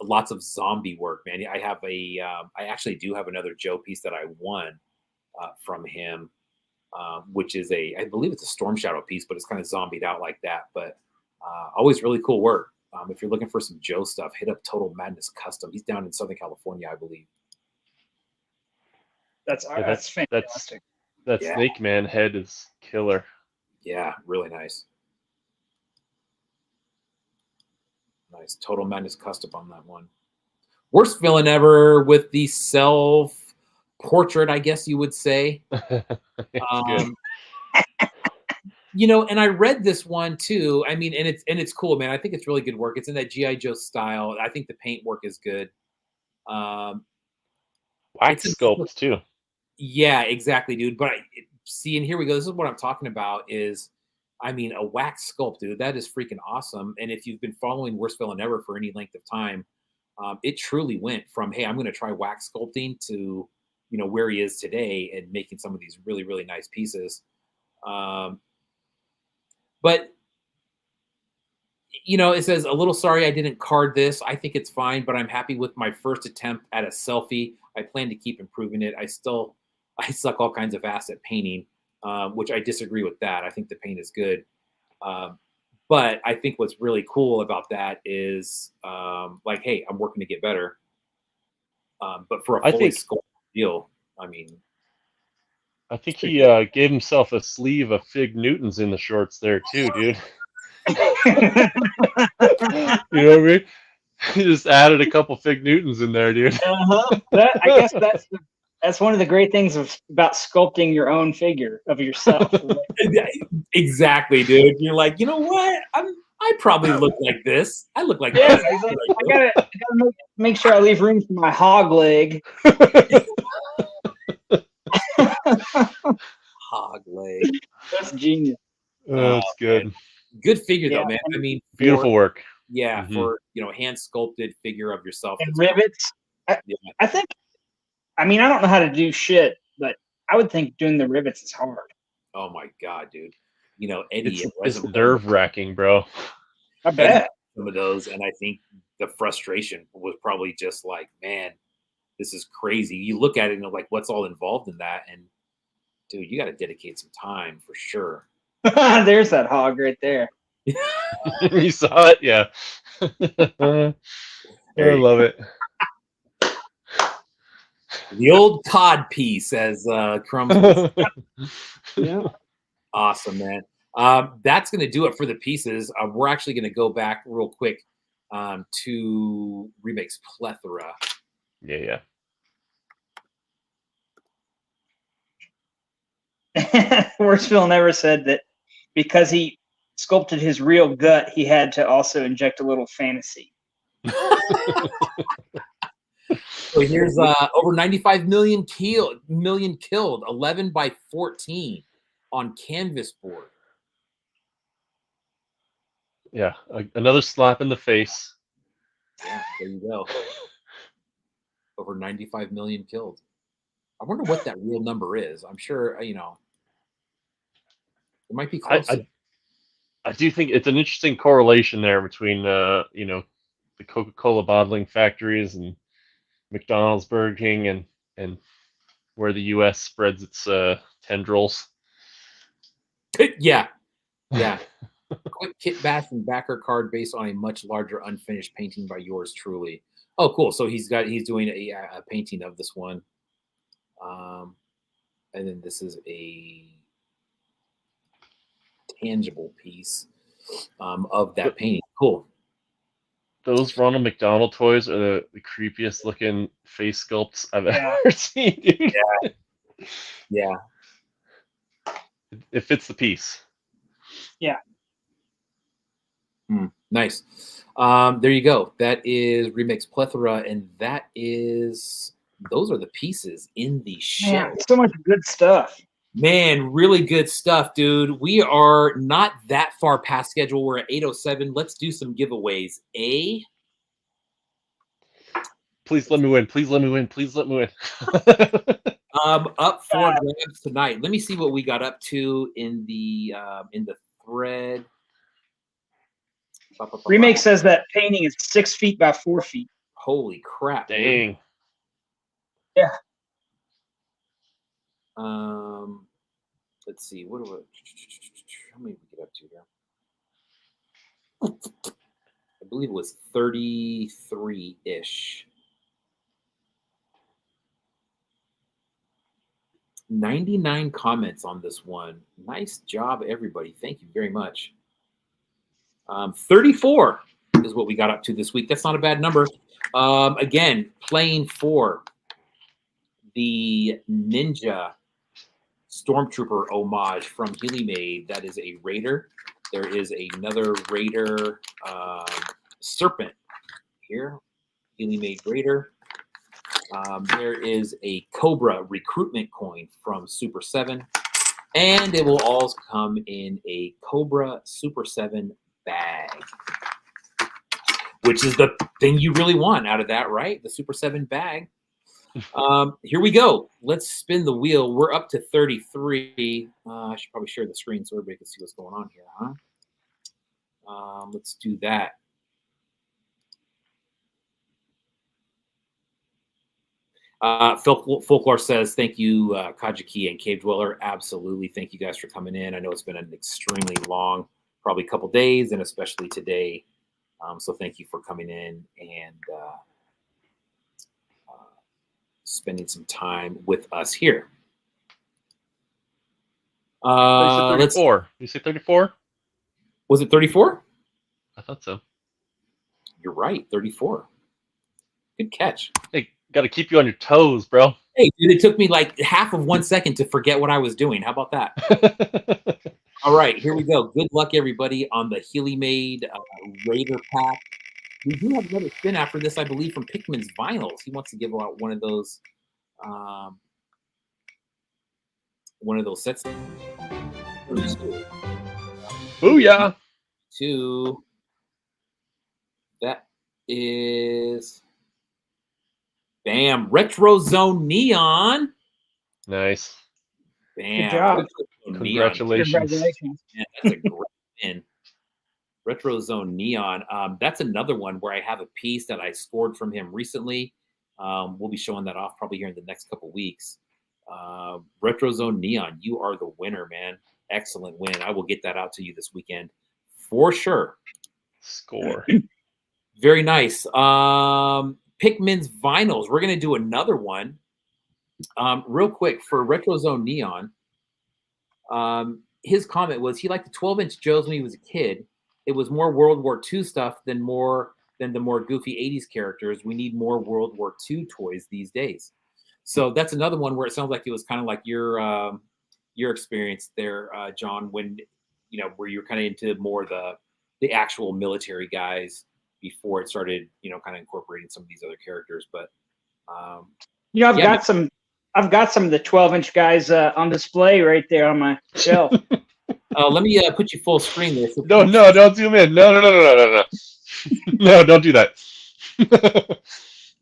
Lots of zombie work, man. I actually do have another Joe piece that I won from him, which is I believe it's a Storm Shadow piece, but it's kind of zombied out like that. But always really cool work. If you're looking for some Joe stuff, hit up Total Madness Custom. He's down in Southern California, I believe. That's Yeah, fantastic. That Yeah. Snake Man head is killer. Yeah, really nice. Nice. Total Madness Custom on that one. Worst villain ever with the self-portrait, I guess you would say. Good. And I read this one too. I mean, and it's cool, man. I think it's really good work. It's in that G.I. Joe style. I think the paint work is good. Wax it's sculpts too. Yeah, exactly, dude. But see, and here we go. This is what I'm talking about is, I mean, a wax sculpt, dude. That is freaking awesome. And if you've been following Worst Villain Ever for any length of time, it truly went from, hey, I'm going to try wax sculpting to, where he is today and making some of these really, really nice pieces. But it says, a little sorry I didn't card this. I think it's fine, but I'm happy with my first attempt at a selfie. I plan to keep improving it. I suck all kinds of ass at painting, which I disagree with that. I think the paint is good. But I think what's really cool about that is hey, I'm working to get better. But for a fully sculpted deal, I mean, I think he gave himself a sleeve of Fig Newtons in the shorts there too, dude. You know what I mean? He just added a couple Fig Newtons in there, dude. I guess that's one of the great things about sculpting your own figure of yourself. Exactly, dude. You're like, you know what? I probably look like this. I look like Yeah, this. I gotta make sure I leave room for my hog leg. Hog leg. That's genius. That's good. Good figure Yeah, though, man. I mean, Beautiful work. Yeah, Mhm. for hand sculpted figure of yourself. And that's rivets. Yeah. I think. I mean, I don't know how to do shit, but I would think doing the rivets is hard. Oh my god, dude. Eddie It's and it's Reservoir nerve wracking, bro. I Eddie bet. some of those, and I think the frustration was probably just like, man, this is crazy. You look at it and you're like, what's all involved in that? And dude, you got to dedicate some time for sure. There's that hog right there. You saw it, yeah. I love it. The old cod piece, as Crumbs. Yeah. Awesome, man. That's going to do it for the pieces. We're actually going to go back real quick to Remakes Plethora. Yeah. Worsville never said that because he sculpted his real gut, he had to also inject a little fantasy. So here's over 95 million killed, 11 by 14 on canvas board. Yeah, another slap in the face. Yeah, there you go. Over 95 million killed. I wonder what that real number is. I'm sure, it might be close. I do think it's an interesting correlation there between the Coca-Cola bottling factories and McDonald's, Burger King, and where the U.S. spreads its tendrils. Yeah. Quick kit bash and backer card based on a much larger unfinished painting by yours truly. Oh, cool. So he's doing a painting of this one. And then this is a tangible piece of that painting. Cool. Those Ronald McDonald toys are the creepiest looking face sculpts I've ever seen, dude. Yeah. It fits the piece. Yeah. Nice. There you go. That is Remakes Plethora, and those are the pieces in the show. Man, so much good stuff. Man, really good stuff, dude. We are not that far past schedule. We're at 8:07. Let's do some giveaways. Please let me win. Please let me win. Please let me win. Up for grabs tonight. Let me see what we got up to in the thread. Remake says that painting is 6 feet by 4 feet. Holy crap! Dang. Dude. Yeah. Let's see. How many we get up to here? I believe it was 33-ish. 99 comments on this one. Nice job, everybody. Thank you very much. 34 is what we got up to this week. That's not a bad number. Again, playing for the Ninja Stormtrooper homage from Healy Made. That is a Raider. There is another Raider Serpent here. Healy Made Raider. There is a Cobra recruitment coin from Super 7. And it will all come in a Cobra Super 7 bag, which is the thing you really want out of that, right? The Super 7 bag. Here we go. Let's spin the wheel. We're up to 33. I should probably share the screen so everybody can see what's going on here, huh? Let's do that. Folklore says, thank you, Kajiki and Cave Dweller. Absolutely. Thank you guys for coming in. I know it's been an extremely long, probably a couple days, and especially today. So thank you for coming in and spending some time with us here. You said 34. You say 34? Was it 34? I thought so. You're right, 34. Good catch. Hey, got to keep you on your toes, bro. Hey, dude, it took me like half of 1 second to forget what I was doing. How about that? All right, here we go. Good luck, everybody, on the Healy Made Raider pack. We do have another spin after this, I believe, from Pikmin's Vinyls. He wants to give out one of those. one of those sets. Booyah! 2. That is, bam, Retro Zone Neon. Nice. Bam. Good job. Retro Zone Congratulations. Congratulations. Neon. Man, that's a great win. Retro Zone Neon. That's another one where I have a piece that I scored from him recently. We'll be showing that off probably here in the next couple weeks. Retro Zone Neon, you are the winner, man. Excellent win. I will get that out to you this weekend for sure. Score. Very nice. Pikmin's vinyls. We're going to do another one. Real quick for Retro Zone Neon. His comment was he liked the 12-inch Joes when he was a kid. It was more World War II stuff than the more goofy 80s characters. We need more World War II toys these days. So that's another one where it sounds like it was kind of like your experience there, John, when where you're kind of into more the actual military guys before it started, kind of incorporating some of these other characters. But I've got some of the 12-inch guys on display right there on my shelf. Let me put you full screen there. No, don't zoom in. No. No, don't do that.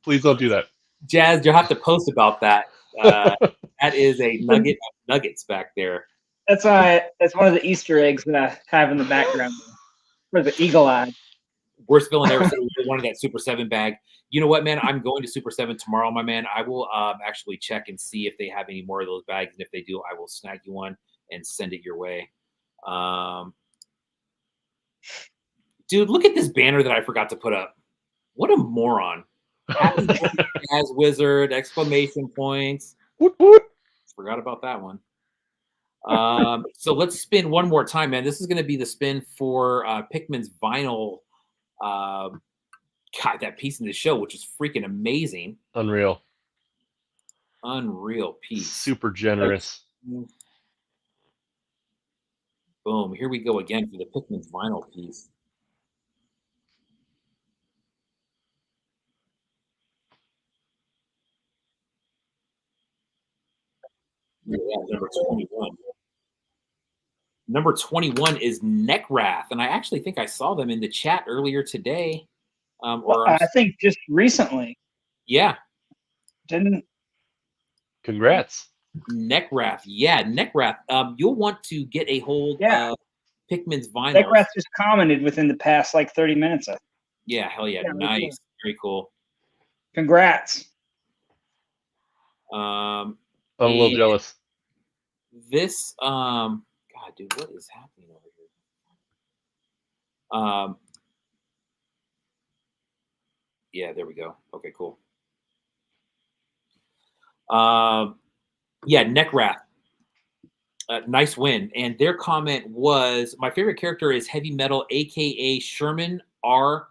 Please don't do that. Jazz, you'll have to post about that. That is a nugget of nuggets back there. That's one of the Easter eggs that I have in the background for the eagle eye. Worst villain ever. Wanted that Super 7 bag. You know what, man? I'm going to Super 7 tomorrow, my man. I will actually check and see if they have any more of those bags, and if they do, I will snag you one and send it your way. Dude, look at this banner that I forgot to put up. What a moron. Happy as wizard, exclamation points. Woot, woot. Forgot about that one. So let's spin one more time, man. This is going to be the spin for Pikmin's vinyl. God, that piece in the show, which is freaking amazing. Unreal piece. Super generous. Boom. Here we go again for the Pikmin's vinyl piece. Yeah, number 21. Number 21 is Neckrath, and I actually think I saw them in the chat earlier today. I think just recently. Yeah. Congrats. Neckrath. Yeah, Neckrath. You'll want to get a hold of Pikmin's vinyl. Neckrath just commented within the past 30 minutes. Yeah, hell yeah. Nice. Very cool. Congrats. I'm a little jealous. This, God, dude, what is happening over here? Yeah, there we go. Okay, cool. Yeah, Neckrath. Nice win. And their comment was, my favorite character is Heavy Metal, a.k.a. Sherman R.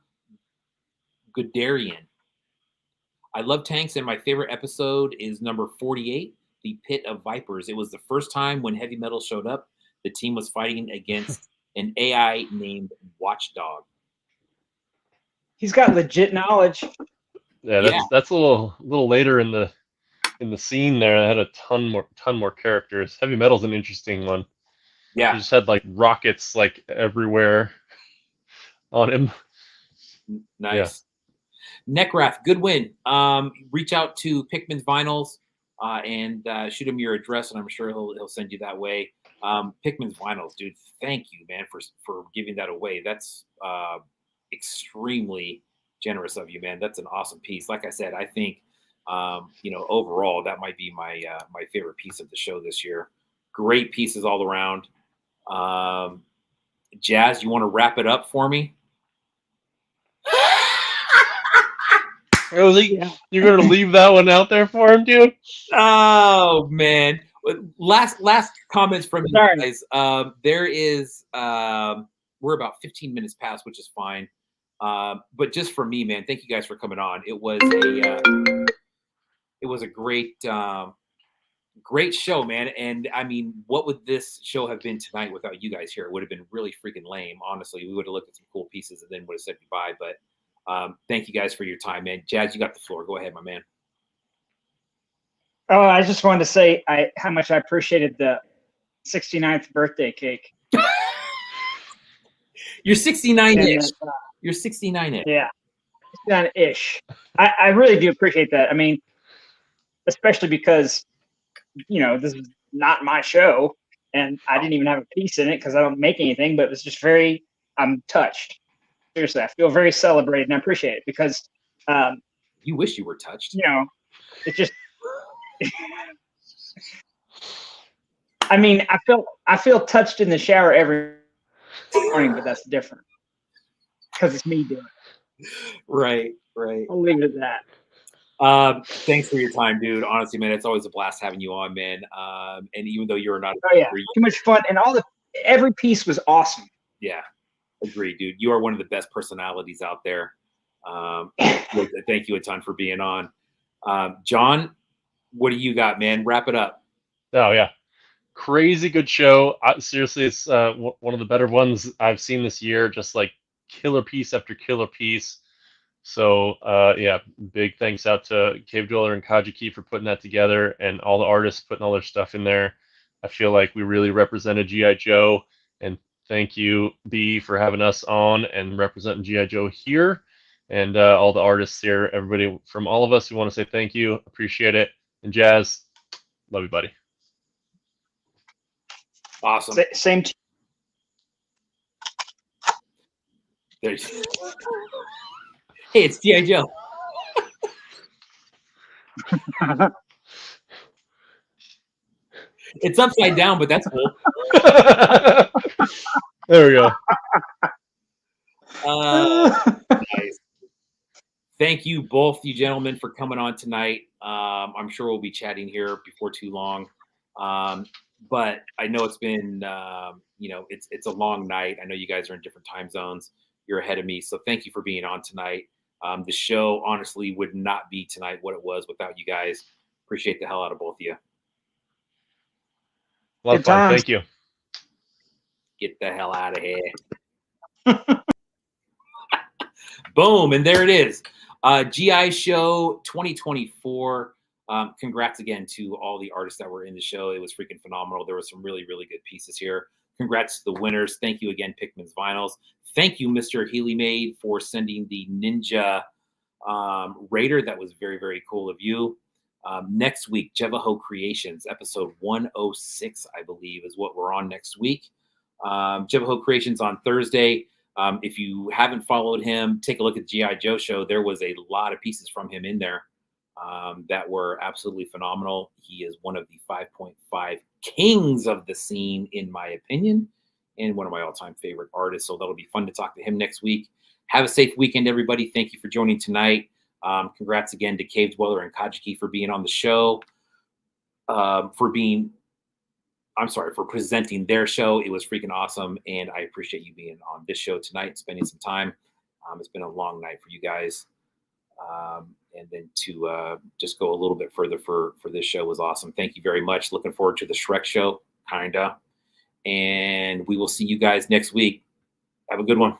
Guderian. I love tanks, and my favorite episode is number 48, The Pit of Vipers. It was the first time when Heavy Metal showed up. The team was fighting against an AI named Watchdog. He's got legit knowledge. Yeah, that's a little later in the scene there. I had a ton more characters. Heavy Metal's an interesting one. Yeah. He just had rockets everywhere on him. Nice. Yeah. Neckrath, good win. Reach out to Pikmin's Vinyls and shoot him your address, and I'm sure he'll send you that way. Pikmin's Vinyls, dude, thank you, man, for giving that away. That's extremely generous of you, man. That's an awesome piece. Like I said, I think overall that might be my favorite piece of the show this year. Great pieces all around. Jazz, you want to wrap it up for me? Really? Yeah. You're gonna leave that one out there for him, dude? Oh man! Last comments from you guys. There is we're about 15 minutes past, which is fine. But just for me, man, thank you guys for coming on. It was a great show, man. And I mean, what would this show have been tonight without you guys here? It would have been really freaking lame. Honestly, we would have looked at some cool pieces and then would have said goodbye. But thank you guys for your time, man. Jazz, you got the floor. Go ahead, my man. Oh, I just wanted to say how much I appreciated the 69th birthday cake. You're 69-ish. And, You're 69-ish. yeah, 69-ish. I really do appreciate that. I mean, especially because, this is not my show, and I didn't even have a piece in it because I don't make anything, but it was just I'm touched. Seriously, I feel very celebrated, and I appreciate it because, You wish you were touched. It's just, I mean, I feel touched in the shower every morning, but that's different because it's me doing it. Right. I'll leave it at that. Thanks for your time, dude. Honestly, man, it's always a blast having you on, man. And even though you're not, Oh yeah, too much fun, and every piece was awesome. yeah, agree, dude. You are one of the best personalities out there. Thank you a ton for being on. John, what do you got, man? Wrap it up. Oh yeah, crazy good show. Seriously, it's one of the better ones I've seen this year. Just like killer piece after killer piece. So yeah, big thanks out to Cave Dweller and Kajiki for putting that together, and all the artists putting all their stuff in there. I feel like we really represented G.I. Joe, and thank you, B, for having us on and representing G.I. Joe here, and all the artists here. Everybody, from all of us, we want to say thank you, appreciate it. And Jazz, love you, buddy. Awesome. Same to Hey, it's G.I. Joe. It's upside down, but that's cool. There we go. Nice. Thank you, both you gentlemen, for coming on tonight. I'm sure we'll be chatting here before too long. But I know it's been, it's a long night. I know you guys are in different time zones. You're ahead of me. So thank you for being on tonight. The show, honestly, would not be tonight what it was without you guys. Appreciate the hell out of both of you. A lot of fun. Thank you. Get the hell out of here. Boom. And there it is. GI Show 2024. Congrats again to all the artists that were in the show. It was freaking phenomenal. There were some really, really good pieces here. Congrats to the winners. Thank you again, Pickman's Vinyls. Thank you, Mr. Healy Made, for sending the Ninja Raider. That was very, very cool of you. Next week, Jevaho Creations, episode 106, I believe, is what we're on next week. Jevaho Creations on Thursday. If you haven't followed him, take a look at the G.I. Joe show. There was a lot of pieces from him in there that were absolutely phenomenal. He is one of the 5.5 kings of the scene, in my opinion, and one of my all-time favorite artists. So that'll be fun to talk to him next week. Have a safe weekend, everybody. Thank you for joining tonight. Congrats again to Cave Dweller and Kajiki for being on the show, for presenting their show. It was freaking awesome, and I appreciate you being on this show tonight, spending some time. It's been a long night for you guys. And then to just go a little bit further for this show was awesome. Thank you very much. Looking forward to the Shrek show, kinda. And we will see you guys next week. Have a good one.